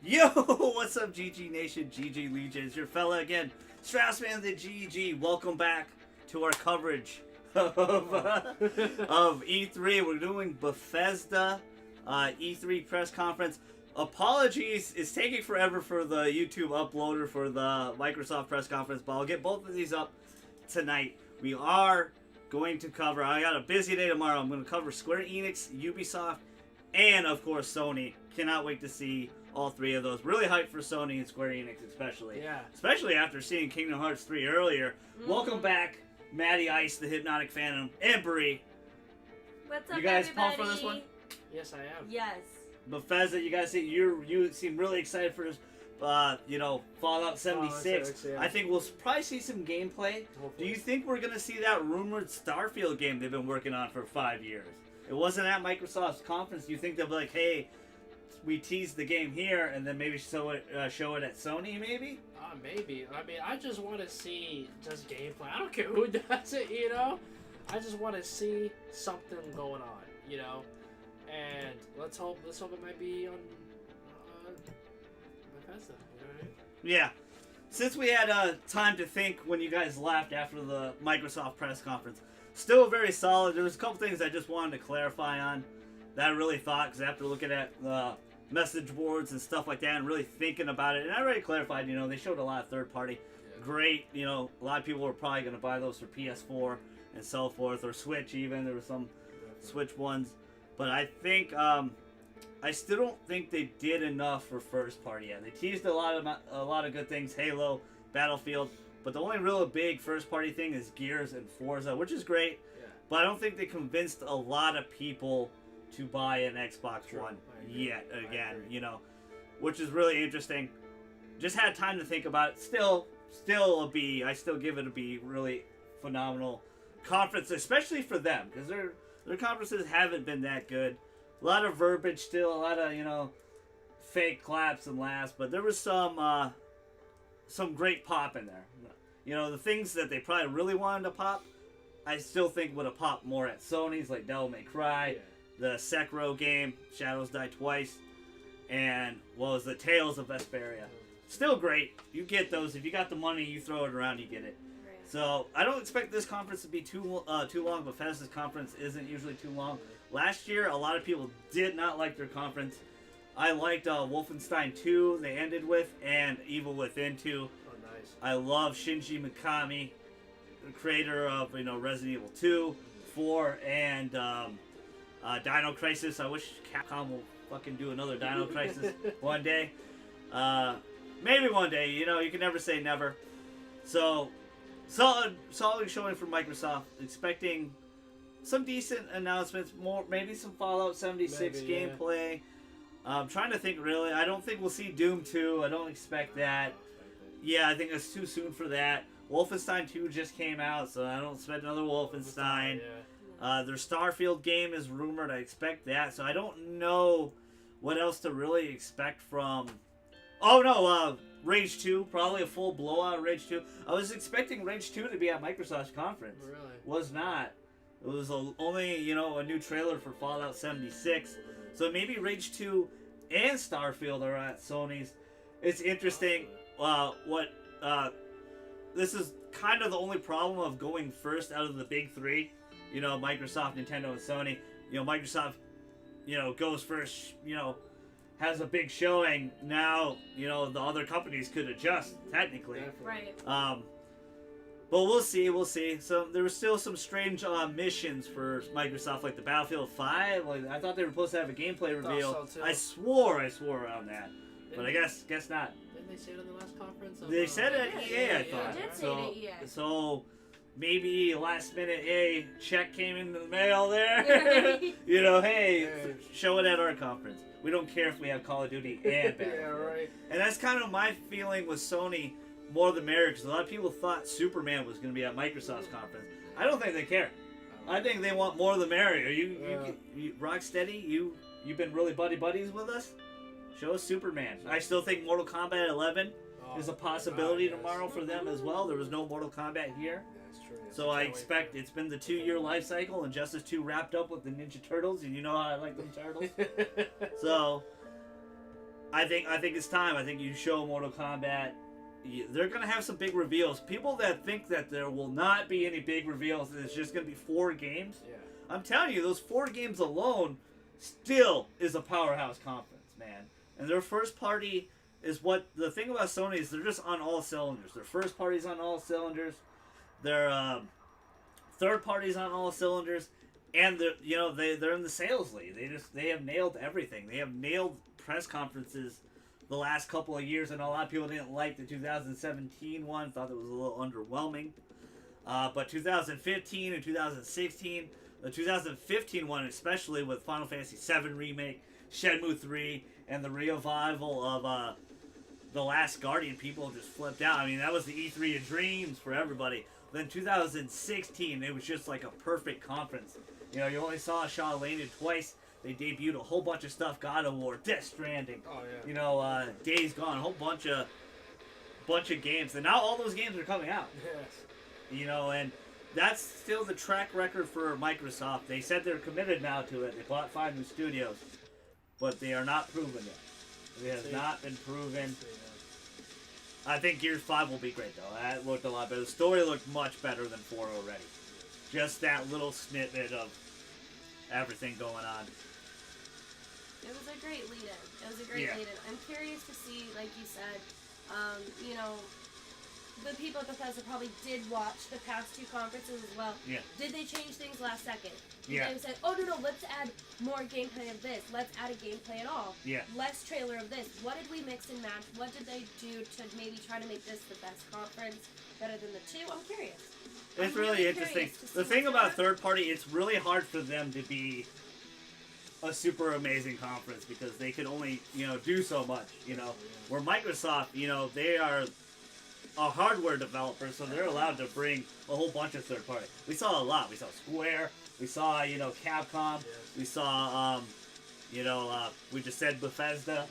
Yo, what's up, GG Nation, GG Legions? Your fella again, Straussman the GG. Welcome back to our coverage of E3. We're doing Bethesda E3 Press Conference. Apologies, it's taking forever for the YouTube uploader for the Microsoft Press Conference, but I'll get both of these up tonight. We are going to cover, I got a busy day tomorrow, I'm going to cover Square Enix, Ubisoft, and of course Sony. Cannot wait to see all three of those. Really hyped for Sony and Square Enix especially. Yeah. Especially after seeing Kingdom Hearts 3 earlier. Welcome back, Maddie Ice, the Hypnotic Phantom, and Bree. What's up, You guys everybody? pumped for this one? Yes, I am. Yes. Bethesda, you guys see, you seem really excited for this, Fallout 76. Yeah. I think we'll probably see some gameplay. Hopefully. Do you think we're going to see that rumored Starfield game they've been working on for 5 years? It wasn't at Microsoft's conference. Do you think they'll be like, hey, we teased the game here, and then maybe show it at Sony, maybe? Maybe. I mean, I just want to see just gameplay. I don't care who does it, you know? I just want to see something going on, you know? And let's hope it might be on Bethesda, you know what I mean? Yeah. Since we had time to think when you guys left after the Microsoft press conference, still very solid. There was a couple things I just wanted to clarify on that I really thought, because after looking at the message boards and stuff like that and really thinking about it, and I already clarified, they showed a lot of third party. Yeah. Great, a lot of people were probably going to buy those for PS4 and so forth, or Switch even. There were some Switch ones. But I think, I still don't think they did enough for first party yet. They teased a lot of good things, Halo, Battlefield, but the only real big first party thing is Gears and Forza, which is great. Yeah. But I don't think they convinced a lot of people to buy an Xbox True. One I agree. yet again, which is really interesting. Just had time to think about it. Still a B. I still give it a B. Really phenomenal conference, especially for them, because their conferences haven't been that good. A lot of verbiage still, a lot of fake claps and laughs, but there was some great pop in there. The things that they probably really wanted to pop, I still think would have popped more at Sony's, like Devil May Cry. Yeah. The Sekiro game, Shadows Die Twice, and what was the Tales of Vesperia. Still great. You get those. If you got the money, you throw it around, you get it. Right. So I don't expect this conference to be too long. Bethesda's conference isn't usually too long. Last year, a lot of people did not like their conference. I liked Wolfenstein 2, they ended with, and Evil Within 2. Oh, nice. I love Shinji Mikami, the creator of Resident Evil 2, 4, and Dino Crisis. I wish Capcom will fucking do another Dino Crisis one day. Maybe one day, you can never say never. So, solid showing from Microsoft. Expecting some decent announcements, maybe some Fallout 76 Maybe, yeah. gameplay. I'm trying to think, really. I don't think we'll see Doom 2. I don't expect that. Yeah, I think it's too soon for that. Wolfenstein 2 just came out, so I don't expect another Wolfenstein. Yeah. Their Starfield game is rumored. I expect that. So I don't know what else to really expect from... Oh, no. Rage 2. Probably a full blowout Rage 2. I was expecting Rage 2 to be at Microsoft's conference. Really? Was not. It was only, a new trailer for Fallout 76. So maybe Rage 2 and Starfield are at Sony's. It's interesting. This is kind of the only problem of going first out of the big three. Microsoft, Nintendo, and Sony. Microsoft, goes first, has a big showing. Now, the other companies could adjust, technically. Definitely. Right. But we'll see. So there were still some strange missions for Microsoft, like the Battlefield 5. Like, I thought they were supposed to have a gameplay reveal. so, too. I swore on that. But I guess not. Didn't they say it in the last conference? They said it at EA, I They thought. did say So, it at EA. so maybe last minute, hey, check came in the mail there. Hey, Yeah. show it at our conference. We don't care if we have Call of Duty and Battlefield. Yeah, right. And that's kind of my feeling with Sony, more the merrier, because a lot of people thought Superman was going to be at Microsoft's conference. I don't think they care. I think they want more the merrier. You Rocksteady, you've been really buddies with us. Show us Superman. I still think Mortal Kombat 11 is a possibility tomorrow for them as well. There was no Mortal Kombat here. That's true. So I expect it's been the 2-year life cycle, and Justice 2 wrapped up with the Ninja Turtles, and you know how I like them turtles. So I think it's time. I think you show Mortal Kombat. They're gonna have some big reveals. People that think that there will not be any big reveals, and it's just gonna be 4 games. Yeah. I'm telling you, those 4 games alone still is a powerhouse conference, man. And their first party is what the thing about Sony is. They're just on all cylinders. Their first party's on all cylinders. Their third party's on all cylinders, and they're in the sales lead. They have nailed everything. They have nailed press conferences the last couple of years. I know a lot of people didn't like the 2017 one. Thought it was a little underwhelming. But 2015 and 2016, the 2015 one especially with Final Fantasy VII Remake, Shenmue 3, and the revival of The Last Guardian, people just flipped out. I mean, that was the E3 of dreams for everybody. Then 2016, it was just like a perfect conference. You know, you only saw Shaw Lane twice. They debuted a whole bunch of stuff. God of War, Death Stranding. Oh yeah. You know, Days Gone, a whole bunch of games. And now all those games are coming out. Yes. You know, and that's still the track record for Microsoft. They said they're committed now to it. They bought 5 new studios, but they are not proven yet. It has not been proven. I think Gears 5 will be great, though. That looked a lot better. The story looked much better than 4 already. Just that little snippet of everything going on. It was a great lead-in. It was a great lead-in. I'm curious to see, like you said, you know, the people at Bethesda probably did watch the past 2 conferences as well. Yeah. Did they change things last second? Yeah. They said, oh, no, let's add more gameplay of this. Let's add a gameplay at all. Yeah. Less trailer of this. What did we mix and match? What did they do to maybe try to make this the best conference, better than the 2? I'm curious. It's really interesting. The thing about third party, it's really hard for them to be a super amazing conference because they can only, you know, do so much, you know. Where Microsoft, you know, they are a hardware developer, so they're allowed to bring a whole bunch of third party. We saw a lot. We saw Square. We saw, you know, Capcom. We saw, you know, we just said Bethesda.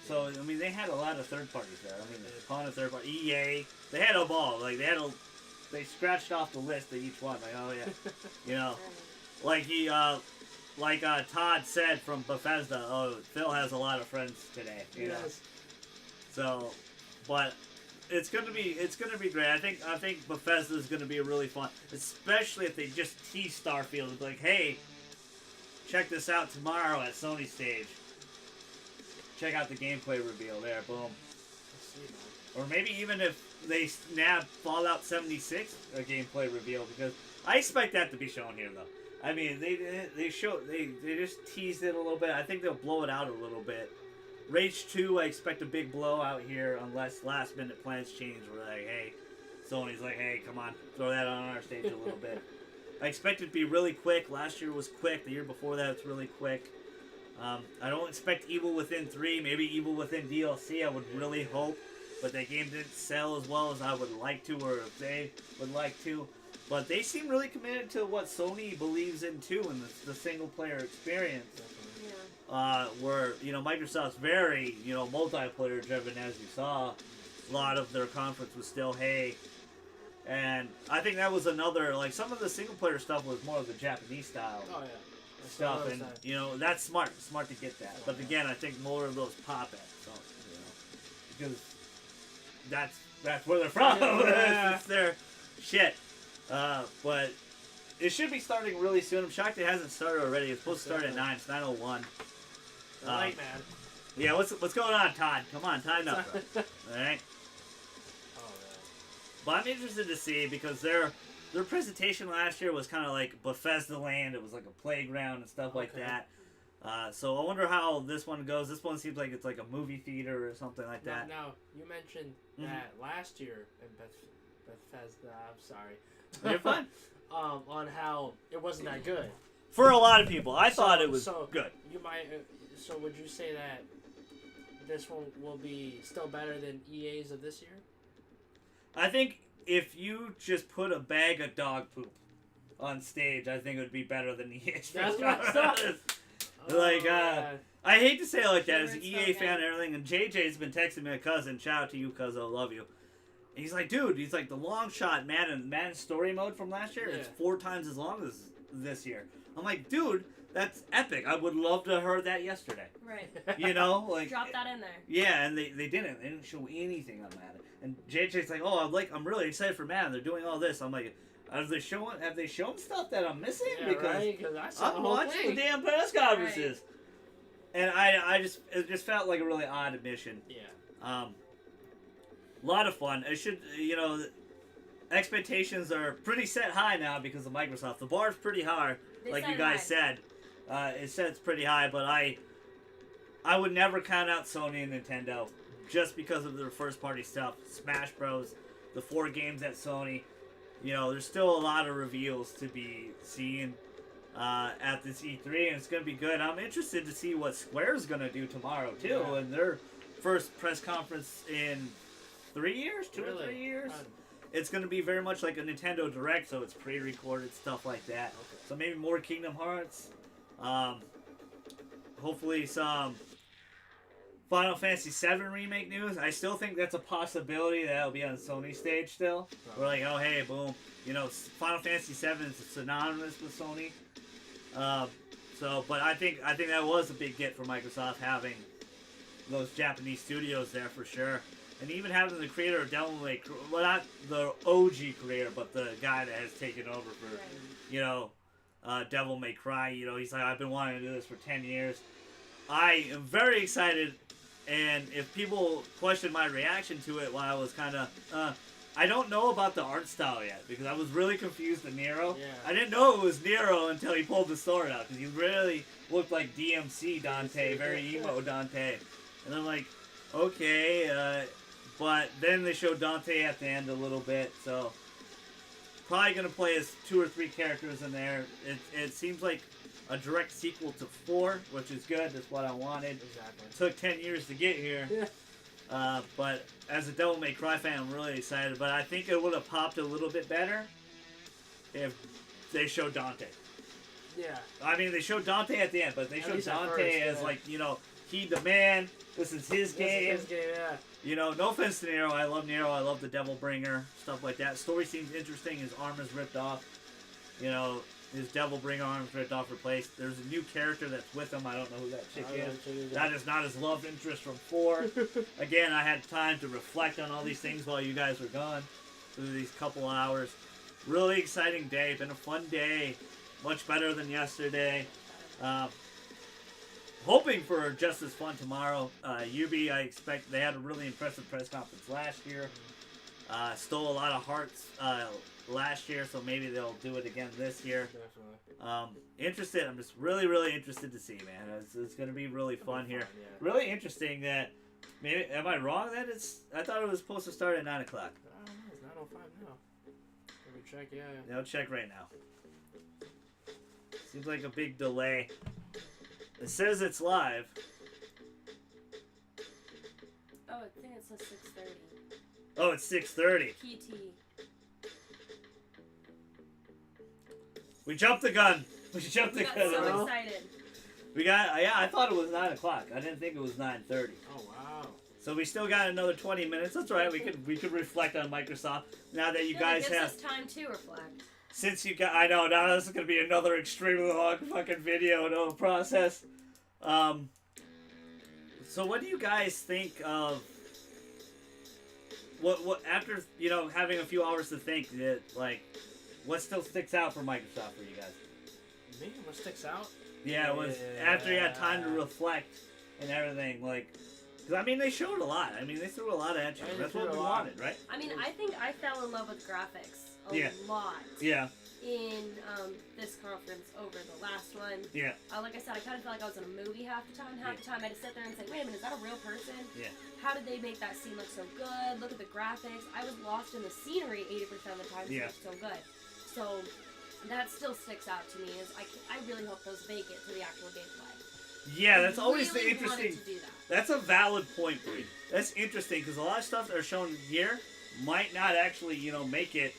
So, I mean, they had a lot of third parties there. I mean, a ton of third party. EA. They had them all. Like, they scratched off the list of each one. Like, oh, yeah. You know, like Todd said from Bethesda, oh, Phil has a lot of friends today. You know? So, but it's gonna be great. I think Bethesda is gonna be really fun, especially if they just tease Starfield and be like, hey, check this out tomorrow at Sony stage. Check out the gameplay reveal there, boom. Or maybe even if they snap Fallout 76 a gameplay reveal, because I expect that to be shown here though. I mean, they just teased it a little bit. I think they'll blow it out a little bit. Rage 2, I expect a big blowout here unless last minute plans change. We're like, hey, Sony's like, hey, come on, throw that on our stage a little bit. I expect it to be really quick. Last year was quick. The year before that, it's really quick. I don't expect Evil Within 3, maybe Evil Within DLC. I would really hope, but that game didn't sell as well as I would like to, or if they would like to. But they seem really committed to what Sony believes in too, in the single player experience. Where, you know, Microsoft's very, you know, multiplayer driven, as you saw. A lot of their conference was still, hey. And I think that was another, like, some of the single player stuff was more of the Japanese style stuff. And, you know, that's smart to get that. But again, I think more of those pop at Sony, you know, because that's where they're from. It's their shit. But it should be starting really soon. I'm shocked it hasn't started already. It's supposed to start at 9. It's 9:01. Late, man. Yeah, what's going on, Todd? Come on, time up. All right. Oh, man. But I'm interested to see because their presentation last year was kind of like Bethesda Land. It was like a playground and stuff like that. So I wonder how this one goes. This one seems like it's like a movie theater or something like that. Now, you mentioned that last year in Bethesda, I'm sorry. You're fine. On how it wasn't that good. For a lot of people. I thought it was good. You might. So would you say that this one will be still better than EA's of this year? I think if you just put a bag of dog poop on stage, I think it would be better than EA's. That's what I thought. Like, I hate to say it like that as an EA fan and everything, and JJ's been texting me, a cousin, shout out to you, cuz I love you. And he's like, dude, the long shot Madden story mode from last year, it's 4 times as long as this year. I'm like, dude, that's epic. I would love to have heard that yesterday. Right. You know, like Drop that in there. Yeah, and they didn't. They didn't show anything on Madden. And JJ's like, oh, I'm really excited for Madden. They're doing all this. I'm like, have they shown stuff that I'm missing? Yeah, because right? 'Cause I saw the I'm whole watching thing. the damn press conferences. And it just felt like a really odd admission. Yeah. A lot of fun. It should, expectations are pretty set high now because of Microsoft. The bar's pretty high, They like set you guys high. said. It said it's pretty high, but I would never count out Sony and Nintendo just because of their first party stuff. Smash Bros, the 4 games at Sony. There's still a lot of reveals to be seen at this E3, and it's going to be good. I'm interested to see what Square's going to do tomorrow, too, Yeah. and their first press conference in 3 years, 2 or 3 years. It's going to be very much like a Nintendo Direct, so it's pre-recorded, stuff like that. Okay. So maybe more Kingdom Hearts. Hopefully some Final Fantasy VII Remake news. I still think that's a possibility that'll be on Sony stage still. We're like, oh, hey, boom. Final Fantasy VII is synonymous with Sony. But I think that was a big get for Microsoft having those Japanese studios there for sure. And even having the creator of Devil May Cry, well, not the OG creator, but the guy that has taken over for, Devil May Cry. He's like, I've been wanting to do this for 10 years. I am very excited, and if people question my reaction to it while I was kind of, I don't know about the art style yet, because I was really confused with Nero. Yeah. I didn't know it was Nero until he pulled the sword out, because he really looked like DMC Dante, very emo Dante. And I'm like, okay, but then they showed Dante at the end a little bit, so probably going to play as 2 or 3 characters in there. It seems like a direct sequel to 4, which is good. That's what I wanted. Exactly. It took 10 years to get here. Yeah. But as a Devil May Cry fan, I'm really excited. But I think it would have popped a little bit better if they showed Dante. Yeah. I mean, they showed Dante at the end, but they At showed least at Dante first, as, yeah. like, he the man. This is his game. This is his game, yeah. No offense to Nero. I love Nero. I love the Devil Bringer, stuff like that. Story seems interesting. His arm is ripped off. His Devil Bringer arm is ripped off, replaced. There's a new character that's with him. I don't know who that chick is. That is not his love interest from 4. Again, I had time to reflect on all these things while you guys were gone through these couple hours. Really exciting day. Been a fun day. Much better than yesterday. Hoping for just as fun tomorrow. UB, I expect they had a really impressive press conference last year. Stole a lot of hearts last year, so maybe they'll do it again this year. Definitely. Interested. I'm just really, really interested to see, man. It's going to be really fun here. Yeah. Really interesting that. Maybe am I wrong that I thought it was supposed to start at 9 o'clock. I don't know. It's 9:05 now. Let me check. Yeah. I'll check right now. Seems like a big delay. It says it's live. Oh, I think it says 6:30. Oh, it's 6:30. PT. We jumped the gun. We jumped the We got gun. so excited. I thought it was 9 o'clock. I didn't think it was 9:30. Oh wow. So we still got another 20 minutes. That's all right. We could reflect on Microsoft now that you Yeah, guys it gives have. us time to reflect. Since you got, I know now this is gonna be another extremely long fucking video to process. So what do you guys think of? What after having a few hours to think that what still sticks out for Microsoft for you guys? Me? What sticks out? Yeah, it was after you had time to reflect and everything because they showed a lot. They threw a lot at you. Yeah, they That's threw what we a lot. wanted, right? I think I fell in love with graphics Yeah. a lot Yeah, in this conference over the last one. yeah, Like I said, I kind of felt like I was in a movie half the time. Half the time I had to sit there and say, wait a minute, is that a real person? yeah. How did they make that scene look so good? Look at the graphics. I was lost in the scenery 80% of the time. Yeah. It looked so good. So that still sticks out to me. I really hope those make it to the actual gameplay. Yeah, that's always really the interesting. wanted to do that. That's a valid point, Bree. That's interesting because a lot of stuff that are shown here might not actually, make it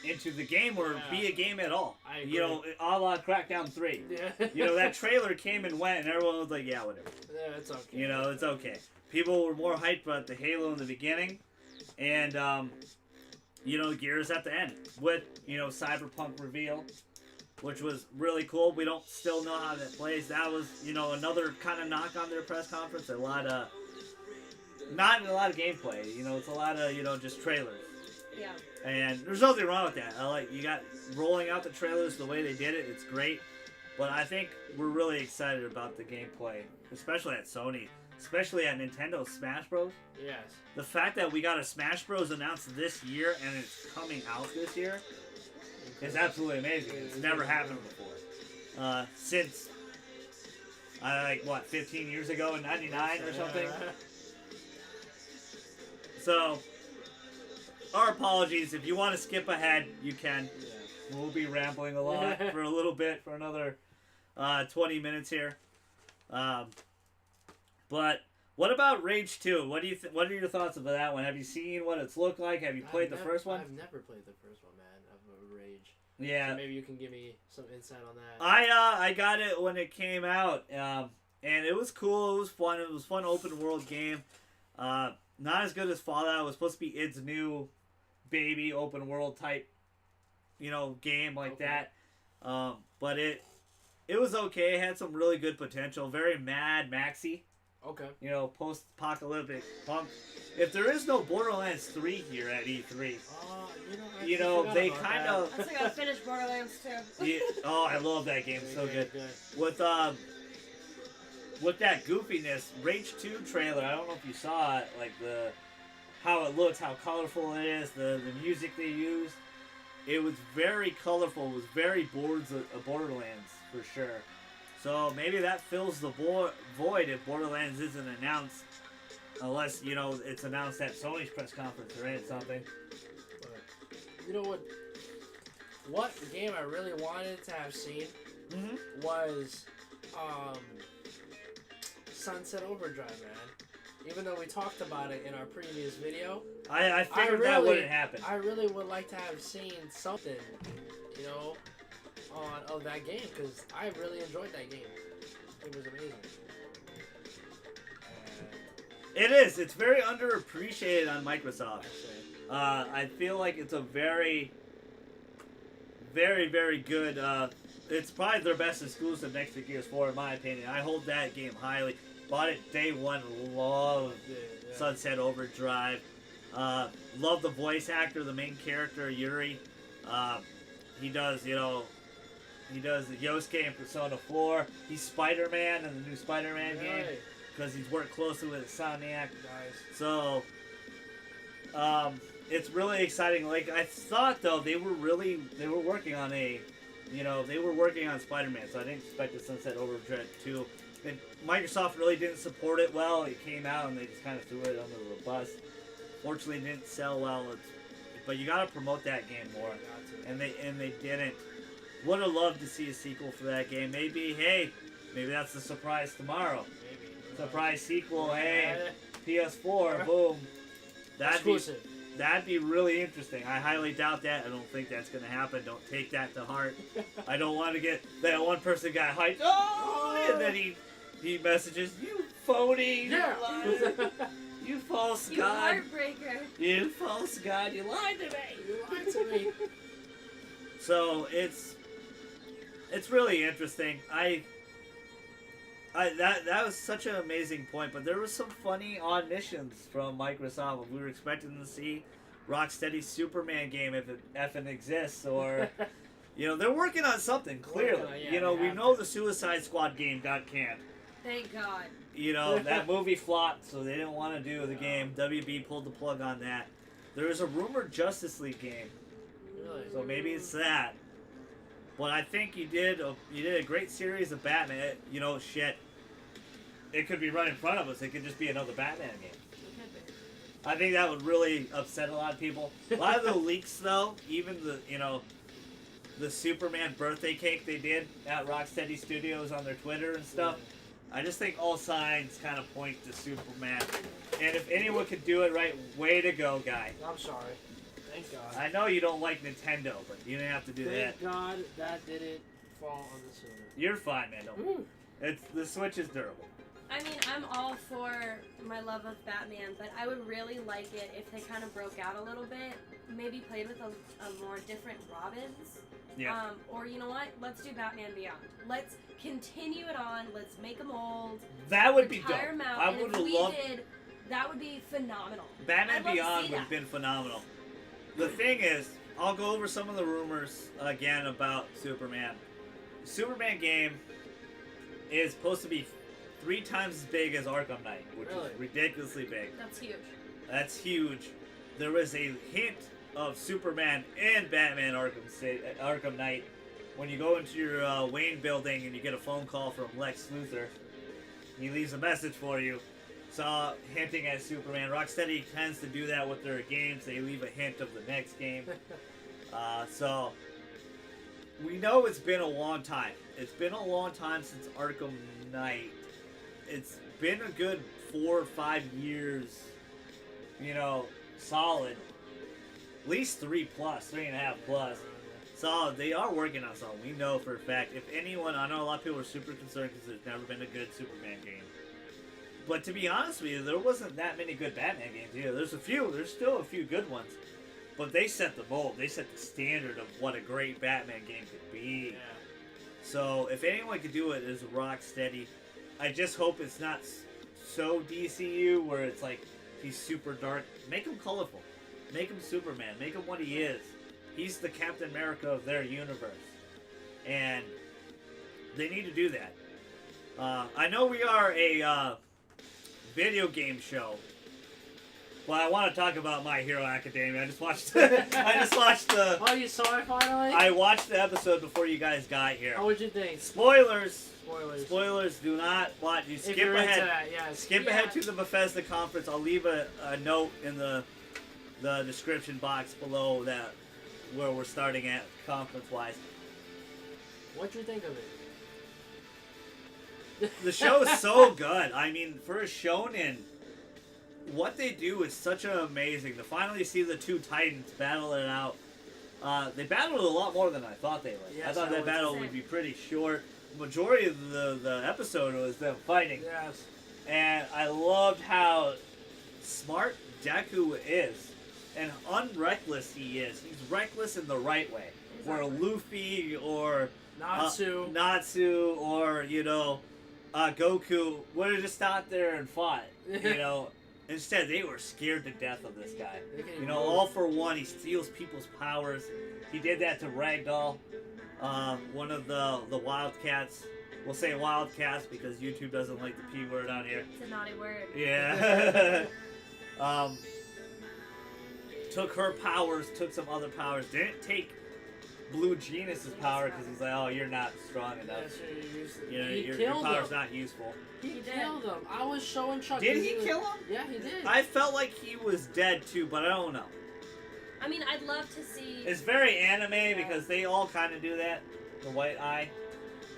into the game or be a game at all. I agree. A la Crackdown 3. Yeah. That trailer came and went, and everyone was like, "Yeah, whatever." Yeah, it's okay. It's okay. People were more hyped about the Halo in the beginning, and Gears at the end with Cyberpunk reveal. which was really cool. We don't still know how that plays. That was, another kind of knock on their press conference. Not a lot of gameplay. It's a lot of, just trailers. Yeah. And there's nothing wrong with that. You got rolling out the trailers the way they did it. It's great. But I think we're really excited about the gameplay, especially at Sony, especially at Nintendo Smash Bros. Yes. The fact that we got a Smash Bros. Announced this year and it's coming out this year is absolutely amazing. It's never happened before. Since, 15 years ago in 99 or something? So, our apologies. If you want to skip ahead, you can. Yeah. We'll be rambling a lot for a little bit, for another 20 minutes here. But what about Rage 2? What are your thoughts about that one? Have you seen what it's looked like? Have you played the first one? I've never played the first one, man, of Rage. Yeah. So maybe you can give me some insight on that. I got it when it came out, and it was cool. It was fun. It was a fun open world game. Not as good as Fallout. It was supposed to be its new baby open world type, game like that. But it was okay. It had some really good potential. Very Mad Maxy. Okay. Post-apocalyptic punk. If there is no Borderlands 3 here at E3, they kind of. I think I finished Borderlands 2. Yeah, I love that game. It's so good. With that goofiness, Rage 2 trailer. I don't know if you saw it. How it looks, how colorful it is, the music they used. It was very colorful. It was very Borderlands for sure. So maybe that fills the void if Borderlands isn't announced, unless it's announced at Sony's press conference or something. You know what? What game I really wanted to have seen was Sunset Overdrive, man. Even though we talked about it in our previous video, I figured that wouldn't happen. I really would like to have seen something, of that game, because I really enjoyed that game. It was amazing. It is. It's very underappreciated on Microsoft. I feel like it's a very, very, very good. It's probably their best exclusive next to Gears 4, in my opinion. I hold that game highly. Bought it day one. Loved Sunset Overdrive. Love the voice actor, the main character, Yuri. He does the Yosuke in Persona 4. He's Spider-Man in the new Spider-Man game because he's worked closely with Insomniac. Nice. So, it's really exciting. I thought though they were working on Spider-Man, so I didn't expect the Sunset Overdrive 2. And Microsoft really didn't support it well. It came out and they just kind of threw it under the bus. Fortunately, it didn't sell well. But you gotta promote that game more, and they didn't. Would have loved to see a sequel for that game. Maybe that's the surprise tomorrow. Maybe. Surprise sequel. Hey, PS4. Boom. That'd be really interesting. I highly doubt that. I don't think that's gonna happen. Don't take that to heart. I don't want to get that one person got hyped. And then he messages, "You phony. Yeah. You false You god. heartbreaker. You false god. You lied to me. You lied to me." So it's really interesting. That was such an amazing point, but there was some funny odd missions from Microsoft. We were expecting to see Rocksteady's Superman game if it effing exists, or they're working on something clearly. We know the Suicide Squad game got canned. Thank God. That movie flopped, so they didn't want to do the game. WB pulled the plug on that. There is a rumored Justice League game. Really? So maybe it's that. But I think you did a great series of Batman. Shit. It could be right in front of us. It could just be another Batman game. I think that would really upset a lot of people. A lot of the leaks, though, even the Superman birthday cake they did at Rocksteady Studios on their Twitter and stuff, I just think all signs kind of point to Superman. And if anyone could do it right, way to go, guy. I'm sorry. Thank God. I know you don't like Nintendo, but you didn't have to do that. Thank God that didn't fall on the Switch. You're fine, man. Don't. The Switch is durable. I mean, I'm all for my love of Batman, but I would really like it if they kind of broke out a little bit. Maybe played with a more different Robins. Yeah. Or you know what? Let's do Batman Beyond. Let's continue it on. Let's make them old. That would be dope. Retire 'em out, I and would if have we loved. did, that would be phenomenal. Batman I'd love to Beyond see would have that. been phenomenal. The thing is, I'll go over some of the rumors again about Superman. The Superman game is supposed to be 3 times as big as Arkham Knight, which Really? is ridiculously big. That's huge. That's huge. There was a hint of Superman and Batman Arkham Knight when you go into your Wayne building and you get a phone call from Lex Luthor. He leaves a message for you. So, hinting at Superman. Rocksteady tends to do that with their games. They leave a hint of the next game. So, we know it's been a long time. It's been a long time since Arkham Knight. It's been a good 4 or 5 years, you know, solid. At least 3.5 plus. So they are working on something. We know for a fact. If anyone, I know a lot of people are super concerned because there's never been a good Superman game. But to be honest with you, there wasn't that many good Batman games either. There's still a few good ones. But they set the mold. They set the standard of what a great Batman game could be. Yeah. So if anyone could do it, it's Rocksteady. I just hope it's not so DCU where it's like he's super dark. Make him colorful. Make him Superman. Make him what he is. He's the Captain America of their universe. And they need to do that. I know we are a video game show. Well, I want to talk about My Hero Academia. I just watched the Oh, you saw it finally? I watched the episode before you guys got here. How would you think? Spoilers. Spoilers. Spoilers, do not watch. You If skip you're ahead. into that, yeah. Skip Yeah. ahead to the Bethesda conference. I'll leave a note in the description box below that where we're starting at conference wise. What'd you think of it? The show is so good. I mean, for a shonen, what they do is such an amazing. To finally see the two titans battle it out. They battled a lot more than I thought they would. I Yes, thought I that would battle too. would be pretty short. The majority of the episode was them fighting. Yes. And I loved how smart Deku is and unreckless he is. He's reckless in the right way. Where Exactly. Luffy or Natsu. or, you know, Goku would have just stopped there and fought. You know, instead they were scared to death of this guy. You know, all for one, he steals people's powers. He did that to Ragdoll, one of the Wildcats. We'll say Wildcats because YouTube doesn't like the P word on here. It's a naughty word. Yeah. Took her powers, took some other powers. Didn't take Blue Genius's power because he's like, oh, you're not strong enough. Yes, You know, he your killed power's him. not useful. He He did. killed him. I was showing Chuck. Did he kill him? Yeah, he did. I felt like he was dead too, but I don't know. I mean, I'd love to see. It's very anime because they all kind of do that. The white eye.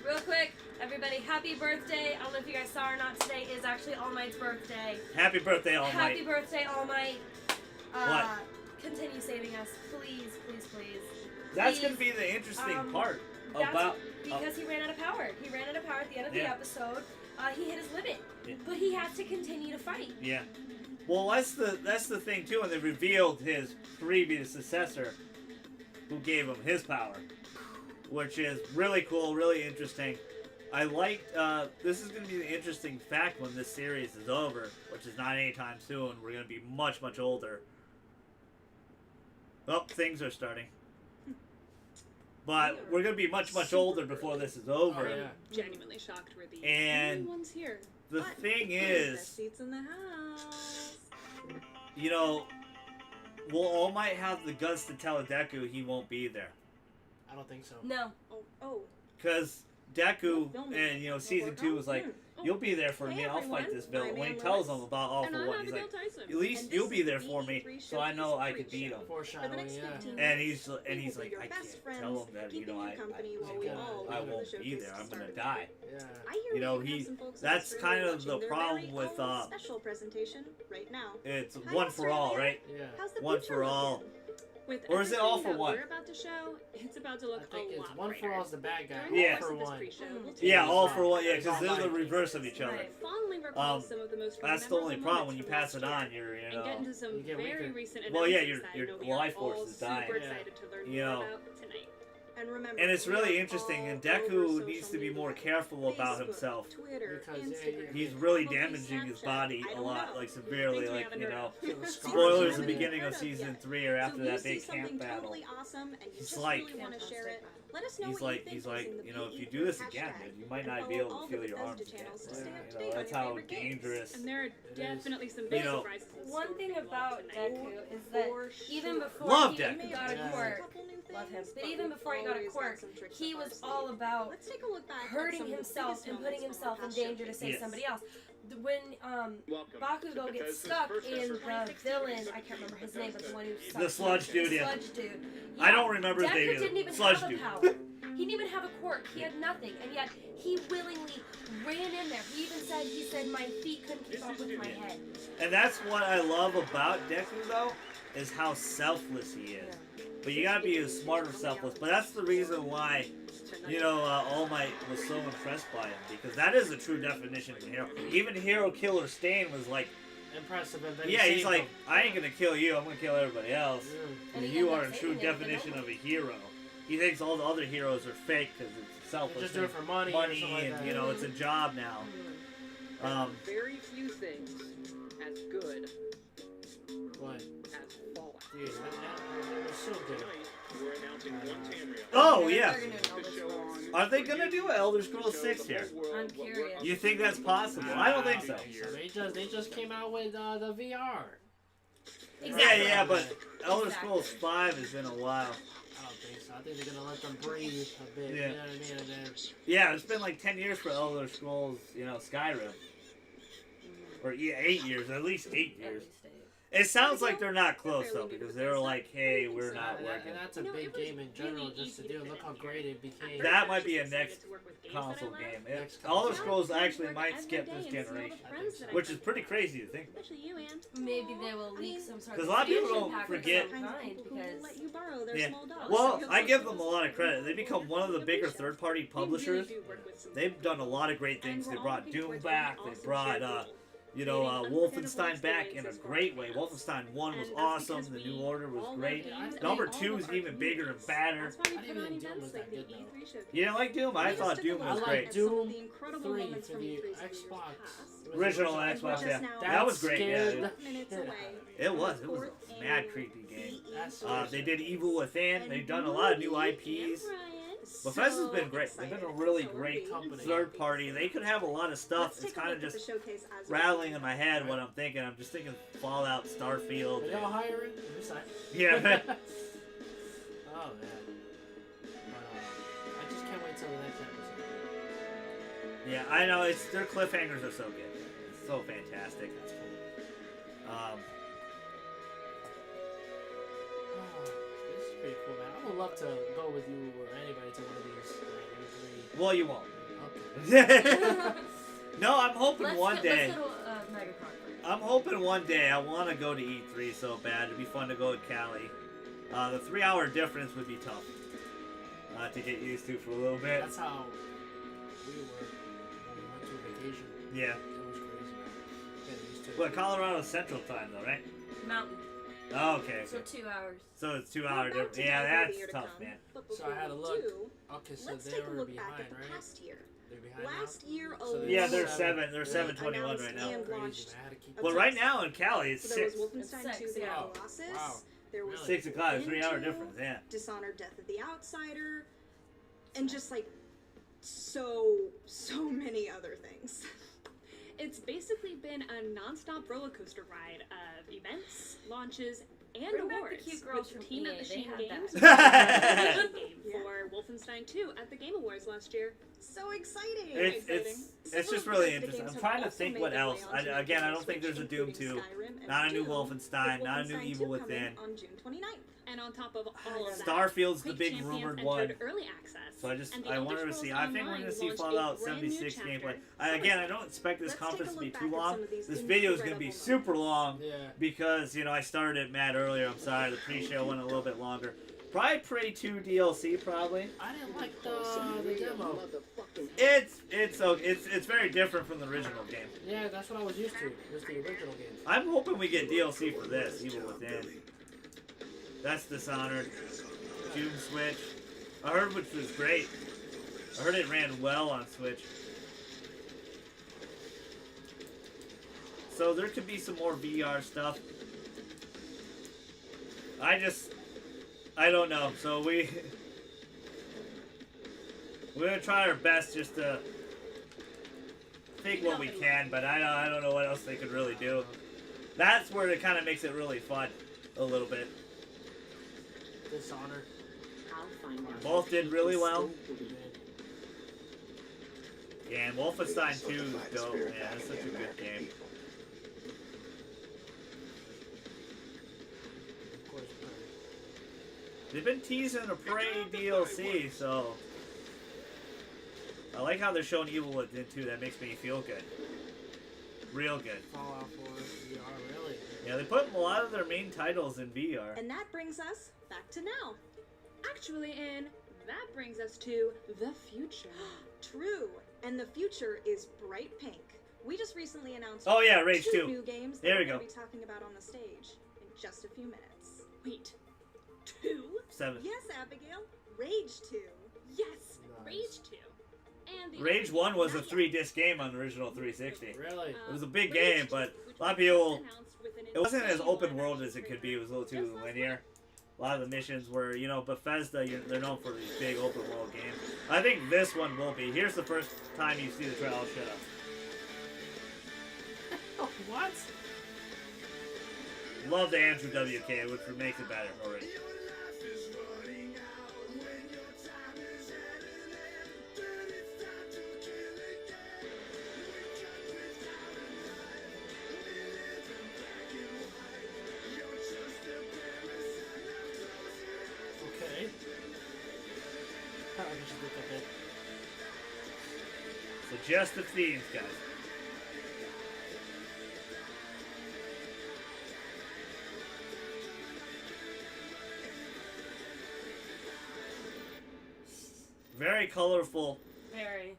Real quick, everybody, happy birthday. I don't know if you guys saw or not. Today is actually All Might's birthday. Happy birthday, All Might. Happy birthday, All Might. What? Continue saving us. Please, please, please. That's Please. going to be the interesting part That's about. because he ran out of power. He ran out of power at the end of the Yeah. episode. He hit his limit. Yeah. But he has to continue to fight. Yeah. Well, that's the thing too, and they revealed his previous successor, who gave him his power, which is really cool, really interesting. I like. This is going to be the interesting fact when this series is over, which is not anytime soon. We're going to be much, much older. Oh, things are starting. But we're going to be much, much older before this is over. Oh, yeah. Genuinely shocked we're the And only ones here. The But thing best is, seats in the house. you know, we'll all might have the guts to tell Deku he won't be there. I don't think so. No. Oh. Because Deku, Filming. and you know, season Work 2 on? was like, Oh. you'll be there for Hey, me, I'll fight everyone. this villain. I'm When he Ann tells Lewis. him about All And for I'm One, he's like, Abigail Tyson. at least And you'll this be there is for the me, E3 so I know I could Showcase beat him. For the Foreshadowing, next yeah. 15 And minutes, he's we will like, be your I best can't friends, tell him that, you keeping know, you company while we Yeah, all I wait for the won't be showcase there. to I'm gonna start. die. Yeah. I hear You know, we he- have some folks in that's this room kind of watching the their problem very with, own special presentation right now. It's Hi, one for all, Australia. right? Yeah. How's the One picture for all. looking? With Or is it all for everything that one? We're about to show, it's about to look I think a it's lot one for brighter. all is the bad guy. During Yeah. the All course for of this one. pre-show, we'll take Yeah, a all look for one. Yeah, It's all because they're the mine. reverse of each other. Right. Fondly recall Um, some of the most That's the only memorable problem when moments you from pass last it year on. You're, you and know. get into some You get very weaker. recent Well, yeah, announcements that I your know we are life force all is dying. super Yeah. excited to learn You more know. about tonight. And remember, And it's we really are interesting, all and over Deku social needs to be media. more careful about Facebook, himself. Twitter, Because, Instagram. He's really Okay, damaging his Snapchat. body I a don't lot, know. like severely, Things we like, haven't you heard know. of. Feel the scars Spoilers on the it. beginning of Heard of season yet. 3 or after So if that you see big camp something battle. totally awesome and you He's just like- really want to share it, Fantastic. let us know He's what you like, think he's like, using the you know, if you BE3 do this again, hashtag. then you might And not be follow able all to the feel your Bethesda arms again. channels to Right. stay up You to know, date on that's your how favorite games. dangerous. And there are is. definitely some You big know- surprises. in One store thing for you all about tonight. Deku is that For even sure. before Love he Deku. got a Yeah. quirk, Couple new love him. things, But but even we've before he got a always quirk, some tricks he up was our sleeve. all about Let's take a look back at hurting some of the himself biggest and putting moments from himself our in past danger to showcase. save Yes. somebody else. When Bakugo gets stuck in the villain, I can't remember his name, but the one who The sludge dude, yeah. Sludge dude. I don't remember his Deku name either. didn't even Sludge have a dude. power. He didn't even have a quirk. He had nothing, and yet he willingly ran in there. He said my feet couldn't keep up with my head. And that's what I love about Deku, though, is how selfless he is. But you gotta be as smart or selfless. But that's the reason why, you know, All Might was so impressed by him, because that is a true definition of a hero. Even Hero Killer Stain was like, Impressive. And then yeah, he's saved like, him. I ain't gonna kill you, I'm gonna kill everybody else. Yeah. And he You ended are up a true saving him, but definition no. of a hero. He thinks all the other heroes are fake because it's They selfless. just do it for money, or something like and that. you know, it's a job now. Very few things as good What? as Fallout. Dude, it was so good. Tonight, we're announcing one Tamriel. Oh They're yeah. gonna know The this show world. on- Are they gonna do Elder to Scrolls show 6 the here? whole world I'm what we're curious. up You to. think that's possible? I don't think so. They just came out with the VR. Exactly. Yeah, but Elder Scrolls 5 has been a while. I don't think so. I think they're gonna let them breathe a bit. Yeah. You know what I mean? And then Yeah, it's been like 10 years for Elder Scrolls, you know, Skyrim. Or yeah, 8 years, at least 8 At years. least eight. It sounds like they're not close though, because they were like, hey, we're not and working. that's a big game in general just to do. Look how great it became. That might be a next console game. Next Elder console. Scrolls actually might skip this generation, which is pretty crazy to think about. Especially you, Ann. Maybe they will leak some sort of 'Cause a lot of people expansion don't pack of forget- some kind, because Let you borrow their Yeah. small dogs. Well, I give them a lot of credit. They become one of the bigger third-party publishers. They've done a lot of great things. They brought Doom back. They brought, you know, Wolfenstein back in a great way. Wolfenstein 1 was awesome. The New Order was great. Number 2 is even bigger and badder. That's why we I put didn't on think Doom events was that like the good, though. E3 showcase. You didn't like Doom? I We thought just took a Doom look was I great. like at some of Doom the incredible 3 moments for from the E3's years Xbox. past. It was Original the Xbox, Just yeah. now That was great, yeah. scared. minutes away. It was a Fourth mad annual creepy game. That's They did Evil Within. They've done a lot of new IPs. Bethesda's been great. They've been a really great company. third party. They could have a lot of stuff. It's kind of just rattling in my head what I'm thinking. I'm just thinking Fallout, Starfield. Are y'all hiring? I'm sorry. Yeah. Oh man. But, I just can't wait till the next episode. Yeah, I know. It's their cliffhangers are so good. It's so fantastic. That's cool. Oh, this is pretty cool, man. I would love to go with you or anybody to one of these E3. Well, you won't. Okay. No, I'm hoping one day. Let's go to Mega Conference. I'm hoping one day. I want to go to E3 so bad. It'd be fun to go to Cali. The 3-hour difference would be tough to get used to for a little bit. That's how we were when we went to a vacation. Yeah. It was crazy, man. Getting used to it. But Colorado's Central Time though, right? Mountain. Oh, okay. So 2 hours. So it's 2 hour difference. Yeah, that's tough, man. So I had to look. Okay, so Let's they take a were look behind, back at the right? past year. They're behind Last now? year So alone. Yeah, they're seven. They're 721 right now. And Crazy, launched man. I had to keep a Well, ton. right now in Cali it's So there was 6. Wolfenstein It's 2: six, The yeah. Colossus. Wow. There was Really? 6 o'clock, 3-hour Into difference. Yeah. Dishonored: Death of the Outsider, and just like so many other things. It's basically been a non-stop roller coaster ride of events, launches, and Bring back awards. the cute girls with from Team EA, at they Machine had Games that. won the game for Wolfenstein 2 at the Game Awards last year. So exciting! It's just really interesting. I'm trying to think what else. Again, I don't think there's a Doom 2, not a new Wolfenstein, not a new Evil Within. On June 29th. And on top of all of that, Starfield's the Quake big Champions rumored entered one. early access. So And the I Elder wanted to Scrolls see. I think we're Online gonna see launched a Fallout brand new 76 chapter. gameplay. So Again, I don't expect this let's conference take to a be look too back at long. some of these This video is gonna be incredible super long Yeah. because I started Matt earlier. I'm sorry, the pre-show went a little bit longer. Probably Prey 2 DLC, probably. I didn't like the demo. It's very different from the original game. Yeah, that's what I was used to. Was the original game. I'm hoping we get DLC for this, Evil Within. That's Dishonored. June Switch. I heard which was great. I heard it ran well on Switch. So there could be some more VR stuff. I don't know. So we're gonna try our best just to think what we can, but I don't know what else they could really do. That's where it kind of makes it really fun, a little bit. Dishonored. Both did really well. Yeah, and Wolfenstein 2 is dope. Yeah, it's such a good game. Of course, They've been teasing a Prey DLC, so I like how they're showing Evil Within 2. That makes me feel good. Real good. Fallout 4 VR, really? Yeah, they put a lot of their main titles in VR. And that brings us back to now. Actually, that brings us to the future. True. And the future is bright pink. We just recently announced Oh yeah, Rage 2 2. new games There that we we're go. going to be talking about on the stage in just a few minutes. Wait. 2? 7. Yes, Abigail. Rage 2. Yes, Nice. Rage 2. And the Rage other 1 was a not yet. 3-disc game on the original 360. Really? It was a big Rage game, 2, but which a lot of was people... announced with an It wasn't as insane open world live-action as it could be. trailer. It was a little too Just last linear. month. A lot of the missions were, Bethesda, they're known for these big open world games. I think this one will be. Here's the first time you see the trailer. I'll shut up. Oh, what? Love the Andrew WK, which makes it better already. Okay. I just looked at it. Suggestive themes, guys. Very colorful. Very.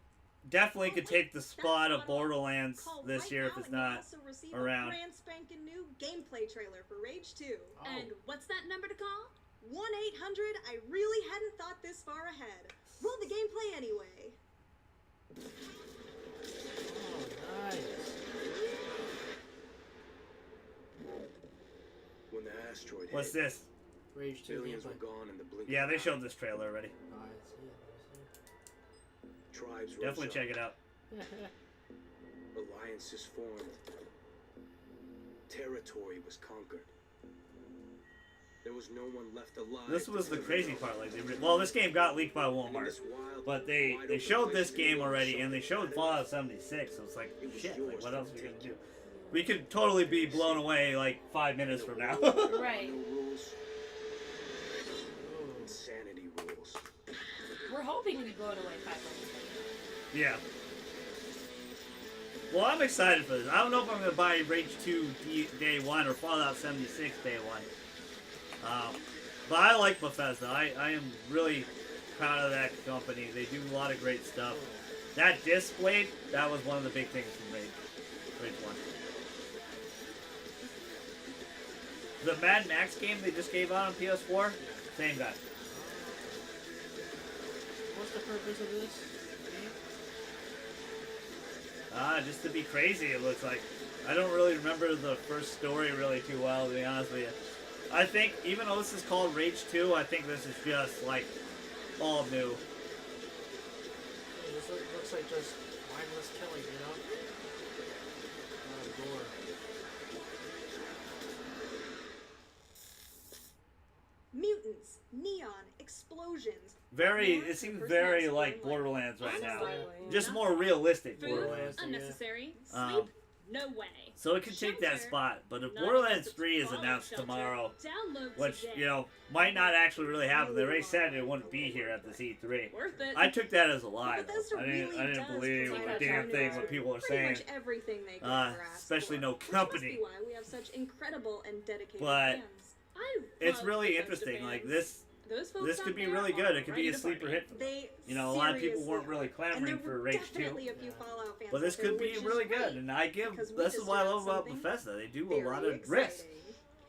Definitely could take the spot of That's not all. Borderlands Call this right year if now it's and you'll not. also receive around. a brand spanking new gameplay trailer for Rage 2. Oh. And what's that number to call? 1-800, I really hadn't thought this far ahead. Roll the gameplay anyway. Oh, nice. When the asteroid What's hit, this? Rage 2 billions were gameplay. gone in the blink. Yeah, of they an showed eye. this trailer already. Oh, I see it. Tribes rose Definitely up. check it out. I see it. Alliances formed. Territory was conquered. There was no one left alive. This to was the turn crazy it part. on. Well, this game got leaked by And in Walmart, this wild, but they wide open showed place this in the game middle of already, summer, and they showed Saturday, Fallout 76. So it's like, It was shit. Like, yours what to else are we gonna take. do? We could totally be blown away like 5 minutes from now. Right. No rules. Oh. Insanity rules. We're hoping to be blown away 5 minutes later. Yeah. Well, I'm excited for this. I don't know if I'm gonna buy Rage 2 day 1 or Fallout 76 day 1. But I like Bethesda. I am really proud of that company. They do a lot of great stuff. That disc blade, that was one of the big things from Rage 1. The Mad Max game they just gave out on PS4, same guy. What's the purpose of this game? Just to be crazy, it looks like. I don't really remember the first story really too well, to be honest with you. I think, even though this is called Rage 2, I think this is just, like, all new. This looks like just mindless killing, you know? Gore. Mutants, neon, explosions. Very, More it seems first very person like online. Borderlands right now. Honestly. Just more realistic Food, Borderlands. yeah. unnecessary. Um, Sleep, No way. So it can take that Shelter. spot. But if None Borderlands of us 3 is follow announced Shelter. tomorrow, Download which, today. you know, might not actually really happen. They already said it wouldn't be here at this E3. Worth it. I took that as a lie. But Bethesda Though. I didn't really does believe provide a damn thing alternatives what to people are pretty saying. much everything they could ever ask Especially for, no which company. must be why we have such incredible and dedicated But fans. I It's love really Bethesda interesting. fans. Like this Those folks this out could be there really are good. It could be ready a to sleeper party. hit for them. They You know, a lot of people seriously weren't really are. clamoring And there for were Rage 2. definitely a few Fallout fans But this out there, could be which is really good, great, and I give because we this is just what I got love about something Bethesda. They do a very lot of exciting. risk.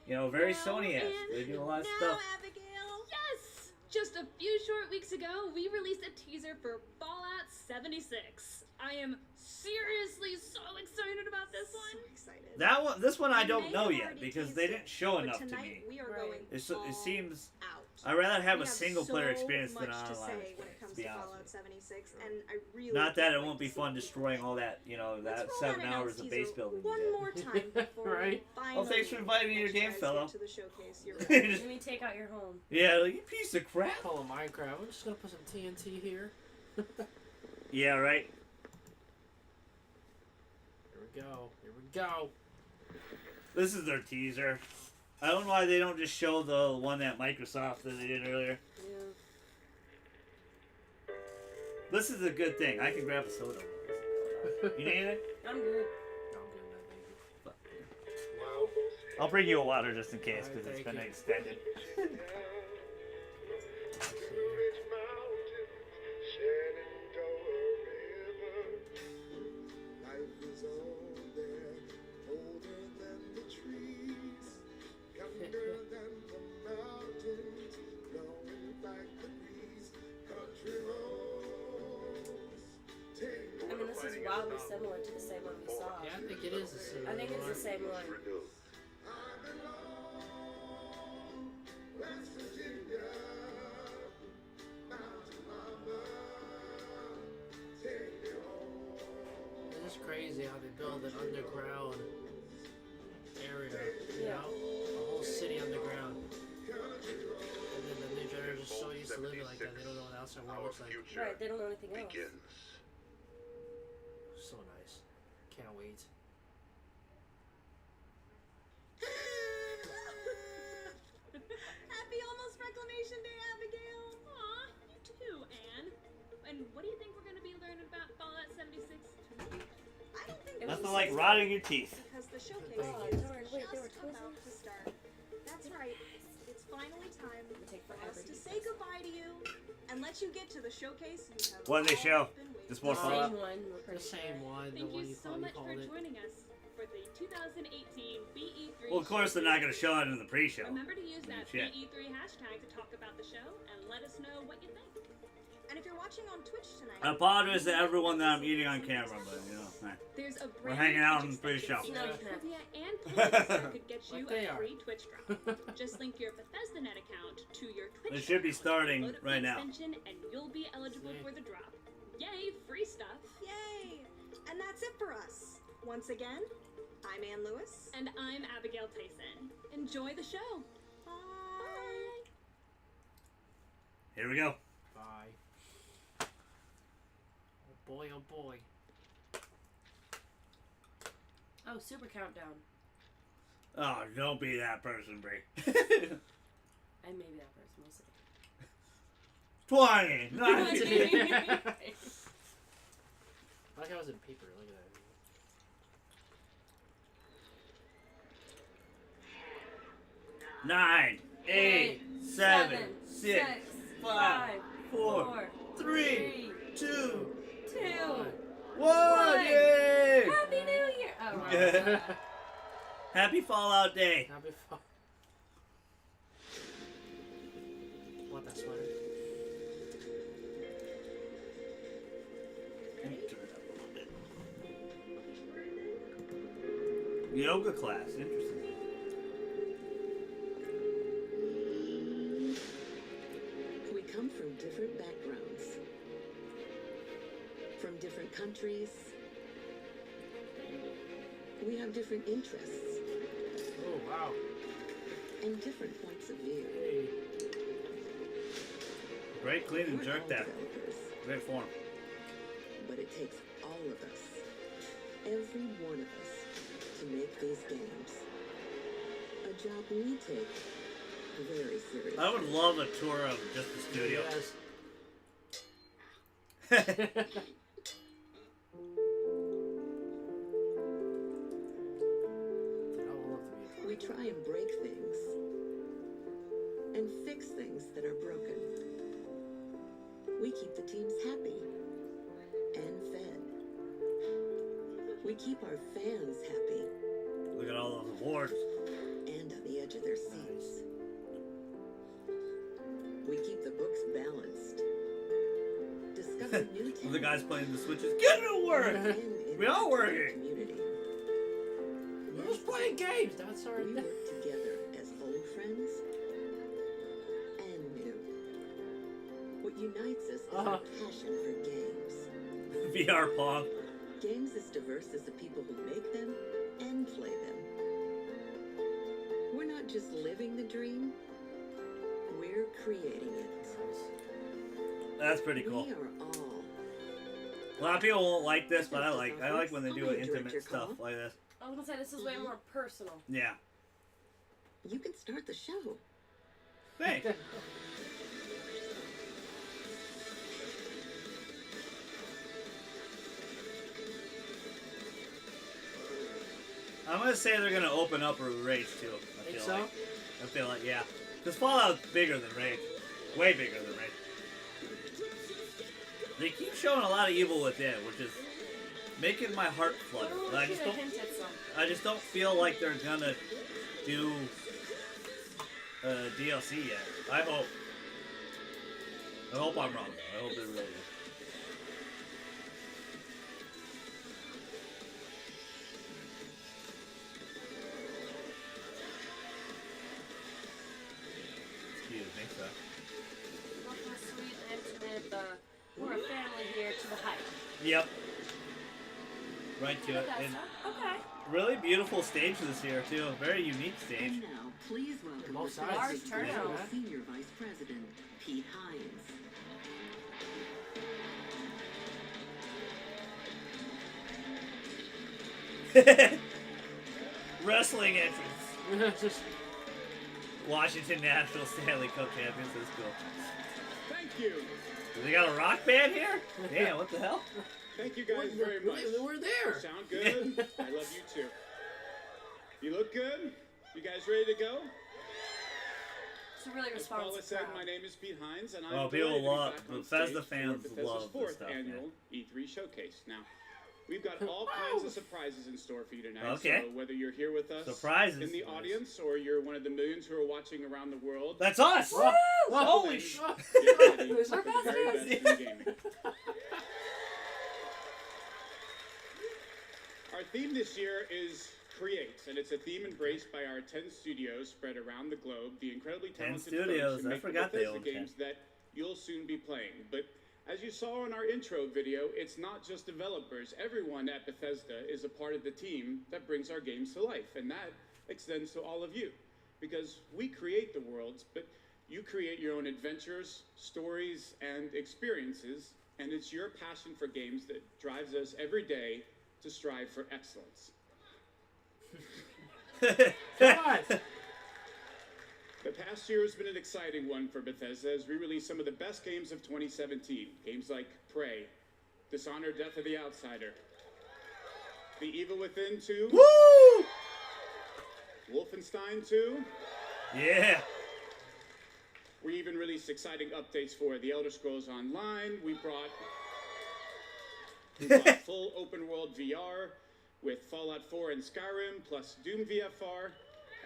You know, very Now Sony-esque. and They do a lot of now, stuff. Abigail. Yes! Just a few short weeks ago, we released a teaser for Fallout 76. I am seriously so excited about this So one. excited. This one I We don't may know have yet already because teased they it, didn't show but enough to tonight me. we are Right. going It all seems out. I'd rather have a We single player so experience than an much to online say when experience. it comes To be to honest Fallout with 76, and I really you. Not that it can't won't be wait to fun see destroying it. all that, you know, that Let's roll 7 that hours of announce base teaser building. one you did. more time before Right. we finally Oh, thanks for inviting me to your let you game, guys fellow. get to the showcase. You're Just- Let me take out your home. Yeah, like, you piece of crap. Call it Minecraft. I'm just gonna put some TNT here. Yeah, right. Here we go. Here we go. This is their teaser. I don't know why they don't just show the one that Microsoft that they did earlier. Yeah. This is a good thing. I can grab a soda. You need anything? I'm good. No, I'm good, man. Thank you. Wow. I'll bring you a water just in case because Alright, it's thank been you. extended. Life is all there, older than the trees, younger than the mountains, blowing back the breeze. Country roads, take I mean, this is wildly similar to the same one we saw. Yeah, I think it is the same. I think it's the same one. I belong, West Virginia, Mountain Mama, take me home. It's crazy how they build an underground area, you Yeah. know? A whole city underground. And then the new generation is so used to living like that, they don't know what the outside world looks like. Right, they don't know anything else. So nice. Can't wait. Happy almost Reclamation Day, Abigail. Aw, you too, Anne. And what do you think we're going to be learning about Fallout 76 tonight? I don't think It this Nothing was like so rotting your teeth. because the showcase Oh, is darn, wait, they were just about twizzling? to start. That's right. It's finally time would take for forever us to to eat say this. goodbye to you and let you get to the showcase you have What did they all show? been waiting Just more The for. Fallout? same one. We're The pretty same sure. one, the Thank one you you so called, much for called it. joining us for the 2018 BE3 Well, of course they're not going to show it in the pre-show. Remember to use that Shit. BE3 hashtag to talk about the show and let us know what you think. And if you're watching on Twitch tonight, I apologize to everyone that I'm eating on camera, but you know, hey. There's a We're brand hanging out new on the pre-show. extension Snug series, snack. trivia and quizzes that could get you Like they a are. free Twitch drop. Just link your BethesdaNet account to your Twitch It should be account, starting load up the right now. extension, and you'll be eligible Yay. for the drop. Yay, free stuff. yay! And that's it for us. Once again, I'm Ann Lewis. And I'm Abigail Tyson. Enjoy the show. Bye. Here we go. Bye. Oh boy, oh boy. Oh, super countdown. Oh, don't be that person, Bree. I may be that person. We'll see. 20, 19, Like I was in paper, look at that. 9, 8, 7, 6, 5, 4, 4, 3, 2, 2, 1. One. Yay! Happy New Year! Oh, wow. Yeah. Happy Fallout Day. Happy fun. Want that sweater? Yoga class, interesting. We come from different backgrounds, from different countries. We have different interests Oh wow. and different points of view. Hey. Great clean and We're jerk all that. developers, Great form. but it takes all of us, every one of us, to make these games. A job we take very seriously. I would love a tour of just the studio. Yes. We try and break things and fix things that are broken. We keep the teams happy and fed. We keep our fans happy Look at all those awards. and on the edge of their seats. We keep the books balanced. Discover new talent. The guys playing the Switches. Get it to work! and We all invest in our working. community. Who's playing games? That's our We work together as old friends and new. What unites us is our passion for games. VR Pong. Games as diverse as the people who make them and play them. We're not just living the dream, we're creating it. That's pretty cool. We are all. A lot of people won't like this, but I like when they do intimate stuff like this. I was gonna say this is way more personal. Yeah. You can start the show. Thanks. I'm gonna say they're gonna open up with Rage too. Think so? I feel like, yeah. Because Fallout's bigger than Rage. Way bigger than Rage. They keep showing a lot of evil within, which is making my heart flutter. But I just don't feel like they're gonna do DLC yet. I hope. I hope I'm wrong. I hope they really do. Excuse me, sir. Welcome to Sweet Intimate, we're a family here to the hype. Yep. Right to it. And Okay. really beautiful stage this year too. A very unique stage. And now, please welcome Both the sides. Large turnout. Senior Vice President, Pete Hines. Wrestling entrance. Just Washington National Stanley Cup champions. That's cool. Thank you. They got a rock band here? Damn, what the hell? Thank you guys very much. We're there. Sound good? I love you too. You look good? You guys ready to go? It's a really As Paula responsive said, crowd. my name is Pete Hines, and I'm Oh, delighted people to be love- back on Bethesda stage for fans Bethesda's love this fourth stuff, annual E3 showcase. Now, we've got all kinds of surprises in store for you tonight. Okay. So whether you're here with us Surprises. in the audience or you're one of the millions who are watching around the world, That's us! Woo! Holy sh! get ready We're for the very best in gaming. Our theme this year is Create, and it's a theme embraced by our 10 studios spread around the globe, the incredibly 10 talented studios, folks who I make the forgot they Bethesda owned 10. games that you'll soon be playing. But as you saw in our intro video, it's not just developers. Everyone at Bethesda is a part of the team that brings our games to life, and that extends to all of you. Because we create the worlds, but you create your own adventures, stories, and experiences, and it's your passion for games that drives us every day to strive for excellence. Come on. The past year has been an exciting one for Bethesda as we released some of the best games of 2017. Games like Prey, Dishonored: Death of the Outsider, The Evil Within 2, Woo! Wolfenstein 2. Yeah. We even released exciting updates for The Elder Scrolls Online. We brought full open world VR with Fallout 4 and Skyrim, plus Doom VFR.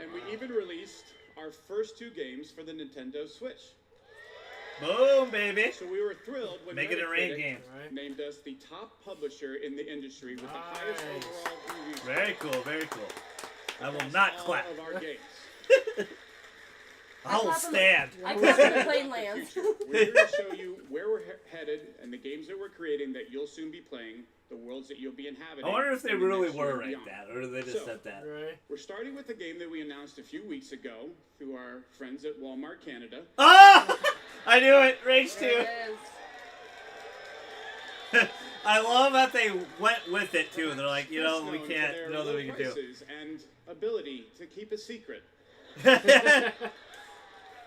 And we even released our first 2 games for the Nintendo Switch. Boom, baby. So we were thrilled when Make it a rain Metacritic game. Right. named us the top publisher in the industry with the highest Nice. overall reviews. Very cool, very cool. I will across not all clap. of our games. I will clap in the- stand. I clap when the plane The lands. future. We're here to show you where we're headed and the games that we're creating that you'll soon be playing, the worlds that you'll be inhabiting. I wonder if they in the really next year were and like beyond. that, or did they just So- said that? Right. We're starting with a game that we announced a few weeks ago through our friends at Walmart Canada. Ah! I knew it. Rage 2. There it is. I love that they went with it too. They're like, you know, Best we known for can't, their you know that low we can do. prices and ability to keep a secret.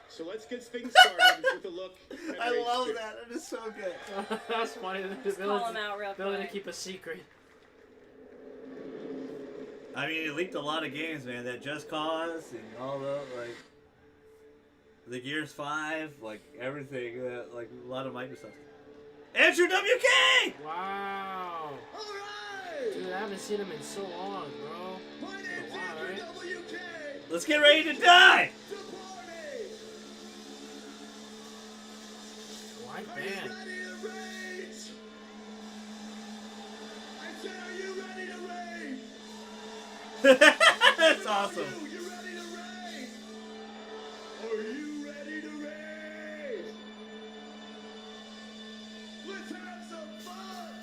So let's get things started with a look at I Rage love 2. that. It is so good. That's funny. Let's call him out real Ability to quick. keep a secret. I mean, it leaked a lot of games, man. That Just Cause and all the like, the Gears 5, like everything, like a lot of Microsoft. Andrew WK. Wow. Alright! Dude, I haven't seen him in so long, bro. My name's Wow, right? Andrew WK! Let's get ready to die. To party! White Are you band. ready to rage? I said, are you ready to rage? That's awesome. You ready to rage? Are you ready to rage? Let's have some fun!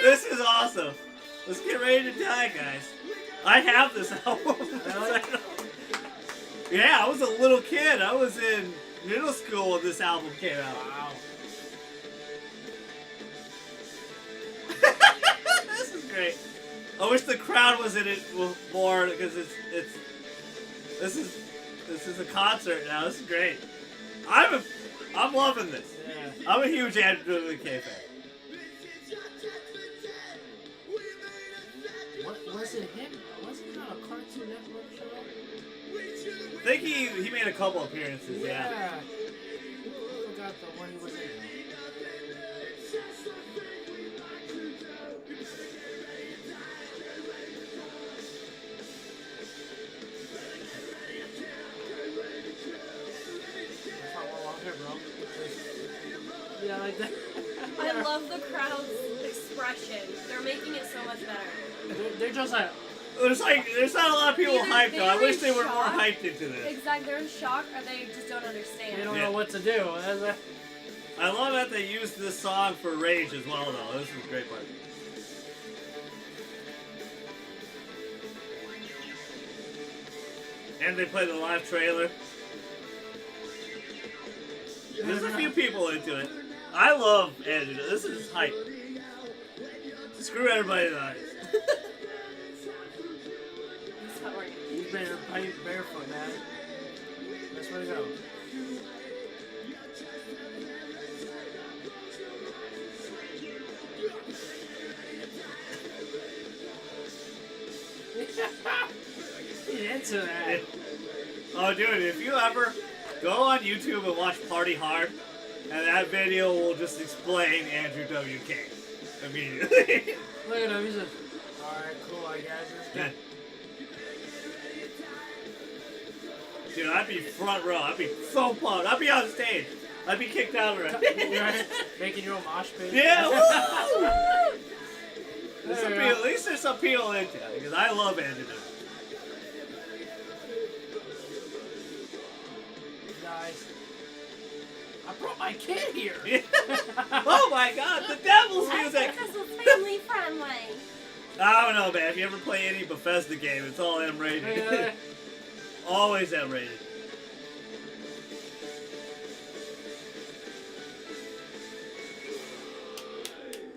This is awesome. Let's get ready to die, guys. I have this album. Yeah, I was a little kid. I was in middle school when this album came out. Wow. This is great. I wish the crowd was in it more because this is a concert now. This is great. I'm loving this. Yeah. I'm a huge Andrew WK fan. What was it him? Wasn't it on a Cartoon Network show? I think he made a couple appearances. Yeah. I forgot the one he was in. That's not one longer, bro. Yeah, like that. I love the crowd's expression. They're making it so much better. They're just like, There's not a lot of people Either hyped though. I very wish they were more shocked. hyped into this. Exactly, they're in shock or they just don't understand. they don't Yeah. know what to do. I love that they used this song for Rage as well though. This is a great part. And they played the live trailer. There's a few people into it. I love Andrew. This is hype. Screw everybody else. Sorry. He's barefoot, man. That's where to go. He's into that. Oh, dude, if you ever go on YouTube and watch Party Hard, and that video will just explain Andrew WK immediately. Look at him. He's just, alright, cool, I guess. Yeah. Dude, I'd be front row. I'd be so pumped. I'd be on stage. I'd be kicked out already. Right? Making your own mosh pit. Yeah, woo! There There's you appeal, go. at least there's some appeal into it, because I love Andrew. Nice. I brought my kid here. Oh my god, the devil's I music! think this is family friendly. I don't know, man. If you ever play any Bethesda game, it's all M-rated. Yeah. Always M-rated.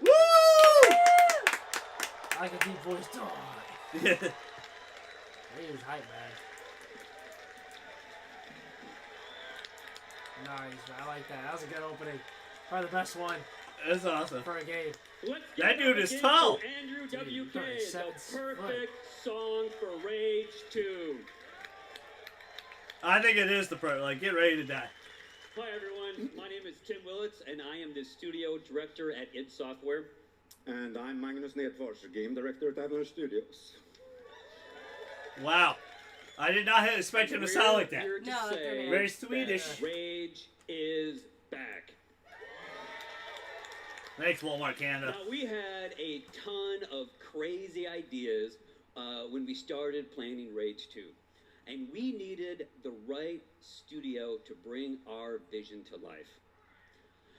Woo! I like a deep voice. Die. He was hype, man. Nice, man. I like that. That was a good opening. Probably the best one That's awesome. for a game. Let's That give dude it is again tall. for Andrew Dude, you're WK, probably the 7 perfect song for Rage 2. I think it is the pro. Like, get ready to die. Hi everyone, my name is Tim Willits and I am the studio director at id Software. And I'm Magnus Nedfors, game director at Adler Studios. Wow. I did not expect him to sound like that. We're here to No, that's say okay. Very Swedish. that Rage is back. Thanks, Walmart Canada. Now we had a ton of crazy ideas when we started planning Rage 2. And we needed the right studio to bring our vision to life.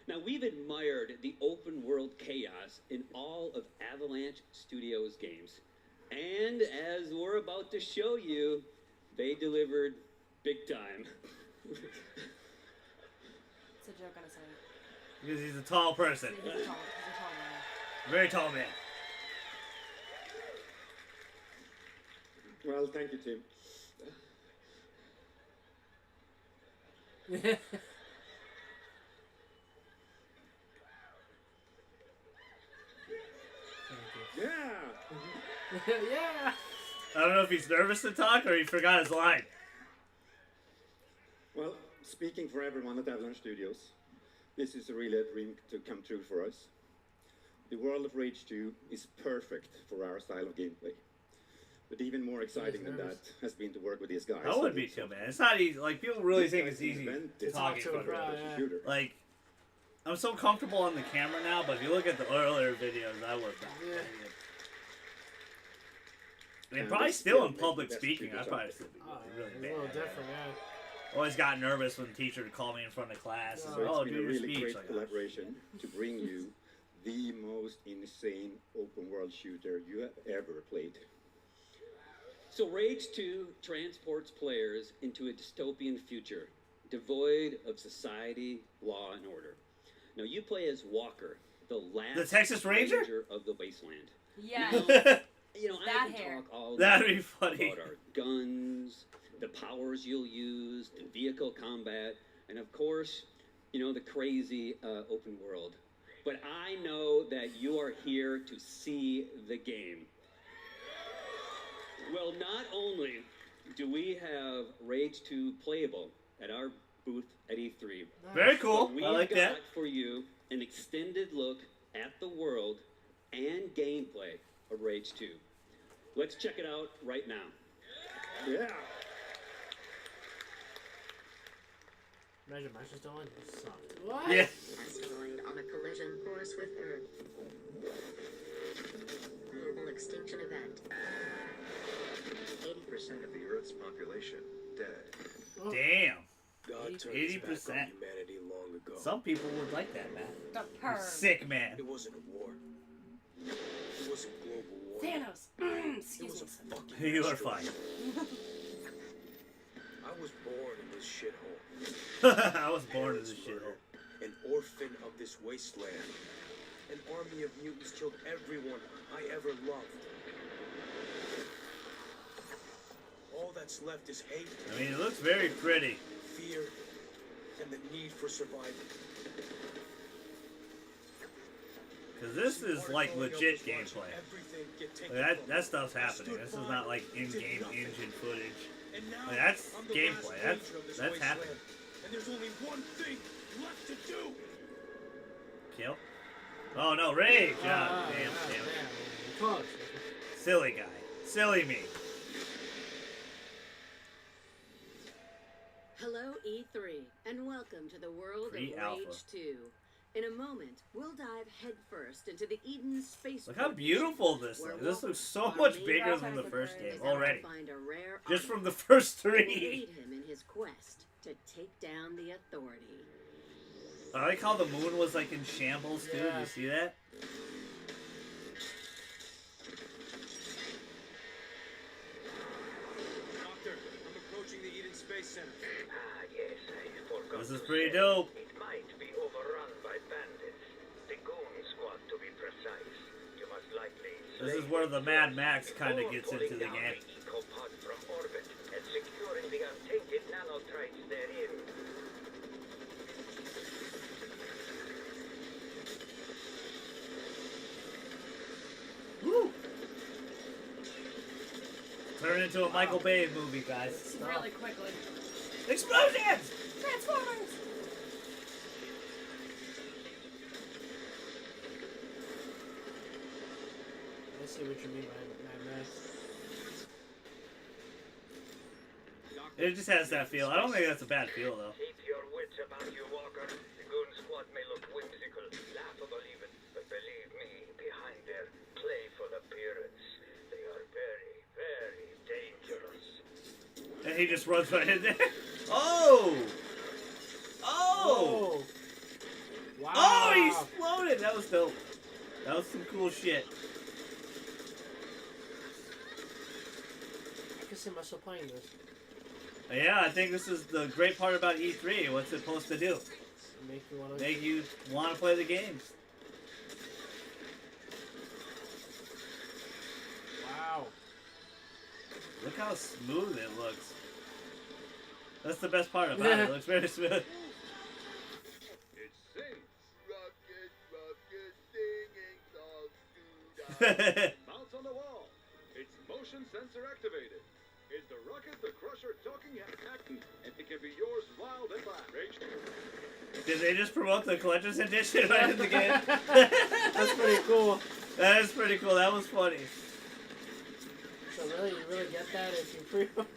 Now, we've admired the open world chaos in all of Avalanche Studios games. And as we're about to show you, they delivered big time. It's a joke on a sign. Because he's a tall person. He's a tall man. Very tall man. Well, thank you, Tim. Yeah. Yeah. I don't know if he's nervous to talk or he forgot his line. Well, speaking for everyone at Avalanche Studios, this is really a dream to come true for us. The world of Rage 2 is perfect for our style of gameplay. But even more exciting than that has been to work with these guys. I would be too, man. It's not easy. Like, people really think it's easy to talking to a from crowd, shooter. Like, I'm so comfortable on the camera now, but if you look at the earlier videos, I was not. Yeah. And probably still in public speaking, I'd probably still be really It's a bad. little different, yeah. Always got nervous when the teacher would call me in front of class. And So oh, it's do been a your really speech. great Like, collaboration to bring you the most insane open world shooter you have ever played. So Rage 2 transports players into a dystopian future, devoid of society, law, and order. Now you play as Walker, the last The Texas Ranger? of the wasteland. Yeah. You know, That I can hair. talk all That'd day be funny. about our guns, the powers you'll use, the vehicle combat, and of course, you know, the crazy open world. But I know that you are here to see the game. Well, not only do we have Rage 2 playable at our booth at E3, Very cool. but we've I like got that. for you an extended look at the world and gameplay of Rage 2. Let's check it out right now. Yeah. Imagine Master's doing it sucked. What? Yeah. Asteroid on a collision course with Earth. Global extinction event. 80% of the Earth's population dead. Oh. Damn. God turned 80%. his back on humanity long ago. Some people would like that, man. The You're perv. sick, man. It wasn't a war. It wasn't global war. Thanos. It Excuse was a me. fucking You are asteroid. fine. I was born in this shithole. I was born in this Parents shithole. murdered. An orphan of this wasteland. An army of mutants killed everyone I ever loved. All that's left is hate, I mean, it looks very pretty. fear, and the need for survival. Because this is like legit gameplay. Like, that stuff's happening. This is not like in-game engine footage. Like, that's gameplay. That's happening. And there's only one thing left to do. Kill? Oh no, rage! Ah, Damn, yeah, damn. yeah. Close. Silly guy. Silly me. Hello, E3, and welcome to the world Pre-alpha. of Rage 2. In a moment, we'll dive headfirst into the Eden space. Look how beautiful this looks. This looks so much bigger than the first game already. Just from the first We'll three. aid him in his quest to take down the authority. I like how the moon was like in shambles too. Yeah. Do you see that? Doctor, I'm approaching the Eden Space Center. Yes, I forgot. This is pretty dope. It might be overrun by bandits. The Goon Squad, to be precise. You must likely. This is where the Mad Max kind of gets into the game. Ecopod from orbit and securing the untainted nanotrites therein. Woo! Turn into a Michael Bay movie, guys. Really quickly. Explosions! Transformers! I see what you mean by Mad Max. It just has that feel. I don't think that's a bad feel though. Keep your wits about you, Walker. The Goon Squad may look whimsical, laughable even, but believe me, behind their playful appearance, they are very, very dangerous. And he just runs right in there. Oh! Oh! Wow. Oh, he exploded! That was dope. That was some cool shit. I can see myself playing this. Yeah, I think this is the great part about E3. What's it supposed to do? Make you want to play the games. Wow. Look how smooth it looks. That's the best part about it. It looks very smooth. It's safe. Rocket, singing songs. Mounts on the wall. It's motion sensor activated. It's the Rocket the Crusher talking acting, and it can be yours wild and fast. Rage. Did they just promote the collector's edition right in the game? That's pretty cool. That is pretty cool. That was funny. So really, you really get that if you pre-order?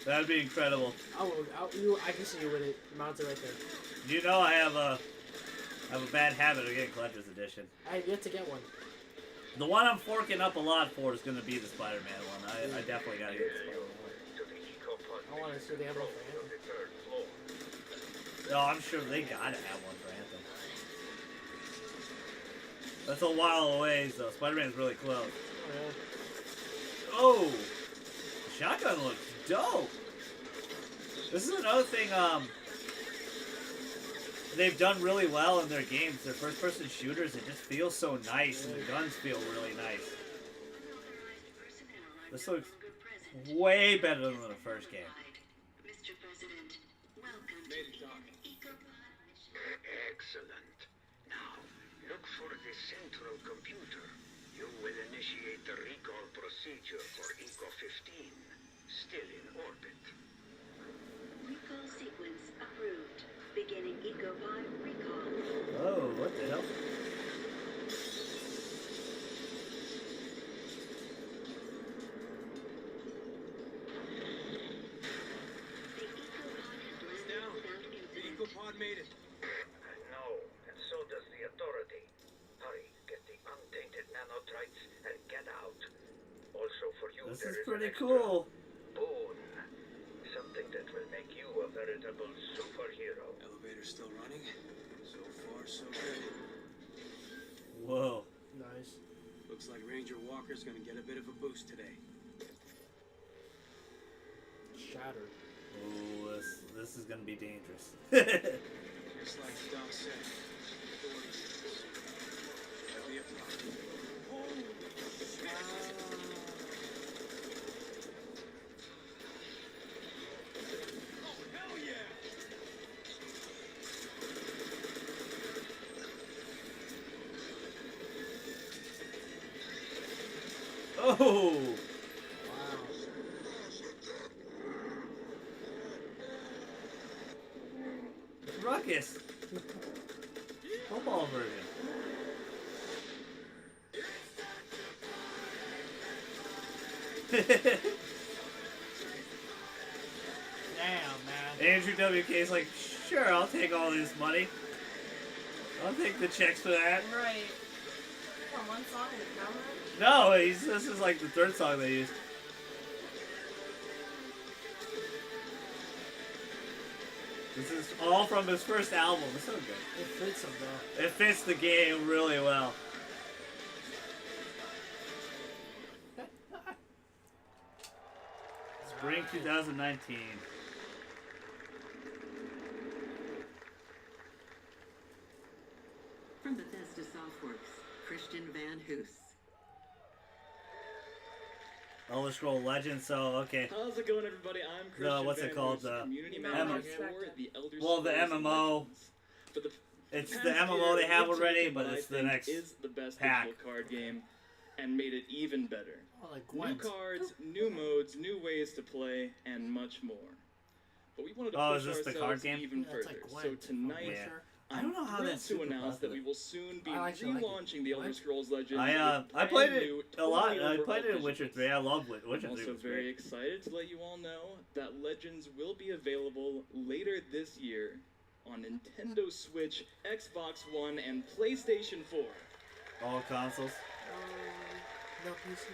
That'd be incredible. I can see you with it mounted right there. You know I have a bad habit of getting collector's edition. I have yet to get one. The one I'm forking up a lot for is going to be the Spider-Man one. I definitely got to get the Spider-Man one. I want to see the envelope for Anthem. No, I'm sure they got to have one for Anthem. That's a while away, so Spider-Man's really close. Oh, Oh! The shotgun looks dope! This is another thing, they've done really well in their games. Their first-person shooters, it just feels so nice, and the guns feel really nice. This looks way better than the first game. Mr. President, welcome to Excellent. Now, look for the central computer. You will initiate the recall procedure for Eco-15, still in orbit. Recall sequence approved. Beginning Eco-5 recall. Oh, what the hell? The Ecopod made it. No, and so does the Authority. Hurry, get the untainted nanotrites and get out. Also for you, This there is is pretty an extra cool. boon. Something that will make you a veritable superhero. Elevator's still running. So far, so good. Whoa. nice. Looks like Ranger Walker's gonna get a bit of a boost today. Shattered. Oh, this is gonna be dangerous. Just like Doc said. There'll be a problem. Hell yeah! Oh! Ruckus! Football version. Damn, man. Andrew WK's like, sure, I'll take all this money. I'll take the checks for that. Right. Come on, one song and count it. No, this is like the third song they used. This is all from his first album. It's so good. It fits him though. It fits the game really well. Spring 2019. From Bethesda Softworks, Christian Van Hoos. Elder Scroll Legends, so okay. How's it going, everybody? I'm Christian What's it Van called? Hoos, community M- manager for the Elder well, the Scrolls MMO. Legends. But It's the past MMO year, they have we've already, taken but what it's I the think next is the best pack. digital card game and made it even better. Oh, like New Gwent. cards, new modes, new ways to play, and much more. But we wanted to Oh, push is this the ourselves card game? even Yeah, it's further. like So Gwent. tonight, Yeah. I I'm don't know how thrilled that's to super announce that we popular. will soon be I actually like it. relaunching the Elder What? Scrolls Legends. I with played brand it new, a lot. totally I played it in overhauled Witcher visuals. 3. I love Witcher 3. I'm also was very great. excited to let you all know that Legends will be available later this year on Nintendo Switch, Xbox One, and PlayStation 4. All consoles. No PC.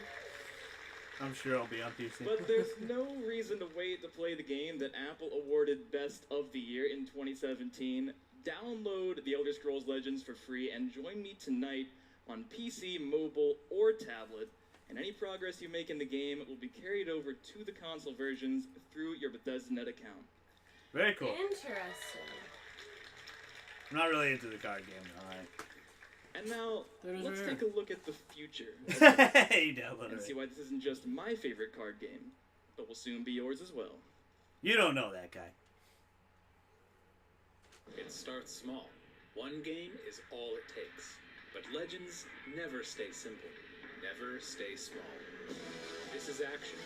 I'm sure I'll be on PC. But there's no reason to wait to play the game that Apple awarded Best of the Year in 2017. Download the Elder Scrolls Legends for free and join me tonight on PC, mobile, or tablet. And any progress you make in the game will be carried over to the console versions through your Bethesda.net account. Very cool. Interesting. I'm not really into the card game. All right. And now, let's take a look at the future. Hey, downloaded And see it. why this isn't just my favorite card game, but will soon be yours as well. You don't know that guy. It starts small. One game is all it takes. But legends never stay simple. Never stay small. This is action.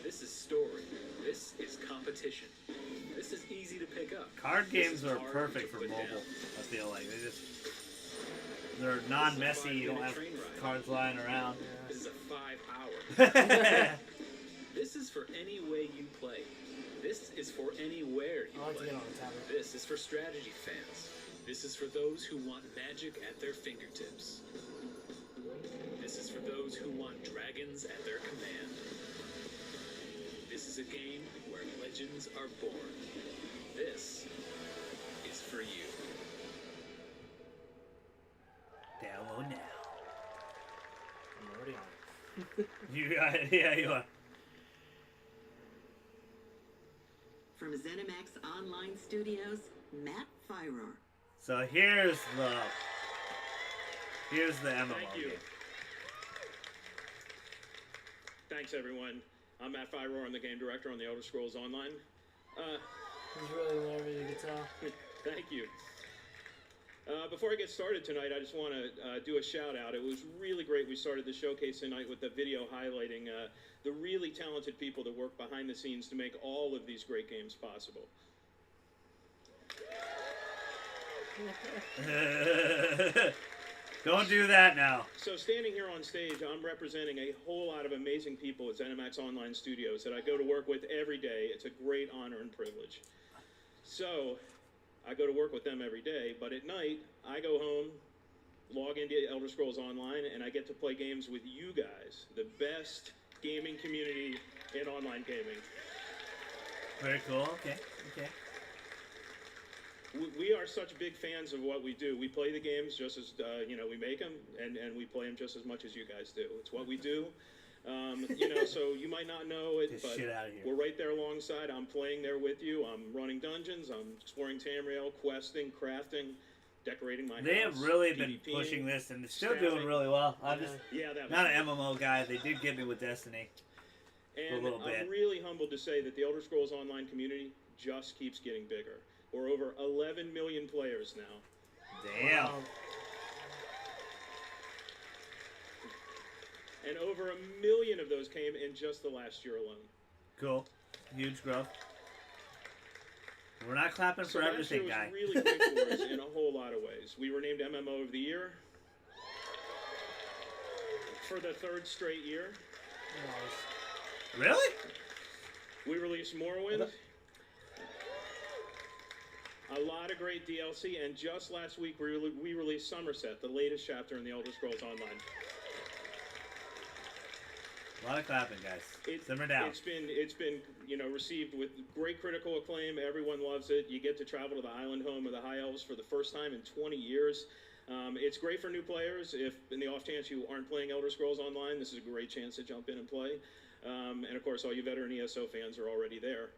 This is story. This is competition. This is easy to pick up. Card This games is are hard perfect to for put mobile. down. I feel like they're non-messy. You don't have train ride. cards lying around. This is a 5-hour. This is for any way you play. This is for anywhere you I like to play. get on the tablet. This is for strategy fans. This is for those who want magic at their fingertips. This is for those who want dragons at their command. This is a game where legends are born. This is for you. Download now. I'm already on. You got it. Yeah, you are. From ZeniMax Online Studios, Matt Fyrer. So here's the MMO Thank you. game. Thanks, everyone. I'm Matt Fyrer, I'm the game director on the Elder Scrolls Online. He's really nervous, you can tell. Thank you. Before I get started tonight, I just want to do a shout out. It was really great. We started the showcase tonight with the video highlighting the really talented people that work behind the scenes to make all of these great games possible. Don't do that now. So standing here on stage, I'm representing a whole lot of amazing people at ZeniMax Online Studios that I go to work with every day. It's a great honor and privilege. So I go to work with them every day, but at night, I go home, log into Elder Scrolls Online, and I get to play games with you guys, the best gaming community in online gaming. Very cool. Okay. We are such big fans of what we do. We play the games just as, we make them, and we play them just as much as you guys do. It's what we do. So you might not know it, Get but shit outta here. we're right there alongside. I'm playing there with you. I'm running dungeons. I'm exploring Tamriel, questing, crafting, decorating my They house. have really been PvPing, pushing this, and it's still staffing. doing really well. I'm just that not was- an MMO guy. They did get me with Destiny for a And little bit. I'm really humbled to say that the Elder Scrolls Online community just keeps getting bigger. We're over 11 million players now. Damn. Wow. And over 1 million of those came in just the last year alone. Cool. Huge growth. We're not clapping So for last everything, year guy. was really great for us in a whole lot of ways. We were named MMO of the Year for the 3rd straight year. Really? We released Morrowind. A lot of great DLC, and just last week we released Somerset, the latest chapter in the Elder Scrolls Online. A lot of clapping, guys. Simmer down. It's been received with great critical acclaim. Everyone loves it. You get to travel to the island home of the High Elves for the first time in 20 years. It's great for new players. If in the off chance you aren't playing Elder Scrolls Online, this is a great chance to jump in and play. And of course, all you veteran ESO fans are already there.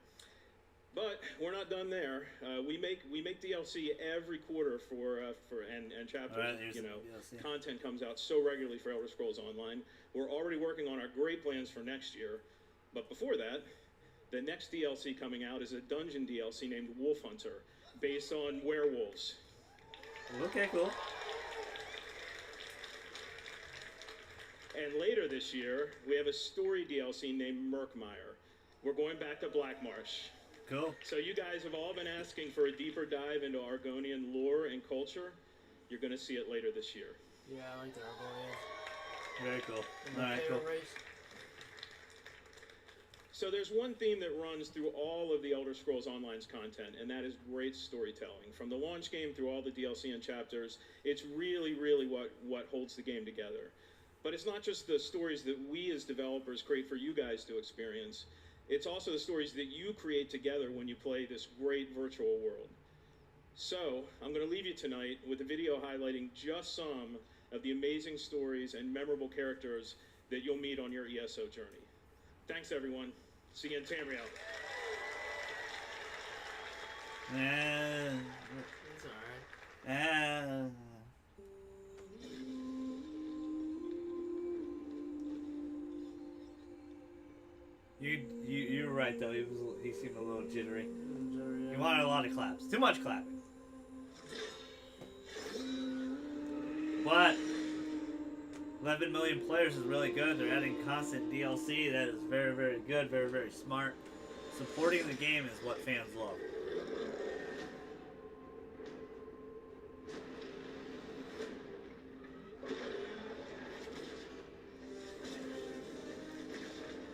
But we're not done there. We make DLC every quarter for chapters. All right, here's the DLC. Content comes out so regularly for Elder Scrolls Online. We're already working on our great plans for next year. But before that, the next DLC coming out is a dungeon DLC named Wolf Hunter, based on werewolves. Okay, cool. And later this year, we have a story DLC named Murkmire. We're going back to Blackmarsh. Cool. So you guys have all been asking for a deeper dive into Argonian lore and culture. You're going to see it later this year. Yeah, I like the Argonians. Very cool. My All right, favorite cool. race. So there's one theme that runs through all of the Elder Scrolls Online's content, and that is great storytelling. From the launch game through all the DLC and chapters, it's really, really what holds the game together. But it's not just the stories that we as developers create for you guys to experience. It's also the stories that you create together when you play this great virtual world. So, I'm going to leave you tonight with a video highlighting just some of the amazing stories and memorable characters that you'll meet on your ESO journey. Thanks, everyone. See you in Tamriel. Man. It's alright. You were right though. He seemed a little jittery. He wanted a lot of claps. Too much clapping. But 11 million players is really good. They're adding constant DLC. That is very, very good. Very, very smart. Supporting the game is what fans love.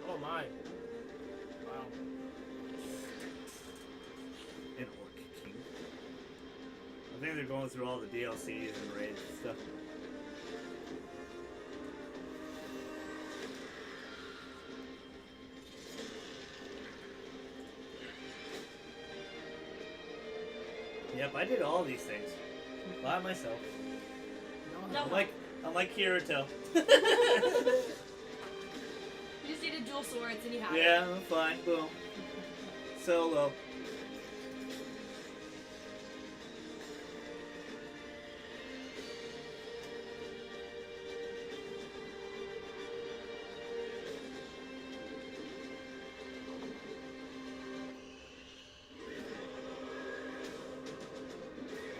Oh my. Wow. An Orc King. I think they're going through all the DLCs and raids and stuff. Yep, I did all these things by myself. No. I'm like Kirito. You just needed dual swords and you have it. Yeah, I'm fine. Boom. Solo.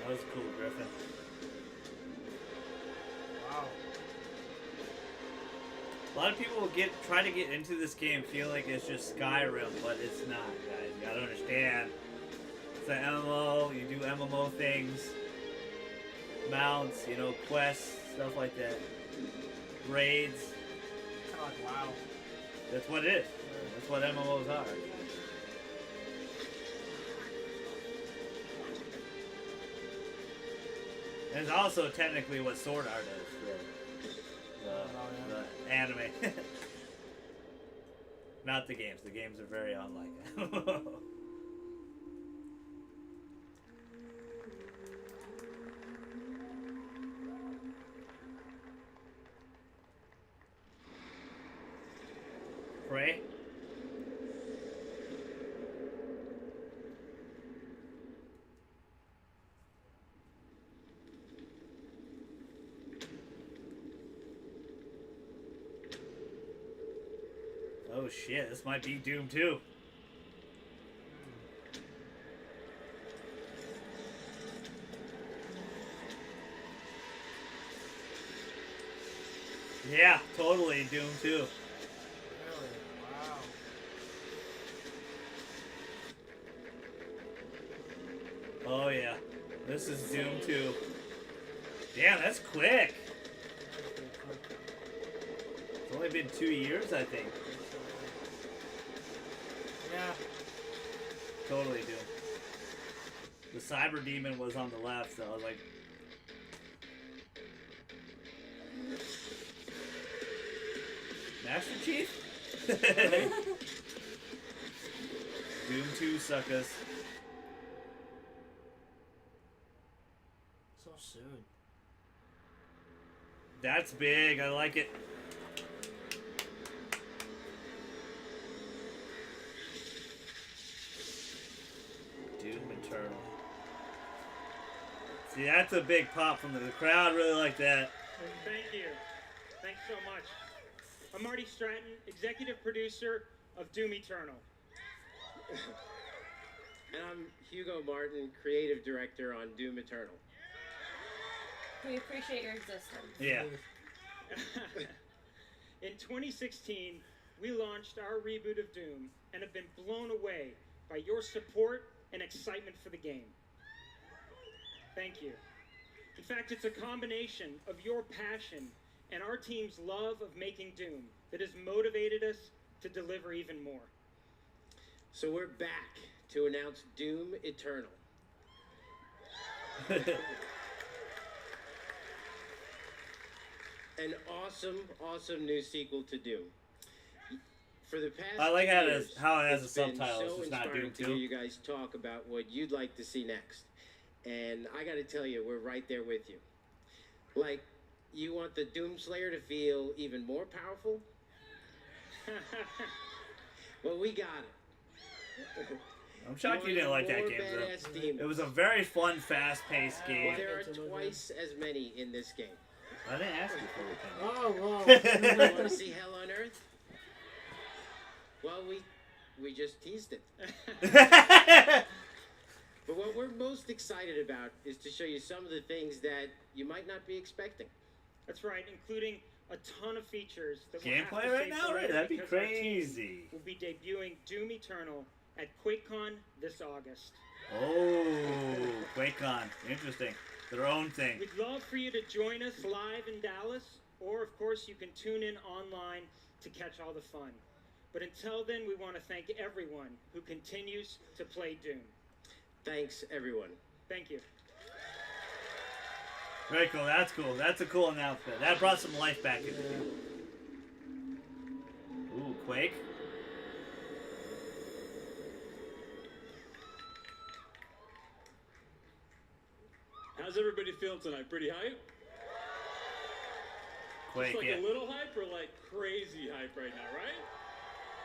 That was cool, Griffin. Wow. A lot of people will try to get into this game feel like it's just Skyrim, but it's not, guys. You gotta understand. It's an MMO, you do MMO things, mounts, you know, quests, stuff like that. Raids. God, wow. That's what it is. That's what MMOs are. And it's also technically what Sword Art is, the anime. Not the games. The games are very unlike. Pray. Oh shit, this might be Doom 2. Yeah, totally Doom 2. Really? Wow. Oh yeah, this is Doom 2. Damn, that's quick. It's only been 2 years, I think. Yeah. Totally Doom. The Cyber Demon was on the left, so I was like... Master Chief? Doom 2 suckers. So soon. That's big, I like it. Doom Eternal. See, that's a big pop from the crowd, really like that. Thank you. Thanks so much. I'm Marty Stratton, executive producer of Doom Eternal. And I'm Hugo Martin, creative director on Doom Eternal. We appreciate your existence. Yeah. In 2016, we launched our reboot of Doom and have been blown away by your support and excitement for the game. Thank you. In fact, it's a combination of your passion and our team's love of making Doom that has motivated us to deliver even more. So we're back to announce Doom Eternal. An awesome new sequel to Doom. For the past I like few how years, it has a it's been subtitle. so It's not inspiring Doom to 2. hear you guys talk about what you'd like to see next. And I gotta tell you, we're right there with you. Like, you want the Doom Slayer to feel even more powerful? Well, we got it. I'm shocked you didn't like that game, though. It was a very fun, fast-paced game. There are twice as many in this game. I didn't ask you for it. Oh, well. You want to see hell on Earth? Well, we just teased it. But what we're most excited about is to show you some of the things that you might not be expecting. That's right, including a ton of features that we'll Gameplay have to right say now, for right? later That'd be because our team crazy. will be debuting Doom Eternal at QuakeCon this August. Oh, QuakeCon. Interesting. Their own thing. We'd love for you to join us live in Dallas, or of course you can tune in online to catch all the fun. But until then, we want to thank everyone who continues to play Doom. Thanks, everyone. Thank you. Very cool. That's cool. That's a cool announcement. That brought some life back into it. Ooh, Quake. How's everybody feeling tonight? Pretty hype? Quake, Just like yeah. a little hype or like crazy hype right now, right?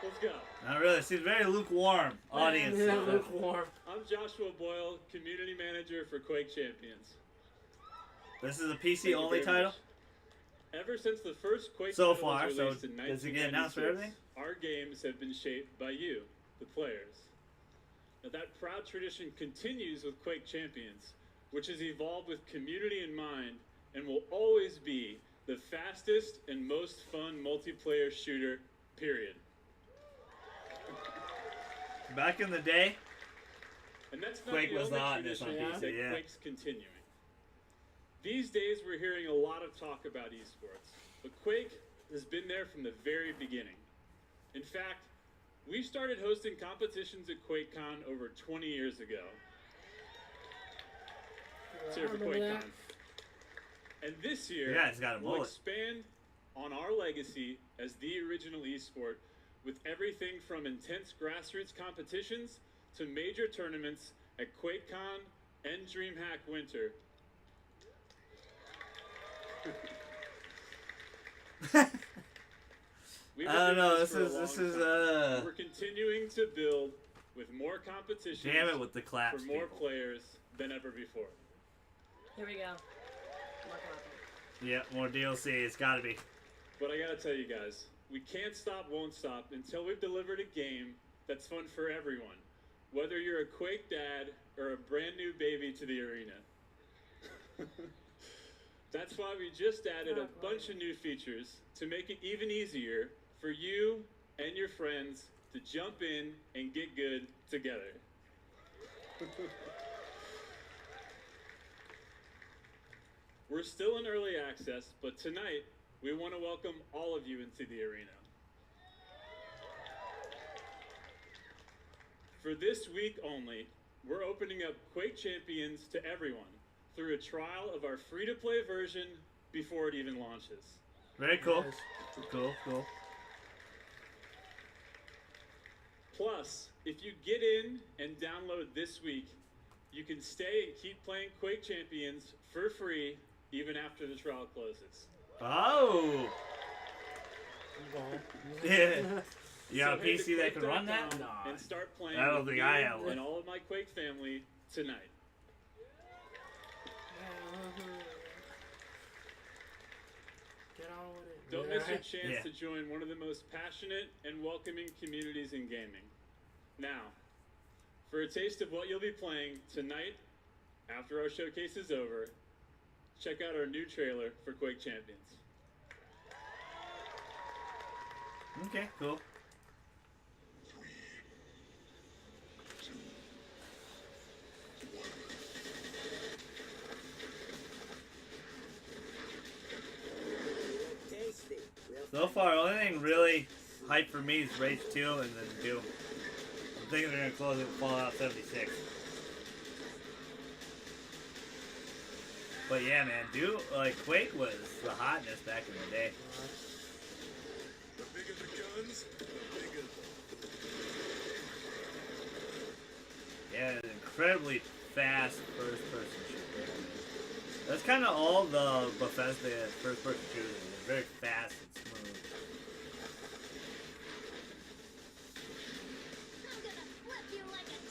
Let's go. Not really. It seems very lukewarm audience. Yeah, lukewarm. I'm Joshua Boyle, Community Manager for Quake Champions. This is a Thank you PC only very title? much. Ever since the first Quake So title far, was so released in does it get announced for 1996, everything? our games have been shaped by you, the players. Now that proud tradition continues with Quake Champions, which has evolved with community in mind and will always be the fastest and most fun multiplayer shooter, period. Back in the day, And that's not Quake the was only the hotness on tradition PC, that yeah. Quake's continuing. These days we're hearing a lot of talk about esports, but Quake has been there from the very beginning. In fact, we started hosting competitions at QuakeCon over 20 years ago. Let's hear it for QuakeCon. And this year, Yeah, it's got a we'll mullet. expand on our legacy as the original esport with everything from intense grassroots competitions to major tournaments at QuakeCon and DreamHack Winter. We've I been don't doing know. this for a long time. We're continuing to build with more competitions. Damn it with the claps, for more people. players than ever before. Here we go. Yeah, more DLC. It's gotta be. But I gotta tell you guys, we can't stop, won't stop until we've delivered a game that's fun for everyone. Whether you're a Quake dad or a brand new baby to the arena. That's why we just added a bunch of new features to make it even easier for you and your friends to jump in and get good together. We're still in early access, but tonight we want to welcome all of you into the arena. For this week only, we're opening up Quake Champions to everyone through a trial of our free-to-play version before it even launches. Very cool. Cool, cool. Plus, if you get in and download this week, you can stay and keep playing Quake Champions for free even after the trial closes. Oh! Yeah. You got a So head to PC that can run that? Quake.com and start playing I don't with think me I have one. and all of my Quake family tonight. Get on with it. Don't miss your chance Yeah. to join one of the most passionate and welcoming communities in gaming. Now, for a taste of what you'll be playing tonight, after our showcase is over, check out our new trailer for Quake Champions. Okay, cool. So far, only thing really hype for me is Rage 2 and then Doom. I'm thinking they're gonna close it with Fallout 76. But yeah, man, Doom, like Quake was the hotness back in the day. The bigger the guns, the bigger. Yeah, an incredibly fast first-person shooter. That's kind of all the Bethesda first-person shooters. They're very fast and smooth. I'm gonna flip you like a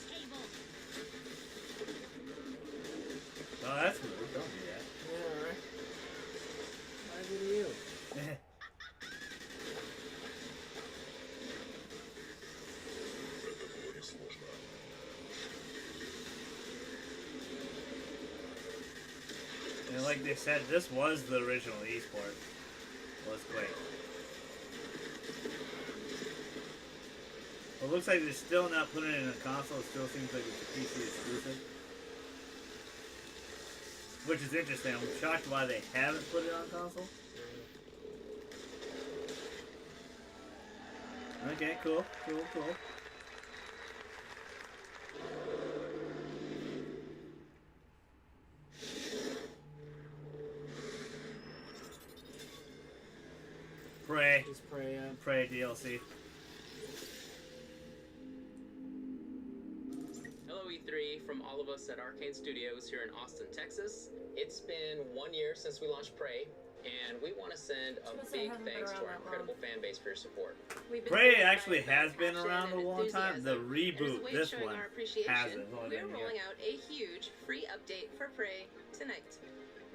like they said, this was the original esport. Was Quake. It looks like they're still not putting it in a console. It still seems like it's a PC exclusive. Which is interesting. I'm shocked why they haven't put it on console. Okay, cool. Prey. It's Prey, yeah. Prey DLC. Hello E3 from all of us at Arcane Studios here in Austin, Texas. It's been 1 year since we launched Prey, and we want to send a big thanks to our incredible fan base for your support. Prey actually has been around a long time. The reboot, this one, hasn't. We're rolling out a huge free update for Prey tonight.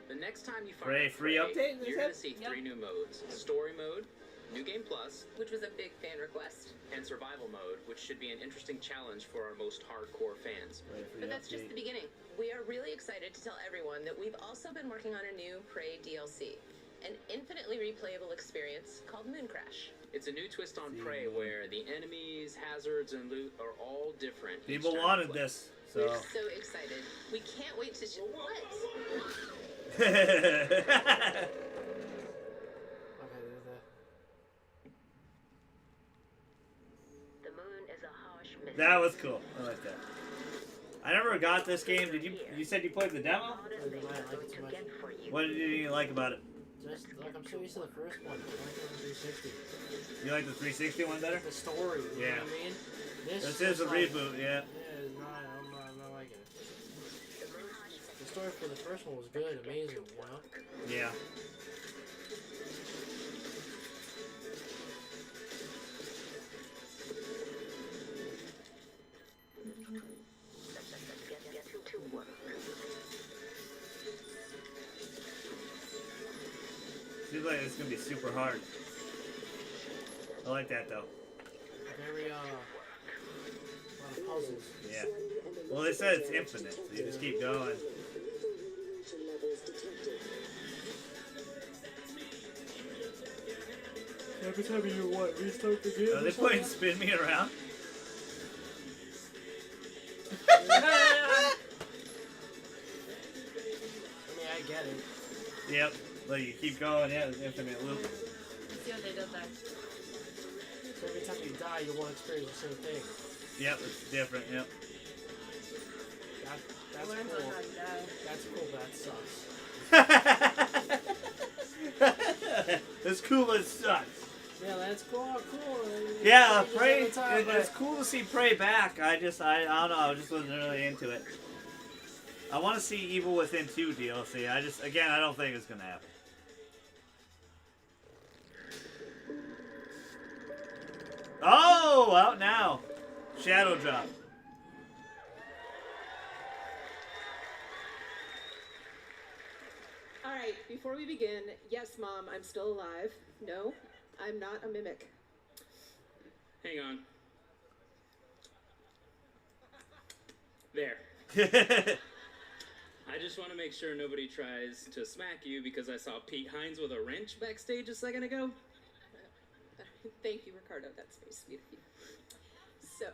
The next time you Prey find free update, you're going to see 3 new modes. Story mode, New Game Plus, which was a big fan request, and Survival mode, which should be an interesting challenge for our most hardcore fans. But that's just the beginning. We are really excited to tell everyone that we've also been working on a new Prey DLC, an infinitely replayable experience called Moon Crash. It's a new twist on Prey where the enemies, hazards, and loot are all different. People wanted this, so. We're so excited. We can't wait to what? Okay, The moon is a harsh mist. That was cool. I like that. I never got this game. Did you? You said you played the demo? I like it too much. What did you like about it? Just like I'm so used to the first one. I like the 360. You like the 360 one better? The story. You Yeah. know what I mean? This is a reboot. Yeah. Yeah, it's not, I'm not liking it. The story for the first one was good, amazing, you know? Yeah. Get to work. Seems like it's gonna be super hard. I like that though. Very, a lot of puzzles. Yeah. Well, they said it's infinite, so you just keep going. Every time you restart the game. Are they playing Spin Me Around? I mean, I get it. Yep. Like you keep going, yeah, it's infinite loop. See what they did there. So every time you die, you won't experience the same thing. Yep, it's different, yep. That's Learn cool. how to die. That's cool, but that sucks. It's cool, but it sucks. Yeah, that's cool. Yeah, Changes Prey. every time, but- It's cool to see Prey back. I don't know. I just wasn't really into it. I want to see Evil Within 2 DLC. I don't think it's gonna happen. Oh, out now. Shadow Drop. All right, before we begin, yes, Mom, I'm still alive. No, I'm not a mimic. Hang on. There. I just want to make sure nobody tries to smack you because I saw Pete Hines with a wrench backstage a second ago. Thank you, Ricardo. That's very sweet of you. So,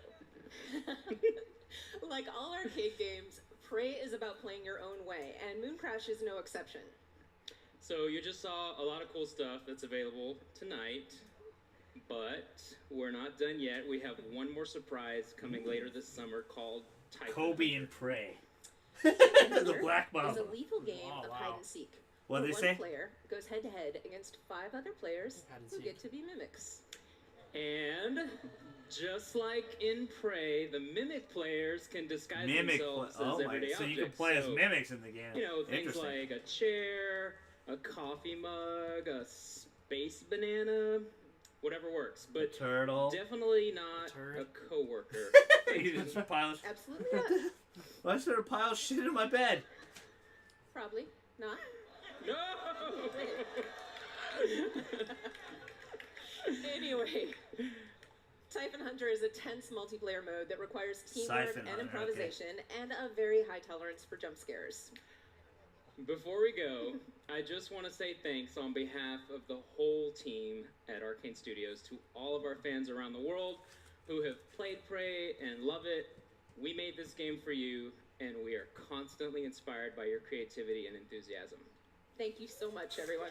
like all arcade games, Prey is about playing your own way, and Moon Crash is no exception. So you just saw a lot of cool stuff that's available tonight, but we're not done yet. We have one more surprise coming later this summer called Type Kobe and Prey. The The Black is Mamba. a lethal game Oh, of wow. hide and seek. What'd where they one say? player goes head to head against 5 other players Hide and who seek. get to be mimics. And just like in Prey, the mimic players can disguise Mimic. themselves as Oh my! everyday So you can objects. play as So, mimics in the game. You know, things Interesting. like a chair, a coffee mug, a space banana, whatever works. But turtle. definitely not a coworker. You just pile of Absolutely not. Why is there a pile of shit in my bed? Probably not. No! Anyway, Typhon Hunter is a tense multiplayer mode that requires teamwork Siphon and Hunter, improvisation and a very high tolerance for jump scares. Before we go, I just want to say thanks on behalf of the whole team at Arcane Studios to all of our fans around the world who have played Prey and love it. We made this game for you, and we are constantly inspired by your creativity and enthusiasm. Thank you so much, everyone.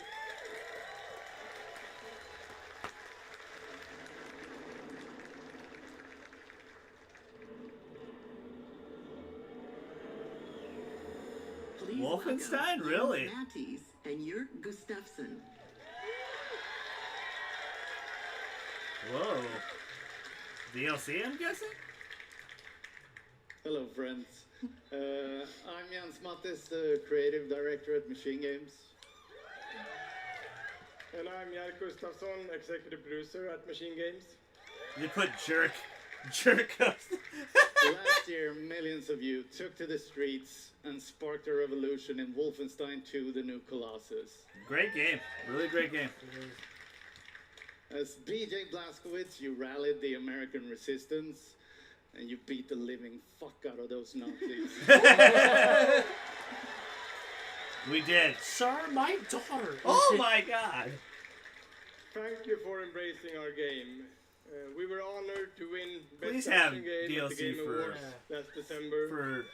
Please Wolfenstein, welcome really? Mattis and Jörg Gustafsson. Whoa. DLC, I'm guessing? Hello, friends. I'm Jens Mattis, the creative director at Machine Games. And I'm Jörg Gustafsson, executive producer at Machine Games. You put jerk up. Last year, millions of you took to the streets and sparked a revolution in Wolfenstein 2: The New Colossus. Great game. Really great game. As BJ Blazkowicz, you rallied the American resistance, and you beat the living fuck out of those Nazis. We did. Sir, my daughter. Oh my god. Thank you for embracing our game. We were honored to win Please Best have Action Game at the DLC Game for Awards last December. For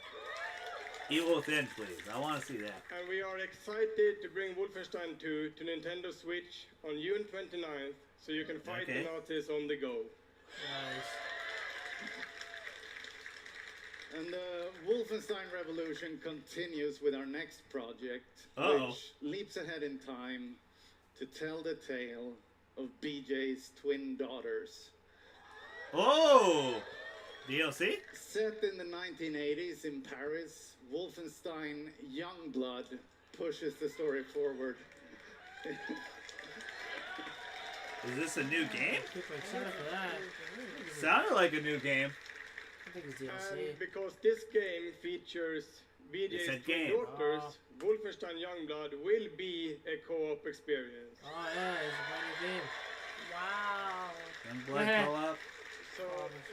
Evil Within, please. I want to see that. And we are excited to bring Wolfenstein 2 to Nintendo Switch on June 29th, so you can fight the Nazis on the go. Nice. And the Wolfenstein revolution continues with our next project, which leaps ahead in time to tell the tale of BJ's twin daughters. Oh! DLC? Set in the 1980s in Paris, Wolfenstein Youngblood pushes the story forward. Is this a new game? People are excited for that. Sounded like a new game. I think it's DLC. And because this game features BJ's twin game. daughters, Wolfenstein Youngblood will be a co-op experience. Oh yeah, it's a brand new game. Wow. Youngblood co-op. So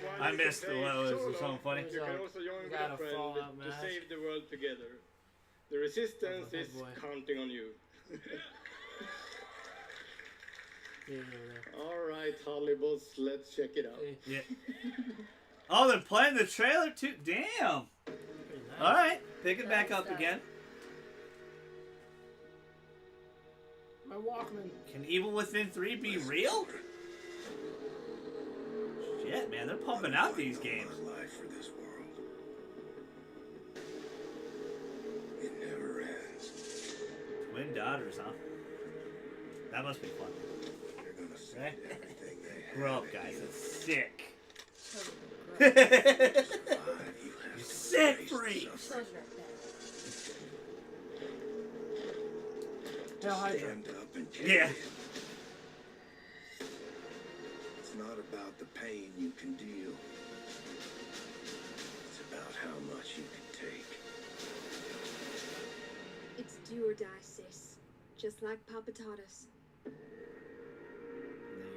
while I you missed can it. play Was solo, something funny? You can also join with got a a friend Fallout to mask. save the world together. The resistance is counting on you. All right, Hollybus, let's check it out. Yeah. Oh, they're playing the trailer too. Damn. All right, pick it back up again. My Walkman. Can Evil Within 3 be real? Shit, man, they're pumping out these games. Life for this world. It never ends. Twin daughters, huh? That must be fun. They're gonna send everything they have. Grow up, guys. It's sick. You You sick freak. Hell Hydra. Stand up and take Yeah. it. It's not about the pain you can deal. It's about how much you can take. It's do or die, sis. Just like Papa taught us. The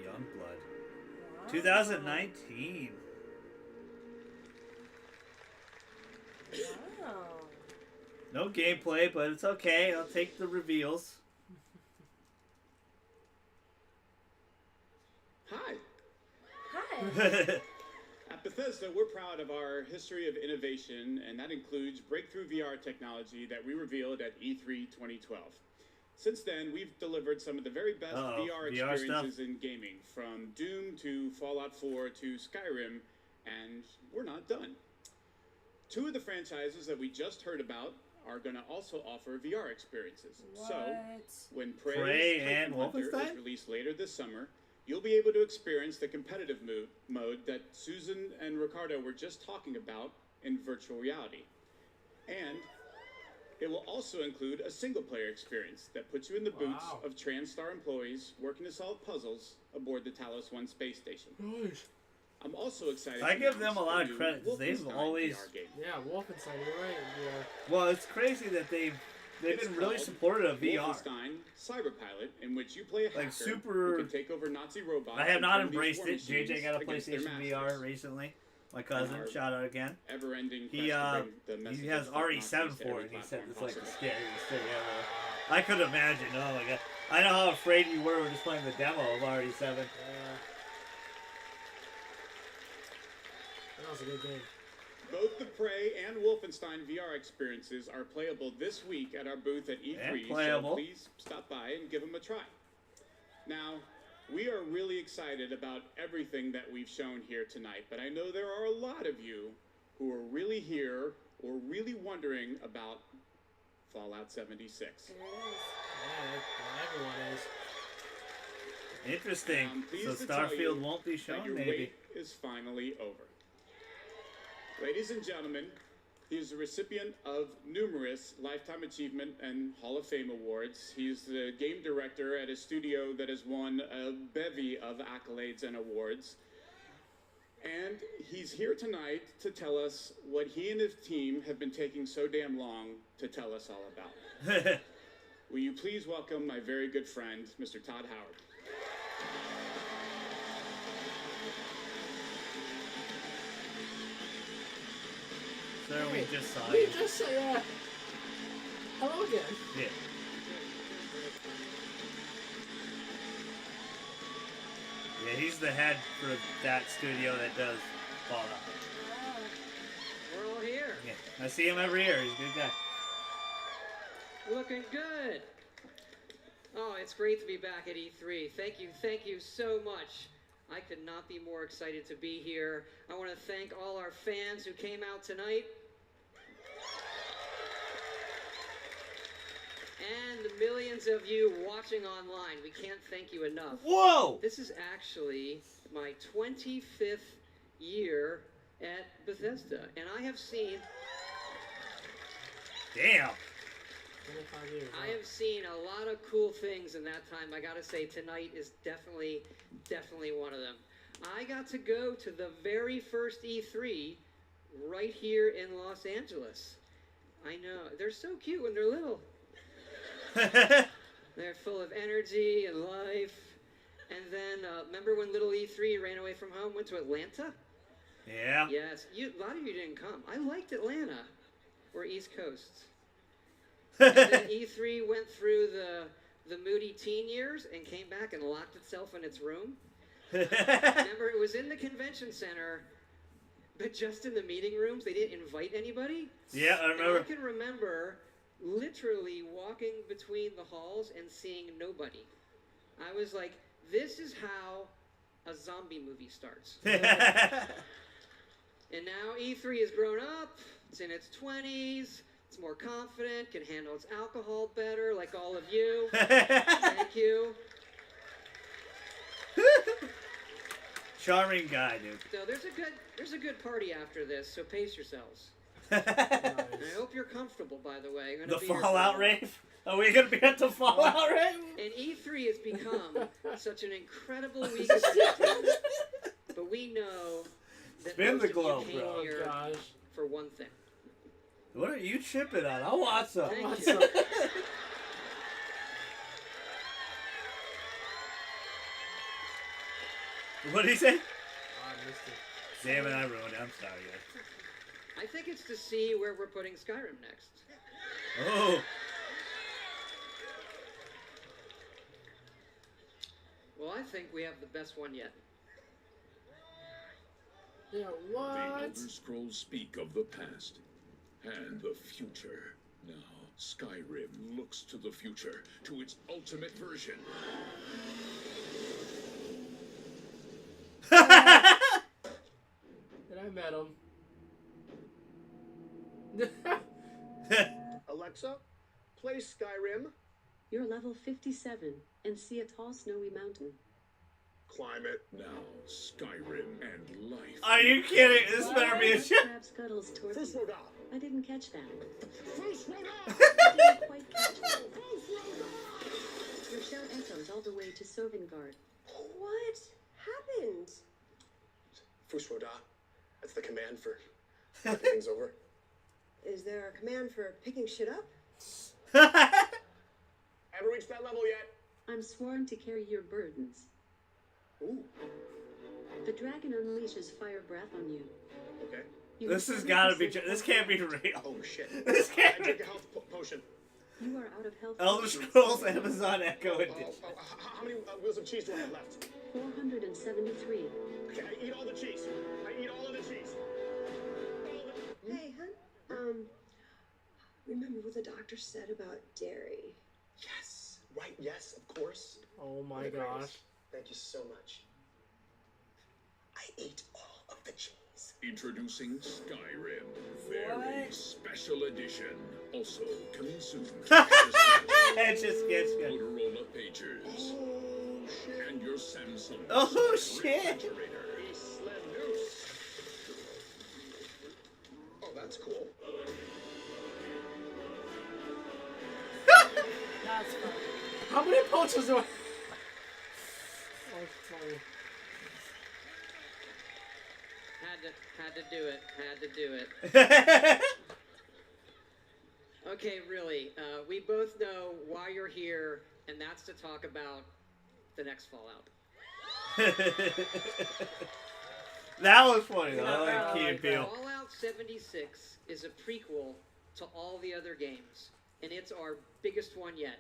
Youngblood. 2019. Wow. No gameplay, but it's okay. I'll take the reveals. Hi. Hi. At Bethesda, we're proud of our history of innovation, and that includes breakthrough VR technology that we revealed at E3 2012. Since then, we've delivered some of the very best VR experiences in gaming, from Doom to Fallout 4 to Skyrim, and we're not done. Two of the franchises that we just heard about are going to also offer VR experiences. So, when Prey and Titan Hunter Wolfenstein? is released later this summer, you'll be able to experience the competitive mode that Susan and Ricardo were just talking about in virtual reality. And it will also include a single-player experience that puts you in the boots of TranStar employees working to solve puzzles aboard the Talos 1 space station. Nice. I'm also excited I to give them announce a lot new of credit because they've Wolfenstein always. VR game. Yeah, Wolfenstein, you're right. Yeah. Well, it's crazy that they've It's been really called supportive of VR. Wolfenstein Cyberpilot, in which you play a hacker super- who can take over Nazi robots. I have and not turn these embraced war it. JJ machines got a against their PlayStation masters. VR recently. My cousin, shout out again. Ever-ending He quest to bring the he has messages RE7 to for every it. He said platform it's like the possible. scariest thing ever. I could imagine. Oh my god! I know how afraid you were just playing the demo of RE7. That was a good game. Both the Prey and Wolfenstein VR experiences are playable this week at our booth at E3, And so playable. please stop by and give them a try. Now, we are really excited about everything that we've shown here tonight, but I know there are a lot of you who are really here or really wondering about Fallout 76. Yeah, everyone is. Interesting. I'm So pleased to tell you Starfield won't be that shown, your maybe. wait is finally over. Ladies and gentlemen, he is the recipient of numerous Lifetime Achievement and Hall of Fame awards. He's the game director at a studio that has won a bevy of accolades and awards. And he's here tonight to tell us what he and his team have been taking so damn long to tell us all about. Will you please welcome my very good friend, Mr. Todd Howard. Sir, we just saw We you. just say, hello again. Yeah. Yeah, he's the head for that studio that does Fallout. We're all here. Yeah, I see him every year. He's a good guy. Looking good. Oh, it's great to be back at E3. Thank you so much. I could not be more excited to be here. I want to thank all our fans who came out tonight. And the millions of you watching online. We can't thank you enough. Whoa! This is actually my 25th year at Bethesda, and I have seen... Damn! 25 years. I have seen a lot of cool things in that time. I gotta say, tonight is definitely one of them. I got to go to the very first E3 right here in Los Angeles. I know. They're so cute when they're little. They're full of energy and life. And then, remember when little E3 ran away from home, went to Atlanta? Yeah. Yes. A lot of you didn't come. I liked Atlanta. We're East Coast. And then E3 went through the moody teen years and came back and locked itself in its room. Remember, it was in the convention center, but just in the meeting rooms. They didn't invite anybody. Yeah, I remember. And I can remember literally walking between the halls and seeing nobody. I was like, this is how a zombie movie starts. And now E3 has grown up. It's in its 20s. It's more confident, can handle its alcohol better, like all of you. Thank you. Charming guy, dude. So there's a good party after this, so pace yourselves. And I hope you're comfortable, by the way. I'm The gonna be here Fallout for- rave? Are we gonna be at the Fallout rave? And E3 has become such an incredible week of content, but we know that Spin most the globe, of you came bro. here Oh, gosh. for one thing. What are you tripping on? I want some. Thank you. What did he say? I missed it. Damn it, I ruined it. I'm sorry, guys. I think it's to see where we're putting Skyrim next. Oh. Well, I think we have the best one yet. Yeah, The what? Elder Scrolls speak of the past and the future. Now, Skyrim looks to the future, to its ultimate version. And I met him. Alexa, play Skyrim. You're level 57 and see a tall snowy mountain. Climb it. Now, Skyrim and life. Are you kidding? This better be a That shit. crab scuttles toward First you. road I didn't catch that. First road I didn't quite catch that. Your shout echoes all the way to Sovngarde. What happened? Fusroda. That's the command for knocking things over. Is there a command for picking shit up? Ever reached that level yet? I'm sworn to carry your burdens. Ooh. The dragon unleashes fire breath on you. Okay. This has gotta be. This can't be real. Oh shit. This can't I be. drink a health potion. You are out of health. Elder Scrolls, Amazon Echo Edition. How many wheels of cheese do I have left? 473. Okay, I eat all the cheese. I eat all of the cheese. Hey, hun. Remember what the doctor said about dairy? Yes. Right, yes, of course. Oh my You're the gosh. greatest. Thank you so much. I ate all of the cheese. Introducing Skyrim, very special edition. Also coming soon. It just gets good. Motorola pagers. And your Samsung Oh smart shit! refrigerator. Oh, that's cool. That's funny. How many poaches do I? That's funny. Had to do it. Okay, really. We both know why you're here, and that's to talk about the next Fallout. That was funny though. I like Key and Peele. Fallout 76 is a prequel to all the other games, and it's our biggest one yet.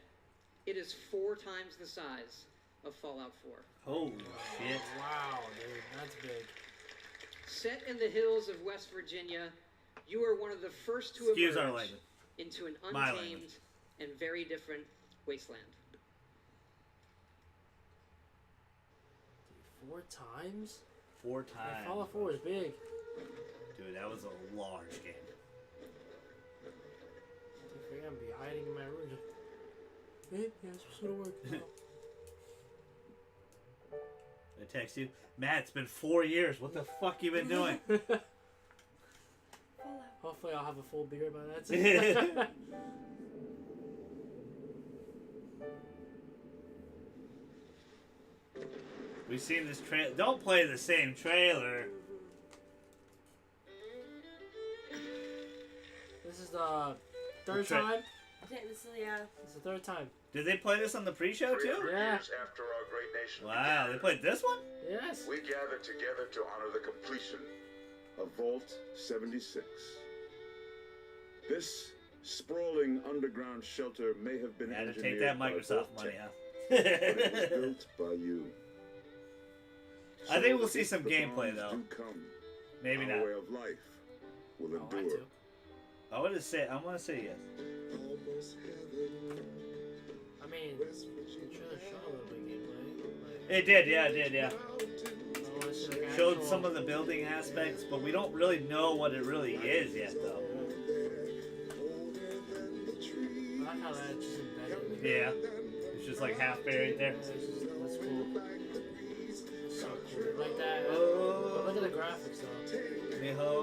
It is 4 times the size of Fallout 4. Holy shit. Wow, dude, that's big. Set in the hills of West Virginia, you are one of the first to Excuse our emerge language. into an My untamed language. and very different wasteland. 4 times? 4 times. Fallout 4 is big. Dude, that was a large game. I'm gonna be hiding in my room. Hey, yeah, it's supposed to work. I text you, Matt. It's been 4 years. What the fuck you been doing? Hopefully, I'll have a full beer by that time. We've seen this trailer. Don't play the same trailer. This is the third time. This is, yeah. It's the third time. Did they play this on the pre-show too? 300 Yeah. years after our great nation Wow, they played this one? Yes. we gathered together to honor the completion of Vault 76. This sprawling underground shelter may have been Had to engineered take that by Microsoft Vault money, Tech, huh? but it was built by you. I think we'll So see if some the gameplay bombs though. do come, Maybe our not. way of life will I endure. do. I want to say yes. I mean, the trailer showed a little bit of gameplay. It did, yeah, it did, yeah. I wanna see, like, Showed actual- some of the building aspects, but we don't really know what it really is yet, though. I like how that's just embedded in the game. Yeah, it's just like half buried there. That's cool. That's so cool. Like that. Oh. But look at the graphics though.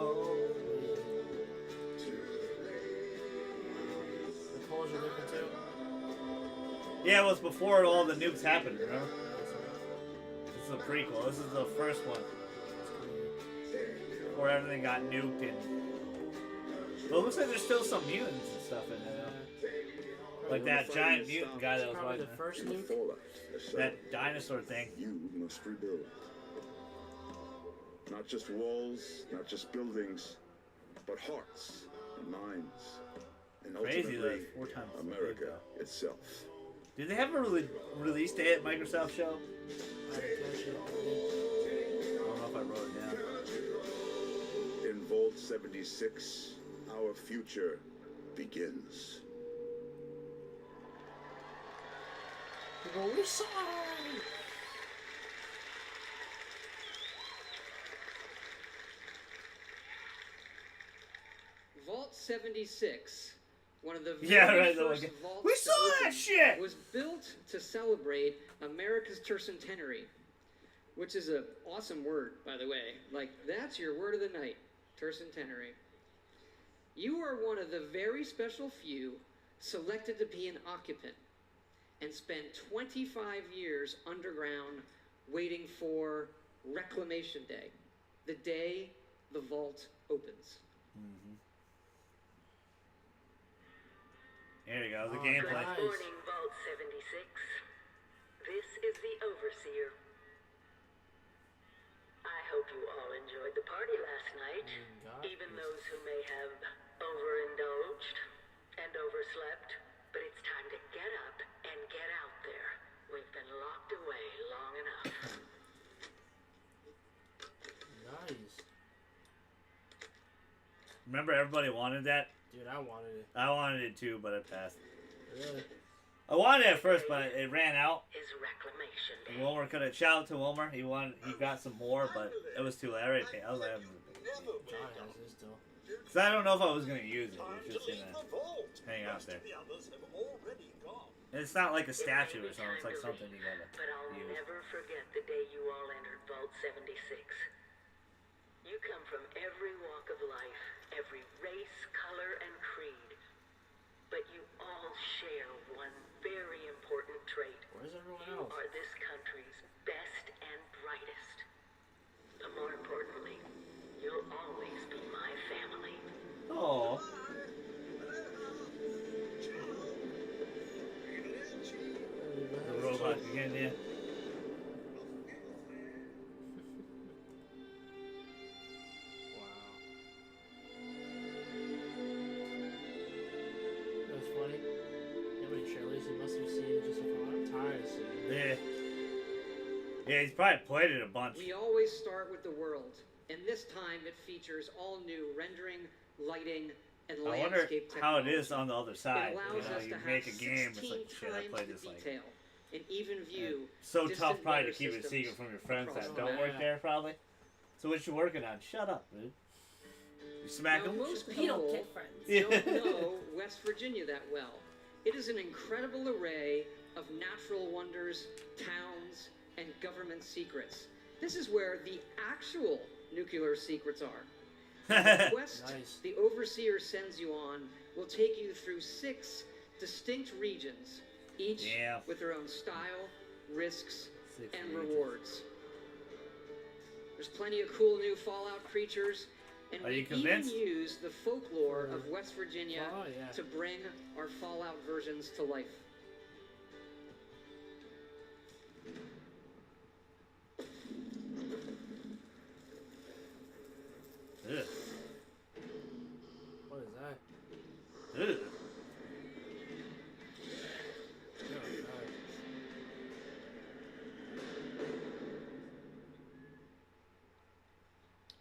The colors are different too. Yeah, it was before all the nukes happened, remember? This is a prequel. This is the first one. Before everything got nuked and... But it looks like there's still some mutants and stuff in there, though. Like that giant mutant guy that was Probably fighting the there. first nuke. That dinosaur thing. You must rebuild. Not just walls, not just buildings, but hearts and minds, and Crazy, though. ultimately 4 times. America itself. Did they have a release date at Microsoft show? I don't know if I wrote it down. In Vault 76, our future begins. People, we saw it! Vault 76, one of the Yeah, very right, first like, vaults we to saw open, that shit! was built to celebrate America's tercentenary, which is an awesome word, by the way. Like, that's your word of the night, tercentenary. You are one of the very special few selected to be an occupant and spend 25 years underground waiting for Reclamation Day, the day the vault opens. Here you go, the Good gameplay. morning, Vault 76. This is the Overseer. I hope you all enjoyed the party last night. Even those who may have overindulged and overslept, but it's time to get up and get out there. We've been locked away long enough. Nice. Remember, everybody wanted that. Dude, I wanted it. I wanted it too, but it passed. Really? I wanted it at first, but it ran out. Is reclamation day. Wilmer could have. Shout out to Wilmer. He got some more, but it was too late. I already paid. I was like, John has this still. because I don't know if I was gonna use it. It was just gonna hang out there. And it's not like a statue or something. It's like something you gotta But I'll use. never forget the day you all entered Vault 76. You come from every walk of life, every race, color, and creed. But you all share one very important trait. Where's everyone You else? are this country's best and brightest. But more importantly, you'll always be my family. Oh. The robot again, yeah. That's funny. How many trailers he must have seen just from I'm tired of seeing. Yeah. Yeah, he's probably played it a bunch. We always start with the world, and this time it features all new rendering, lighting, and I wonder landscape how technology. it is on the other side. It allows us You to make a have game, it's 16 like, shit, I times played the this like... detail, and even view So distant tough probably to weather keep it systems secret from your friends across that the don't map. work there, probably. So what you working on? Shut up, dude. You smack Now, him? most We don't people get friends. don't know West Virginia that well. It is an incredible array of natural wonders, towns, and government secrets. This is where the actual nuclear secrets are. The quest Nice. the overseer sends you on will take you through 6 distinct regions, each Yeah. with their own style, risks, 6 and regions. rewards. There's plenty of cool new Fallout creatures, and Are we you even convinced? use the folklore of West Virginia Oh, yeah. to bring our Fallout versions to life. Ugh. What is that? Ugh. Oh, God.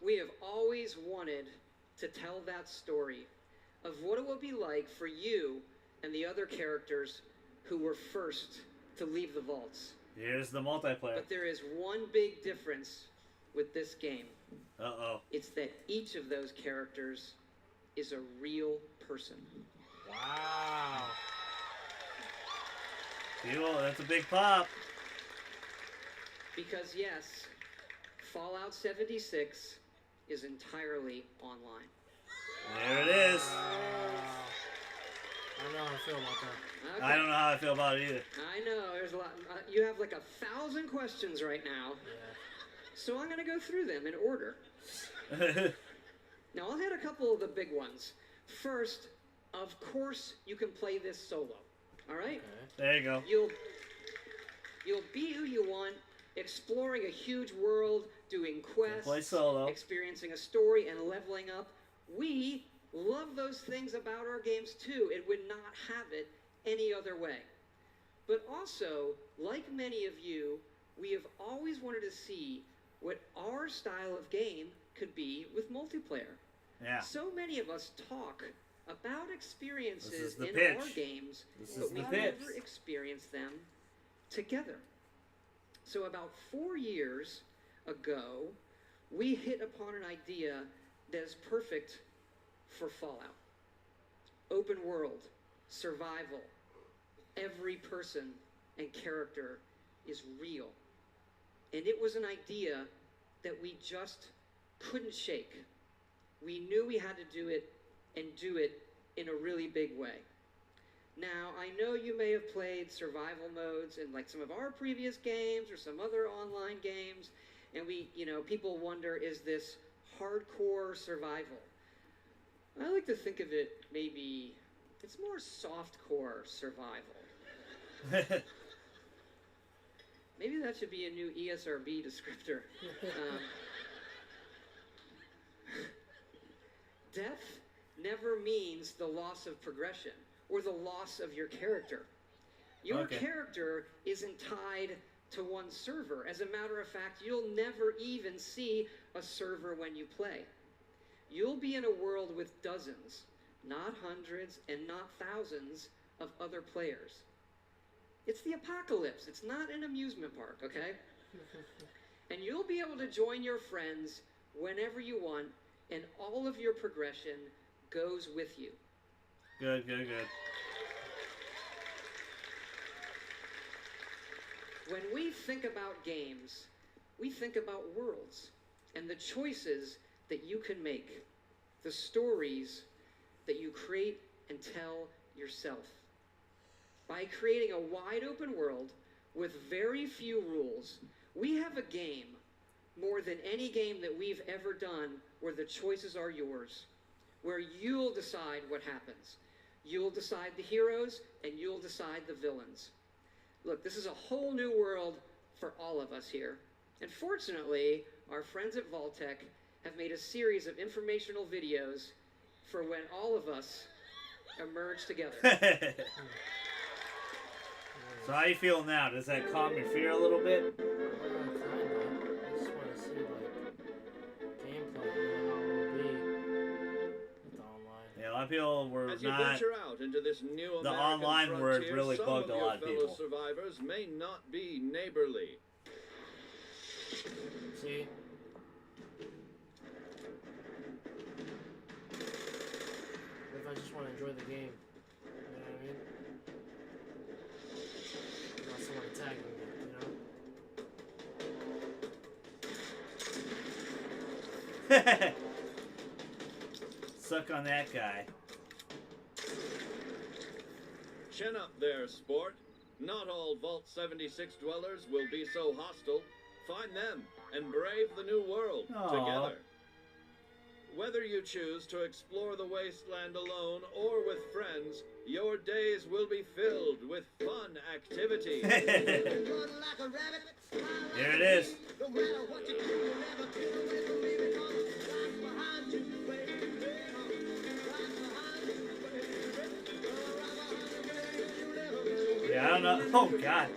We have always wanted to tell that story of what it will be like for you and the other characters who were first to leave the vaults. Here's the multiplayer. But there is one big difference with this game. Uh-oh. It's that each of those characters is a real person. Wow. People, that's a big pop. Because yes, Fallout 76 is entirely online. There it is. I don't know how I feel about that. Okay. I don't know how I feel about it either. I know, there's a lot. You have like 1,000 questions right now. Yeah. So I'm going to go through them in order. Now, I'll hit a couple of the big ones. First, of course, you can play this solo. All right? Okay. There you go. You'll be who you want, exploring a huge world, doing quests, play solo. experiencing a story, and leveling up. We love those things about our games too. It would not have it any other way. But also, like many of you, we have always wanted to see what our style of game could be with multiplayer. Yeah. So many of us talk about This experiences is the in pitch. our games, This but is we the pitch. never experienced them together. So about 4 years ago, we hit upon an idea that is perfect for Fallout. Open world, survival, every person and character is real. And it was an idea that we just couldn't shake. We knew we had to do it and do it in a really big way. Now, I know you may have played survival modes in like some of our previous games or some other online games, and people wonder, is this hardcore survival? I like to think of it maybe, it's more softcore survival. Maybe that should be a new ESRB descriptor. never means the loss of progression or the loss of your character. Your character isn't tied to one server. As a matter of fact, you'll never even see a server when you play. You'll be in a world with dozens, not hundreds and not thousands of other players. It's the apocalypse. It's not an amusement park, okay? And you'll be able to join your friends whenever you want, and all of your progression goes with you. Good. When we think about games, we think about worlds and the choices that you can make, the stories that you create and tell yourself. By creating a wide open world with very few rules, we have a game more than any game that we've ever done where the choices are yours, where you'll decide what happens. You'll decide the heroes and you'll decide the villains. Look, this is a whole new world for all of us here. And fortunately, our friends at Vaultec have made a series of informational videos for when all of us emerge together. So how you feel now? Does that calm your fear a little bit? I just want to see like gameplay, how it will be with the online. Yeah, a lot of people were As you not. venture out into this new The American online word frontier, really some bugged of a your lot of fellow people. survivors may not be neighborly. See? What if I just want to enjoy the game? You know what I mean? Not someone attacking me, you know? Suck on that guy. Chin up there, sport. Not all Vault 76 dwellers will be so hostile. Find them and brave the new world together. Whether you choose to explore the wasteland alone or with friends, your days will be filled with fun activities. Here it is. Yeah, I don't know. Oh, God.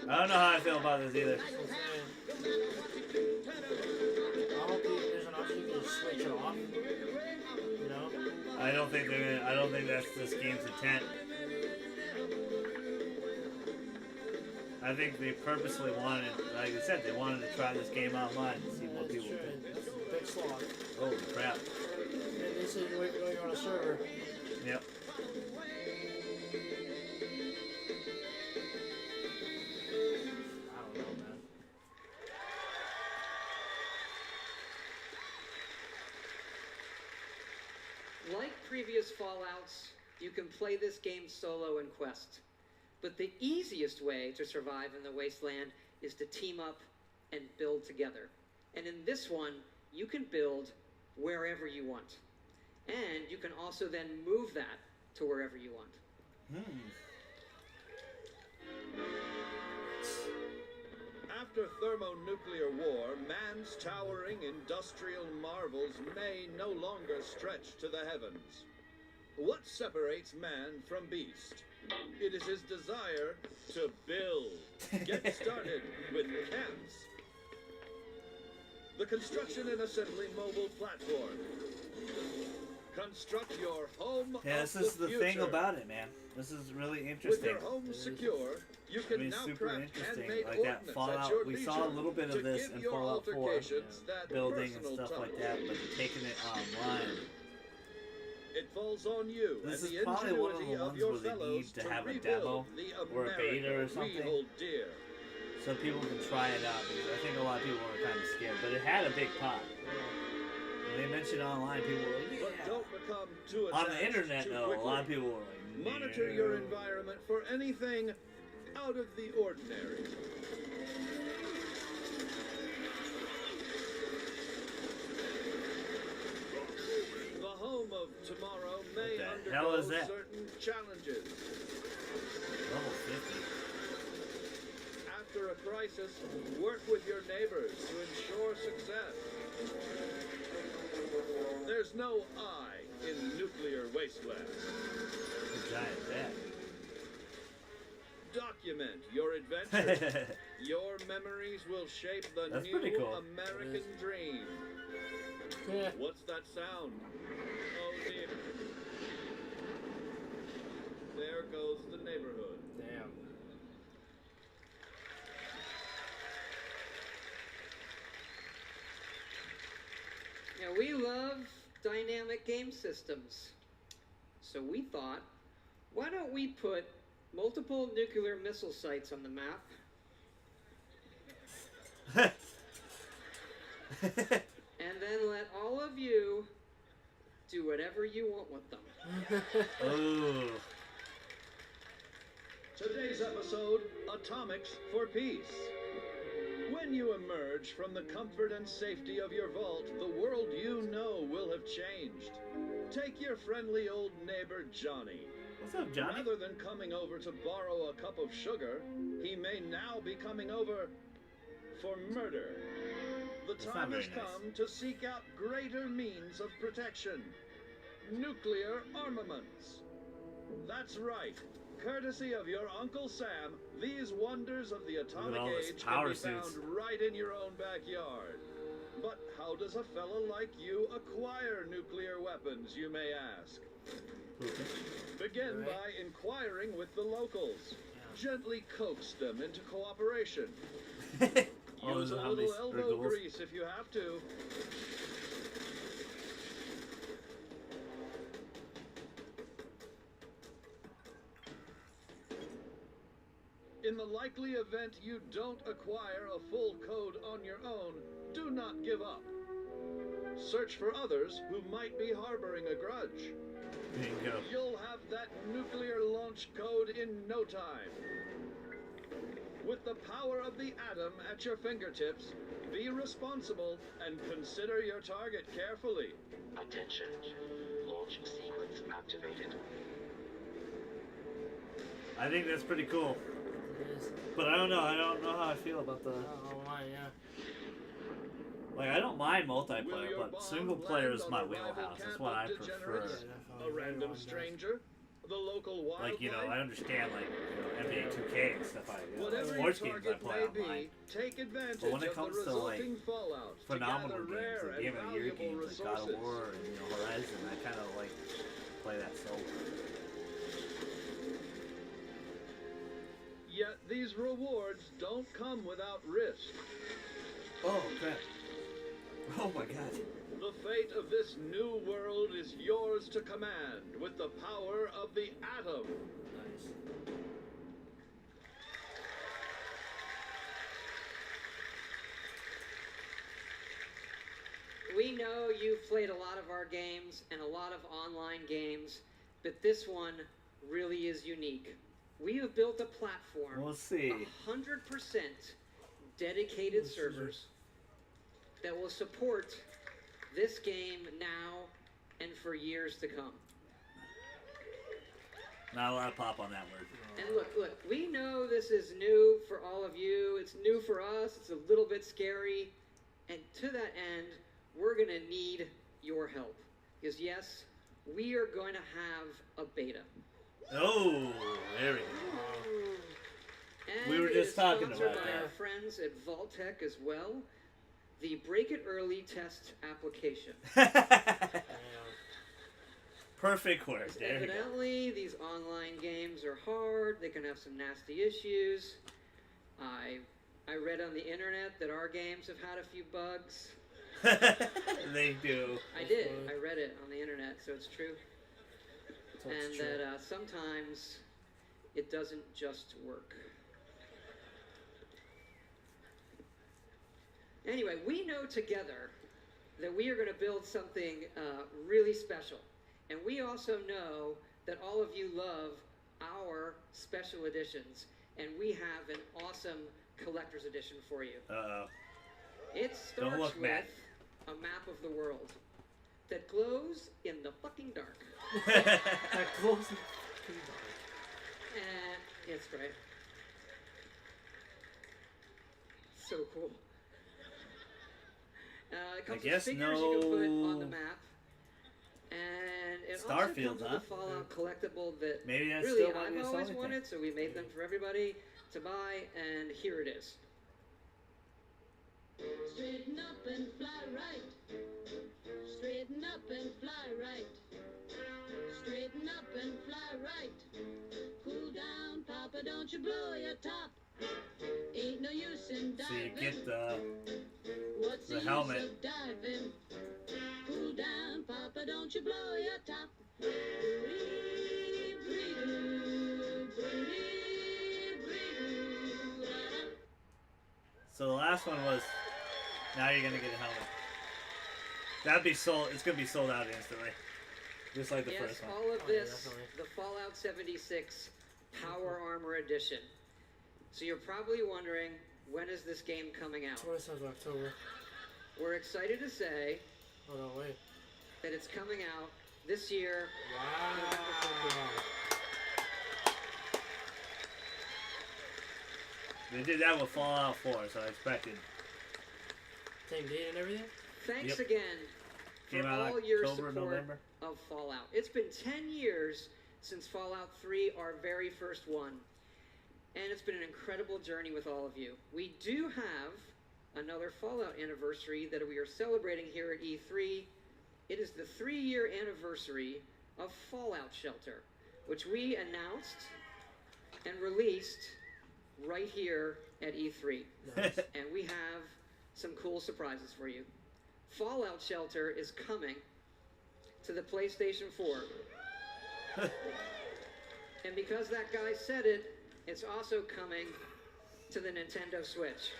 I don't know how I feel about this either. I hope there's an option you can just switch it off. You know? I don't think they're gonna. I don't think that's this game's intent. I think they purposely wanted, like I said, they wanted to try this game online and see what people think. That's a big slog. Holy crap. And they said you're on a server. Yep. I don't know, man. Like previous Fallouts, you can play this game solo in Quest. But the easiest way to survive in the wasteland is to team up and build together. And in this one, you can build wherever you want. And you can also then move that to wherever you want. After thermonuclear war, man's towering industrial marvels may no longer stretch to the heavens. What separates man from beast? It is his desire to build. Get started with camps. The construction and assembly mobile platform. Construct your home Yeah, of this is the future. thing about it, man. This is really With interesting. your home secure, you I can mean, now super craft interesting. handmade Like that ordnance at Fallout, your we leisure saw a little bit to of this give in your Fallout 4, altercations that building and personal stuff like touch. that, but taking it online. It falls on you This and is the probably one of the ingenuity ones your where they fellows need to have a rebuild demo the or a beta or America something. we hold dear. So people can try it out, because I think a lot of people were kind of scared, but it had a big pop. When they mentioned online, people were like, But don't become too on attached the internet, too though, quickly. a lot of people were like, Monitor your environment for anything out of the ordinary. The home of tomorrow may What the hell undergo is that? certain challenges. Level 50. After a crisis, work with your neighbors to ensure success. There's no no I in nuclear wasteland. Giant bat. Document your adventure. Your memories will shape the That's new pretty cool. American dream. What's that sound? Oh dear. There goes the neighborhood. Damn. Now, we love dynamic game systems. So we thought, why don't we put multiple nuclear missile sites on the map? And then let all of you do whatever you want with them. Oh. Today's episode, Atomics for Peace. When you emerge from the comfort and safety of your vault, the world you know will have changed. Take your friendly old neighbor, Johnny. What's up, Johnny? Rather than coming over to borrow a cup of sugar, he may now be coming over for murder. The That's time not has very nice. come to seek out greater means of protection. Nuclear armaments. That's right. Courtesy of your Uncle Sam, these wonders of the atomic all this age power can be suits. found right in your own backyard. But how does a fella like you acquire nuclear weapons, you may ask? Begin by inquiring with the locals. Gently coax them into cooperation. Use a little elbow grease if you have to. In the likely event you don't acquire a full code on your own, do not give up. Search for others who might be harboring a grudge. Bingo. You'll have that nuclear launch code in no time. With the power of the atom at your fingertips, be responsible and consider your target carefully. Attention. Launch sequence activated. I think that's pretty cool. But I don't know. I don't know how I feel about the. Oh, why, yeah. Like, I don't mind multiplayer, but single player is my wheelhouse. That's what I prefer. A random stranger, the local wildlife. Like, you know, I understand, like, NBA 2K and stuff like that. Whatever Sports your games I target play may online. be, take advantage But when it of comes the to, like, resulting fallout to phenomenal gather games, rare like and Game of the Year valuable games, like God resources. of War and, you know, Horizon, I kind of, like, play that solo. Yet these rewards don't come without risk. Oh, crap. Oh, my God. The fate of this new world is yours to command with the power of the atom. Nice. We know you've played a lot of our games and a lot of online games, but this one really is unique. We have built a platform, We'll see. 100% dedicated servers that will support this game now and for years to come. Not a lot of pop on that word. And look, we know this is new for all of you. It's new for us. It's a little bit scary. And to that end, we're going to need your help. Because yes, we are going to have a beta. Oh, there we go. And We were it just is talking sponsored about by that. our friends at Vault-Tec as well. The Break It Early test application. Perfect word. There you go. Evidently, these online games are hard. They can have some nasty issues. I read on the internet that our games have had a few bugs. They do. I did. I read it on the internet, so it's true. So it's And true. that sometimes it doesn't just work. Anyway, we know together that we are going to build something really special. And we also know that all of you love our special editions. And we have an awesome collector's edition for you. Uh-oh. It Don't starts look, with Matt. a map of the world that glows in the fucking dark. That glows in the fucking dark. That's right. So cool. It comes with guess figures you can put on the no- map. it also Starfield, comes with a Fallout collectible that Maybe that's really still might be I've a always Sony wanted, so we made them for everybody to buy, and here it is. Straighten up and fly right. Straighten up and fly right. Straighten up and fly right. Cool down, Papa, don't you blow your top. Ain't no use in diving. So you get What's the helmet. use of diving? Cool down, Papa, don't you blow your top. Bree, bree, doo, bree, bree, doo. So the last one was, now you're gonna get a helmet. That'd be sold. It's gonna be sold out instantly, just like the Yes, first one. all of this, the Fallout 76 Power Armor Edition. So you're probably wondering, when is this game coming out? October. We're excited to say Oh no, wait. that it's coming out this year. Wow. They did that with Fallout 4, so I expected. Same date and everything? Thanks Yep. again for Came out all your October, support November. of Fallout. It's been 10 years since Fallout 3, our very first one. And it's been an incredible journey with all of you. We do have another Fallout anniversary that we are celebrating here at E3. It is the 3-year anniversary of Fallout Shelter, which we announced and released right here at E3. Nice. And we have some cool surprises for you. Fallout Shelter is coming to the PlayStation 4. And because that guy said it, it's also coming to the Nintendo Switch.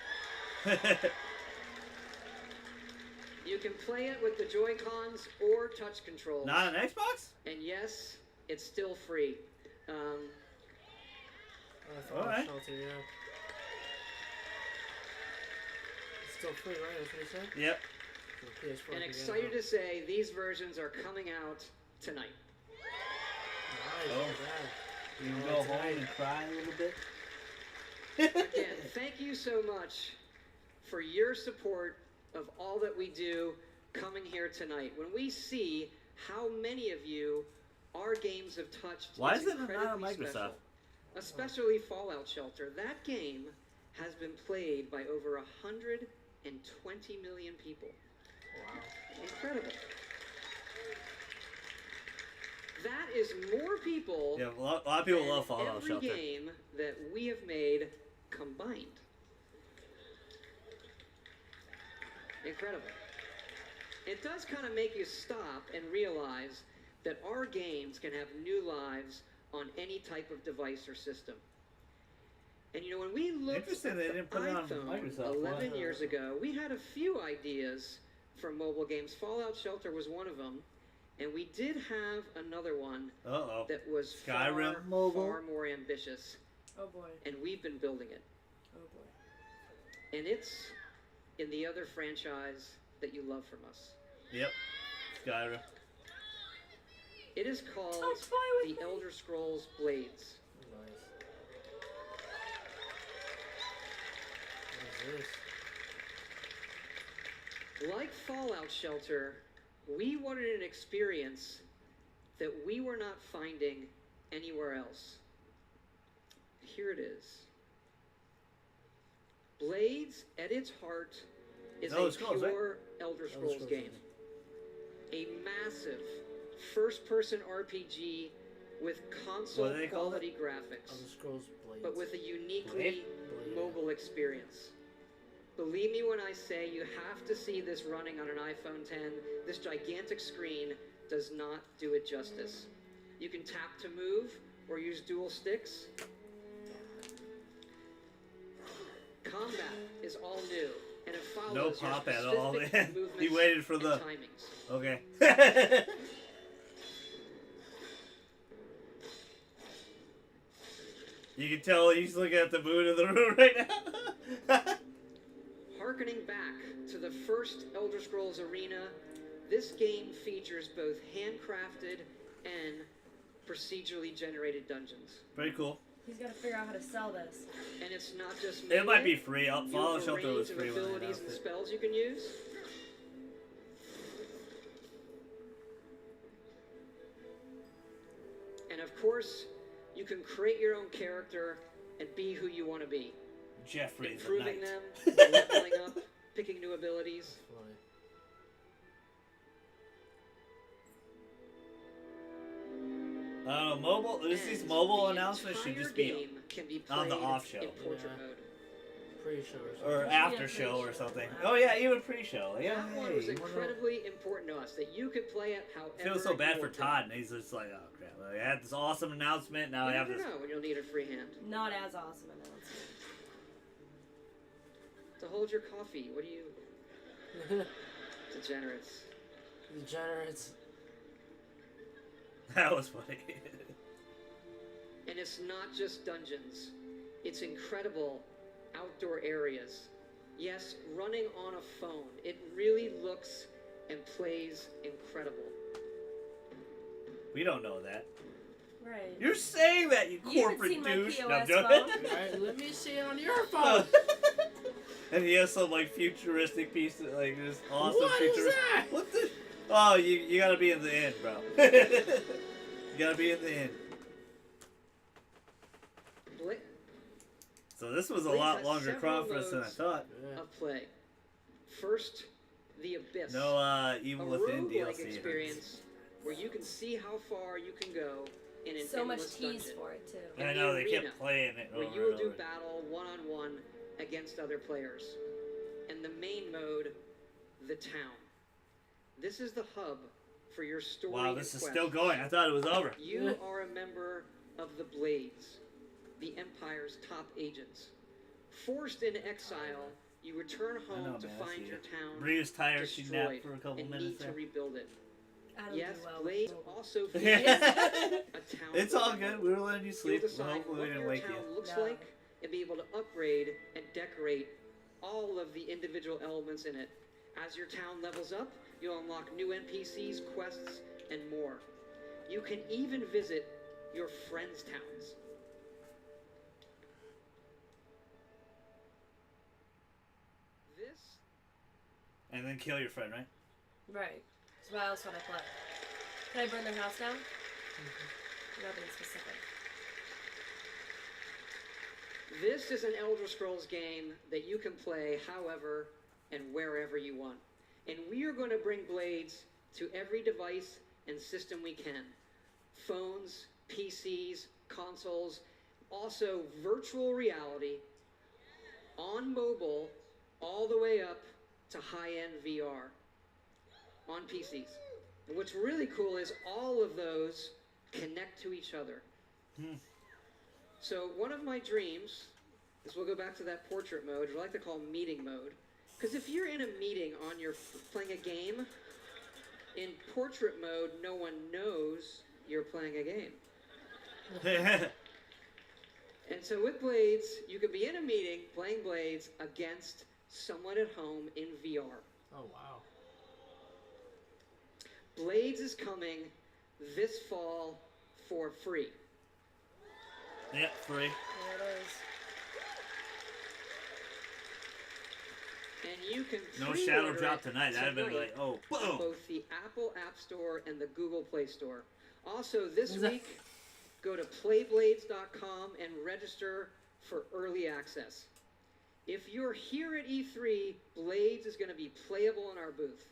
You can play it with the Joy-Cons or touch controls. Not an Xbox? And yes, it's still free. Alright. Shelter, yeah. It's still free, right? That's what he said? Yep. For the PS4 And again, excited to say these versions are coming out tonight. Nice, Oh. bad. You can go home and cry a little bit. Again, thank you so much for your support of all that we do coming here tonight. When we see how many of you our games have touched, Why it's is it not on incredibly Microsoft? special. Especially Fallout Shelter. That game has been played by over 120 million people. Wow. Incredible. That is more people Yeah, a lot of people than love Fallout every Shelter. game that we have made combined. Incredible. It does kind of make you stop and realize that our games can have new lives on any type of device or system. And you know, when we looked Interesting at they the didn't put it on iPhone Microsoft. 11 Why? years ago, we had a few ideas for mobile games. Fallout Shelter was one of them. And we did have another one Uh-oh. that was Skyrim far, mobile? far more ambitious. Oh boy. And we've been building it. Oh boy. And it's in the other franchise that you love from us. Yep. Skyrim. It is called The Elder Scrolls Blades. Nice. What is this? Like Fallout Shelter, we wanted an experience that we were not finding anywhere else. Here it is. Blades, at its heart, is Elder a Scrolls, right? pure Elder Scrolls Scrolls, game. A massive first-person RPG with What do they call console-quality graphics, Elder Scrolls Blades. but with a uniquely Blade? mobile experience. Believe me when I say you have to see this running on an iPhone 10. This gigantic screen does not do it justice. You can tap to move or use dual sticks. Combat is all new, and it follows No your pop at all, specific man. He movements waited for and the... timings. Okay. You can tell he's looking at the mood of the room right now. Harkening back to the first Elder Scrolls Arena, this game features both handcrafted and procedurally generated dungeons. Pretty cool. He's got to figure out how to sell this. And it's not just It might be melee, free. you Fallout have a Shelter was range of free when they abilities announced and it. spells you can use. course, you can create your own character and be who you want to be. Jeffrey's improving the them, leveling up, picking new abilities. Mobile. These mobile announcements should just be on the off show. In portrait mode. Pre-show Or after show or something. Oh yeah, even pre-show. Yeah, That one was incredibly important to us, that you could play it however I feel so bad you for wanted. Todd, and he's just like, oh crap. I had this awesome announcement, now I You have never this. know when you'll need a free hand. Not as awesome announcement. To hold your coffee, what do you... Degenerates. Degenerates. That was funny. And it's not just dungeons. It's incredible outdoor areas. Yes, running on a phone. It really looks and plays incredible. We don't know that. Right. You're saying that, you You haven't corporate seen my douche. POS No, I'm joking. phone. Right, let me see it on your phone. And he has some like futuristic piece of like this awesome What is futuristic. that? What the? Oh, you gotta be in the end, bro. You gotta be in the end. So this was a Blake lot has longer several conference than I modes thought. Of play. First, the Abyss. No Evil a Within roguelike DLC. experience where you can see how far you can go in an So much endless tease dungeon. for it too. I In know the they arena, kept playing it where over you will and do over. battle one-on-one against other players. And the main mode, the town. This is the hub for your story. Wow, and this is quest. still going. I thought it was over. You are a member of the Blades, the Empire's top agents. Forced in exile, you return home know, to man, I find see your it. town Bree was tired. She destroyed napped for a couple and minutes need there. to rebuild it. I don't Yes, do well with Blades mobile. also features a town. It's all building good. mode. We were letting you sleep. You'll decide Hopefully we what didn't your wake town you. looks No. like and be able to upgrade and decorate all of the individual elements in it. As your town levels up, you'll unlock new NPCs, quests, and more. You can even visit your friends' towns. This And then kill your friend, right? Right. So what else would I play? Can I burn their house down? Nothing specific. This is an Elder Scrolls game that you can play however and wherever you want. And we are going to bring Blades to every device and system we can. Phones, PCs, consoles, also virtual reality, on mobile, all the way up to high-end VR on PCs. And what's really cool is all of those connect to each other. So one of my dreams is we'll go back to that portrait mode, which I like to call meeting mode. Because if you're in a meeting on your playing a game, in portrait mode, no one knows you're playing a game. And so with Blades, you could be in a meeting playing Blades against someone at home in VR. Oh, wow. Blades is coming this fall for free. Yep, free. There it is. And you can No pre-order shadow drop it tonight. That'd been like, oh, on boom. both the Apple App Store and the Google Play Store. Also, this week, go to playblades.com and register for early access. If you're here at E3, Blades is going to be playable in our booth.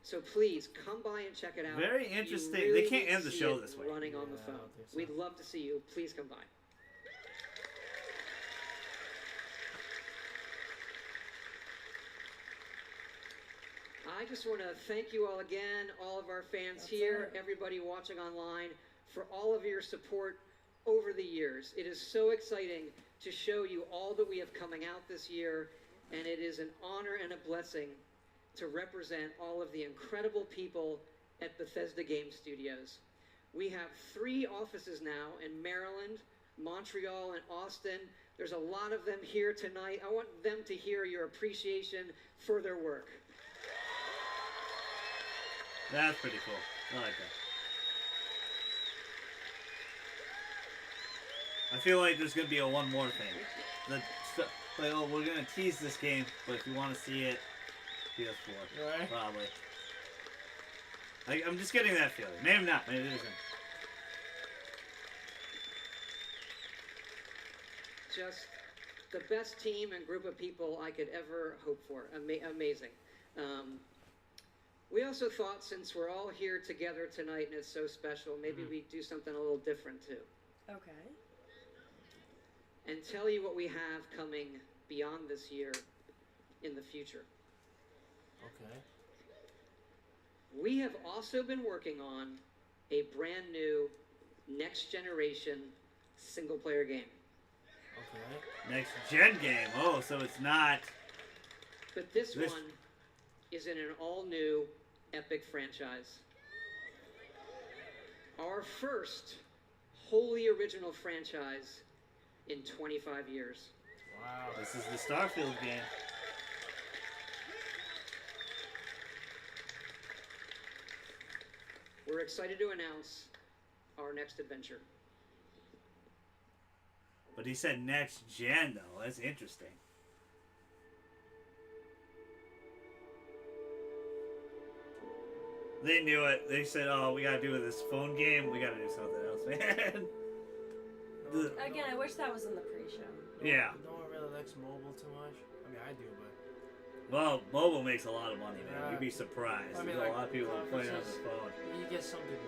So please come by and check it out. Very You interesting. really They can't need end to the see show it this way. Running on the phone. We'd love to see you. Please come by. I just want to thank you all again, all of our fans here, everybody watching online, for all of your support over the years. It is so exciting to show you all that we have coming out this year, and it is an honor and a blessing to represent all of the incredible people at Bethesda Game Studios. We have 3 offices now in Maryland, Montreal, and Austin. There's a lot of them here tonight. I want them to hear your appreciation for their work. That's pretty cool. I like that. I feel like there's gonna be one more thing. Like, oh, we're gonna tease this game, but if you want to see it, PS4, Right. probably. I'm just getting that feeling. Maybe not. Maybe it isn't. just the best team and group of people I could ever hope for. Amazing. We also thought, since we're all here together tonight and it's so special, maybe we do something a little different too. Okay. And tell you what we have coming beyond this year in the future. Okay. We have also been working on a brand new next generation single player game. Okay. Next gen game. Oh, so it's not. But this one is in an all new epic franchise. Our first wholly original franchise in 25 years. Wow. This is the Starfield game. We're excited to announce our next adventure. But he said next gen, though. That's interesting. They knew it. They said, "Oh, we gotta do this phone game. We gotta do something else, man." Again, I wish that was in the pre-show. Yeah. No one really likes mobile too much. I mean, I do, but. Well, mobile makes a lot of money, man. You'd be surprised. I mean, There's like, a lot of people that play it on conferences, their phone. You get some people,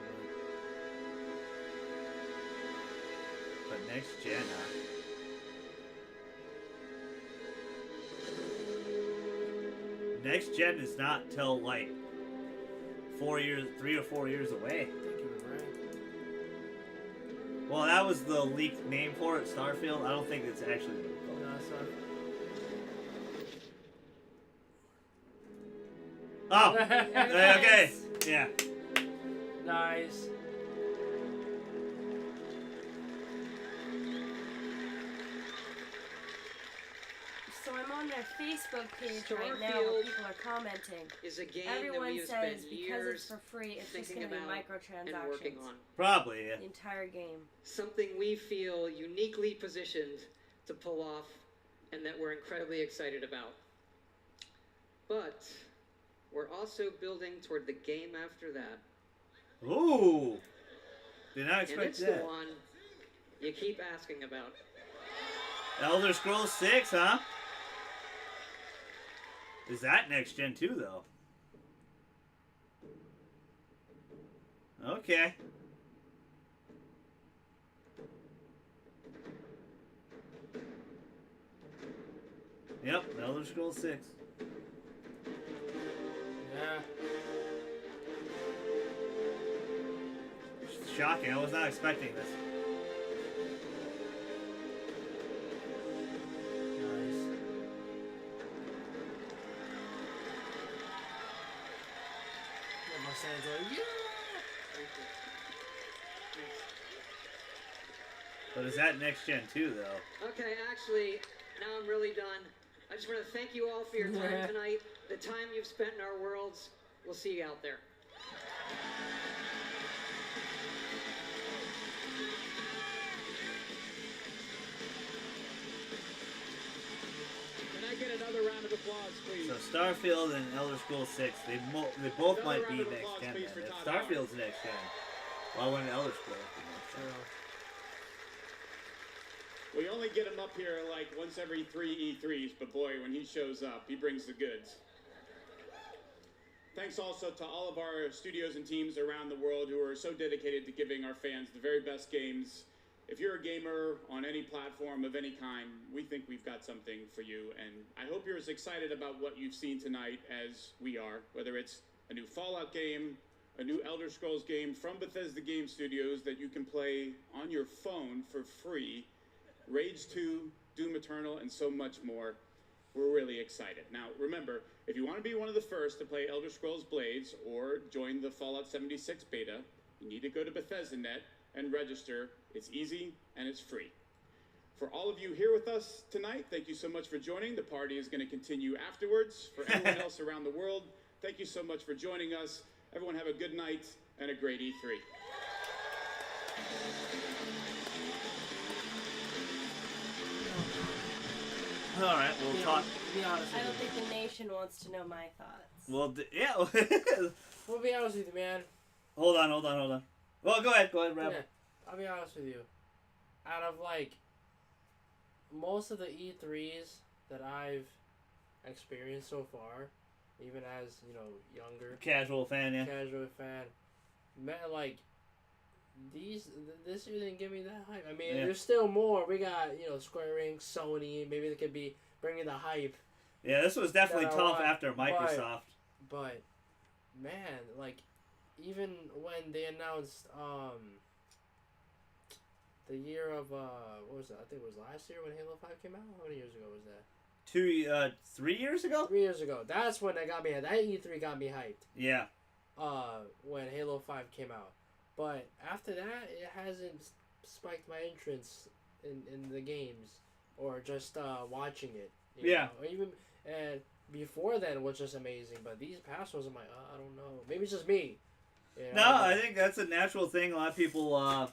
But next gen, huh? Next gen is not till like 3 or 4 years away. I think you're right. Well, that was the leaked name for it, Starfield. I don't think it's actually. No, it's not. Oh, okay, yeah. Nice. So I'm on their Facebook page right now where people are commenting. Is a game Everyone that we have says spent because years it's for free, it's just thinking going to be about and working microtransactions. on. Probably, yeah. The entire game. Something we feel uniquely positioned to pull off and that we're incredibly excited about. But we're also building toward the game after that. Ooh! Did not And expect it's that. the one you keep asking about. Elder Scrolls 6, huh? Is that next gen too, though? Okay. Yep, Elder Scrolls 6. Yeah. Shocking. I was not expecting this. But is that next gen too, though? Okay, actually, now I'm really done. I just want to thank you all for your time tonight, the time you've spent in our worlds. We'll see you out there. Can I get another round of applause, please? So Starfield and Elder Scrolls 6, they both Another might be round of next applause, gen. please, Then. for If Todd Starfield's next gen, why wouldn't Elder Scrolls be next gen? We only get him up here like once every 3 E3s, but boy, when he shows up, he brings the goods. Thanks also to all of our studios and teams around the world who are so dedicated to giving our fans the very best games. If you're a gamer on any platform of any kind, we think we've got something for you, and I hope you're as excited about what you've seen tonight as we are, whether it's a new Fallout game, a new Elder Scrolls game from Bethesda Game Studios that you can play on your phone for free, Rage 2, Doom Eternal, and so much more. We're really excited. Now, remember, if you want to be one of the first to play Elder Scrolls Blades or join the Fallout 76 beta, you need to go to Bethesda.net and register. It's easy and it's free. For all of you here with us tonight, thank you so much for joining. The party is going to continue afterwards. For everyone else around the world, thank you so much for joining us. Everyone have a good night and a great E3. All right, we'll talk. Be honest I with don't you. think the nation wants to know my thoughts. Well, yeah. We'll be honest with you, man. Hold on. Well, go ahead, wrap Yeah, up. I'll be honest with you. Out of like most of the E3s that I've experienced so far, even as, you know, younger Casual fan, yeah. casual fan, man, like this year didn't give me that hype. I mean, Yeah. there's still more. We got, you know, Square Enix, Sony. Maybe they could be bringing the hype. Yeah, this was definitely that I tough want, after Microsoft. But man, like even when they announced the year of what was it? I think it was last year when Halo 5 came out. How many years ago was that? 3 years ago? 3 years ago. That's when they got me. That E3 got me hyped. Yeah. When Halo 5 came out. But after that, it hasn't spiked my interest in the games or just watching it. You know? Or even and before then was just amazing. But these past ones, I'm like, I don't know. Maybe it's just me. You know? No, I think that's a natural thing. A lot of people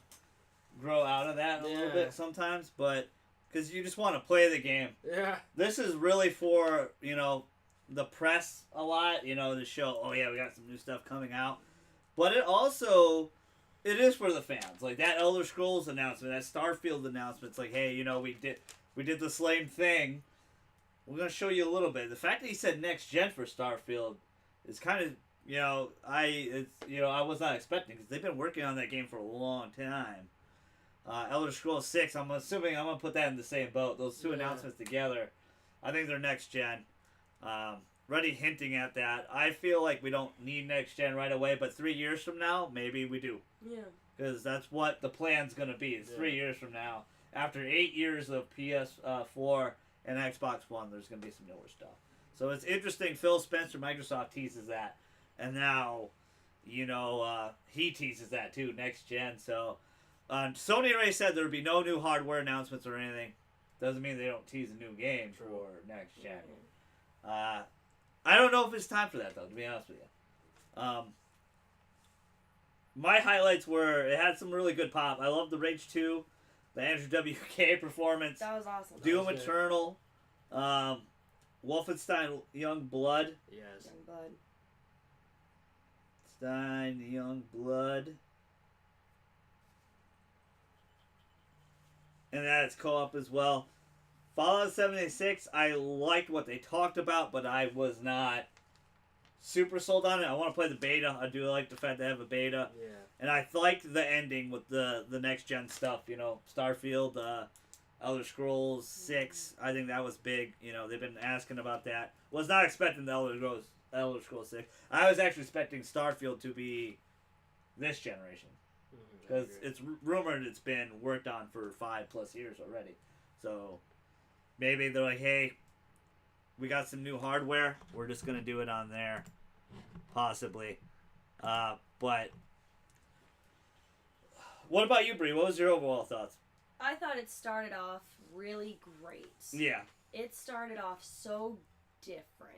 grow out of that a little bit sometimes, but because you just want to play the game. Yeah. This is really for, you know, the press a lot, you know, to show, oh yeah, we got some new stuff coming out. But it is for the fans. Like that Elder Scrolls announcement, that Starfield announcement, it's like, hey, you know, we did the same thing. We're going to show you a little bit. The fact that he said next gen for Starfield is kind of, you know, I was not expecting, because they've been working on that game for a long time. Elder Scrolls 6, I'm assuming I'm going to put that in the same boat. Those two announcements together, I think they're next gen. Already hinting at that. I feel like we don't need next gen right away, but 3 years from now, maybe we do. Yeah. Because that's what the plan's going to be. It's 3 years from now. After 8 years of PS4 and Xbox One, there's going to be some newer stuff. So it's interesting. Phil Spencer, Microsoft teases that. And now, you know, he teases that too, next gen. So Sony already said there would be no new hardware announcements or anything. Doesn't mean they don't tease a new game for next gen. I don't know if it's time for that, though, to be honest with you. My highlights were, it had some really good pop. I love the Rage 2, the Andrew WK performance. That was awesome. Doom Eternal, Wolfenstein Young Blood. Yes. Young Blood. Wolfenstein Young Blood. And that's co-op as well. Fallout 76, I liked what they talked about, but I was not super sold on it. I want to play the beta. I do like the fact they have a beta. Yeah. And I liked the ending with the next gen stuff, you know, Starfield, Elder Scrolls 6. I think that was big. You know, they've been asking about that. Was not expecting the Elder Scrolls 6. I was actually expecting Starfield to be this generation. Because it's rumored it's been worked on for 5+ years already. So maybe they're like, hey, we got some new hardware. We're just going to do it on there. Possibly. But what about you, Bree? What was your overall thoughts? I thought it started off really great. Yeah. It started off so different.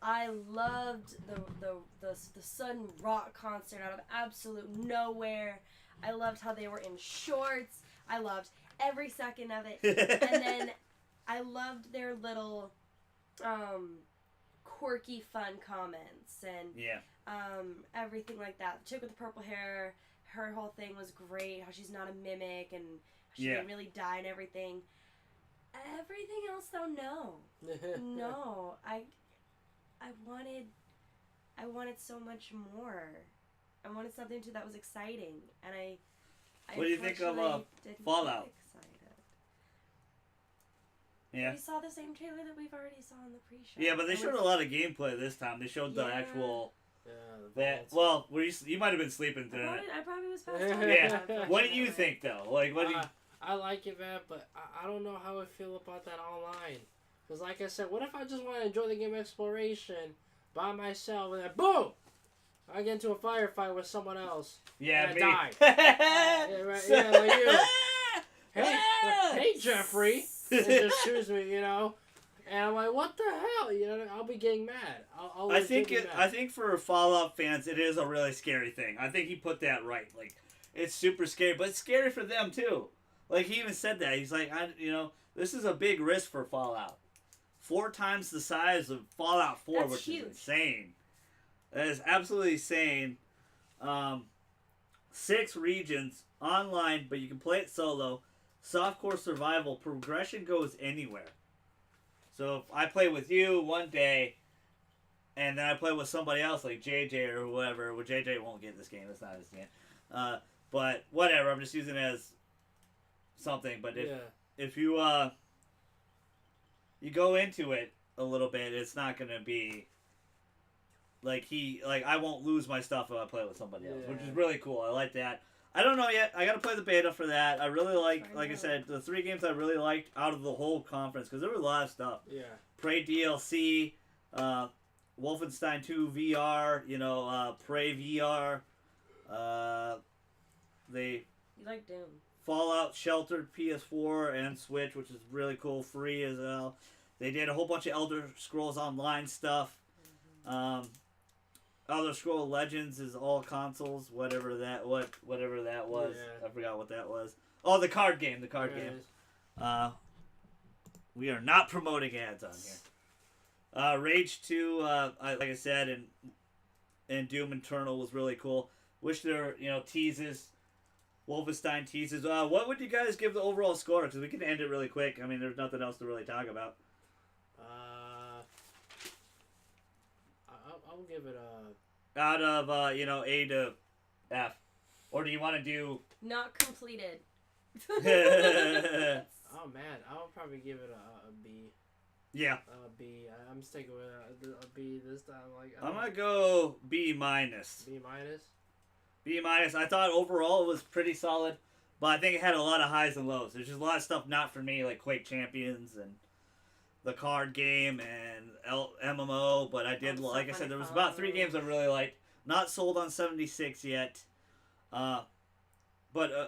I loved the sudden rock concert out of absolute nowhere. I loved how they were in shorts. I loved every second of it. And then I loved their little quirky fun comments and everything like that. The chick with the purple hair, her whole thing was great, how she's not a mimic and she didn't really die and everything. Everything else though, no. No. I wanted so much more. I wanted something that was exciting, and I what do you think of didn't Fallout? get excited. Yeah. We saw the same trailer that we've already saw in the pre-show. Yeah, but they showed a lot of gameplay this time. They showed the actual. Yeah. Well, you might have been sleeping through it. I probably was fast. Yeah. What do you think though? Like, what do you? I like it, man, but I don't know how I feel about that online. Because like I said, what if I just want to enjoy the game exploration by myself and then boom! I get into a firefight with someone else. Yeah, and me. I die. Yeah, right, yeah, like you. Hey, Jeffrey. And just shoots me, you know. And I'm like, what the hell? You know, I'll be getting mad. I think for Fallout fans, it is a really scary thing. I think he put that right. Like, it's super scary, but it's scary for them too. Like, he even said that. He's like, this is a big risk for Fallout. 4 times the size of Fallout 4, That's which huge. is insane. That is absolutely insane. 6 regions online, but you can play it solo. softcore survival, progression goes anywhere. So if I play with you one day, and then I play with somebody else like JJ or whoever, well, JJ won't get this game. It's not his game. But whatever. I'm just using it as something. But if you you go into it a little bit, it's not gonna be like I won't lose my stuff if I play with somebody else, which is really cool. I like that. I don't know yet. I gotta play the beta for that. I really like I said, the 3 games I really liked out of the whole conference because there was a lot of stuff. Yeah. Prey DLC, Wolfenstein 2 VR, Prey VR. They You like Doom. Fallout Shelter PS4 and Switch, which is really cool, free as well. They did a whole bunch of Elder Scrolls Online stuff. Elder Scrolls Legends is all consoles, whatever that was. Yeah. I forgot what that was. Oh, the card game. We are not promoting ads on here. Rage 2, like I said, and Doom Eternal was really cool. Wish there were, teases, Wolfenstein teases. What would you guys give the overall score? Because we can end it really quick. I mean, there's nothing else to really talk about. I'll give it a... Out of, A to F. Or do you want to do... Not completed. Oh, man. I'll probably give it a B. Yeah. B. I'm sticking with a B this time. I'm going to go B-. B minus? B-. I thought overall it was pretty solid, but I think it had a lot of highs and lows. There's just a lot of stuff not for me, like Quake Champions and the card game and MMO, but I did, like I said, there was about 3 games I really liked. Not sold on 76 yet, but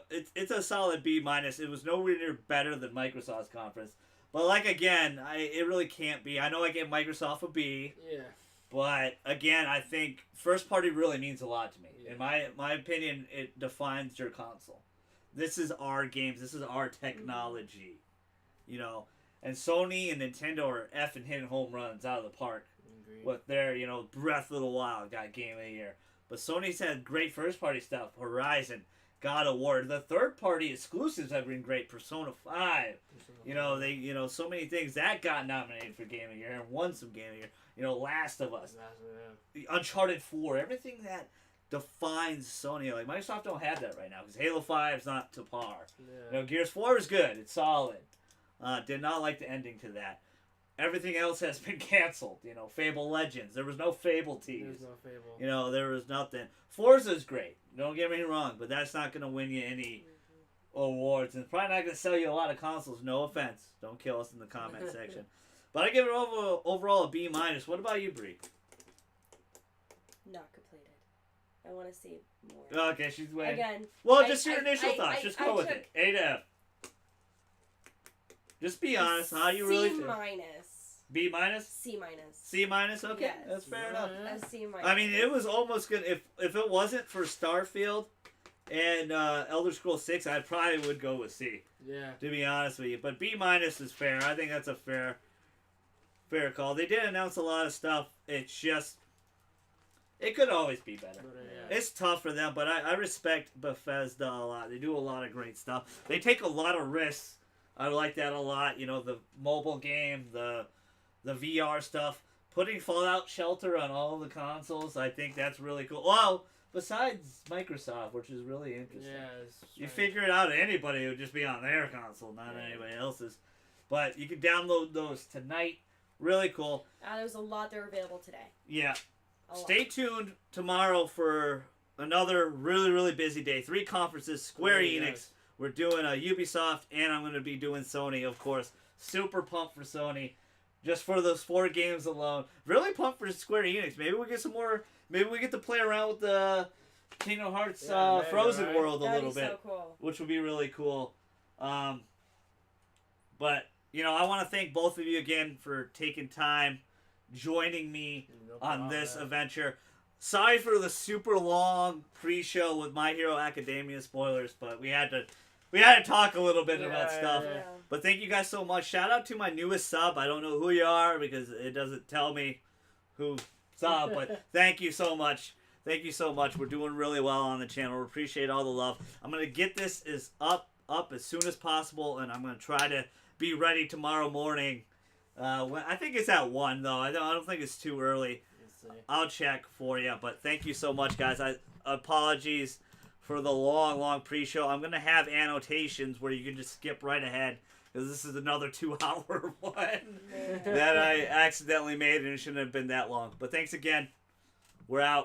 it's a solid B-. It was nowhere near better than Microsoft's conference. But again, it really can't be. I know I gave Microsoft a B. Yeah. But again, I think first party really means a lot to me. Yeah. In my opinion, it defines your console. This is our games. This is our technology. And Sony and Nintendo are effing hitting home runs out of the park. Agreed. With their, Breath of the Wild got Game of the Year. But Sony's had great first party stuff. Horizon got award. The third party exclusives have been great. Persona 5. So many things that got nominated for Game of the Year and won some Game of the Year. Last of Us. Uncharted 4. Everything that defines Sony. Microsoft don't have that right now because Halo 5 is not to par. Yeah. Gears 4 is good. It's solid. Did not like the ending to that. Everything else has been canceled. Fable Legends. There was no Fable tease. There's no Fable. There was nothing. Forza's great. Don't get me wrong, but that's not going to win you any awards. And it's probably not going to sell you a lot of consoles. No offense. Don't kill us in the comment section. But I give it overall a B-. What about you, Bree? Not completed. I want to see more. Okay, she's waiting. Again. Well, just your initial thoughts. Just go with it. A to F. Just be honest. How you really feel? C-. B-? C-. C-? Okay, yes. That's fair enough. A C-. I mean, it was almost good. If it wasn't for Starfield and Elder Scrolls 6, I probably would go with C. Yeah. To be honest with you. But B- is fair. I think that's a fair call. They did announce a lot of stuff. It's just... It could always be better. It's tough for them, but I respect Bethesda a lot. They do a lot of great stuff. They take a lot of risks. I like that a lot. The mobile game, the VR stuff. Putting Fallout Shelter on all the consoles, I think that's really cool. Well, besides Microsoft, which is really interesting. Yeah, you figure it out, anybody it would just be on their console, not anybody else's. But you can download those tonight. Really cool. There's a lot that are available today. Yeah. Stay tuned tomorrow for another really, really busy day. 3 conferences, Square Enix. We're doing Ubisoft, and I'm going to be doing Sony, of course. Super pumped for Sony. Just for those 4 games alone. Really pumped for Square Enix. Maybe we get some more... Maybe we get to play around with the Kingdom Hearts Frozen World a little bit. So cool. Which would be really cool. But, I want to thank both of you again for taking time, joining me on this adventure. Sorry for the super long pre-show with My Hero Academia spoilers, but we had to talk a little bit about stuff. Yeah. But thank you guys so much. Shout out to my newest sub. I don't know who you are because it doesn't tell me who sub, but thank you so much. Thank you so much. We're doing really well on the channel. We appreciate all the love. I'm going to get this up up as soon as possible, and I'm going to try to be ready tomorrow morning. I think it's at 1, though. I don't think it's too early. I'll check for you, but thank you so much, guys. Apologies for the long pre-show. I'm going to have annotations where you can just skip right ahead, because this is another 2-hour one that I accidentally made, and it shouldn't have been that long. But thanks again. We're out.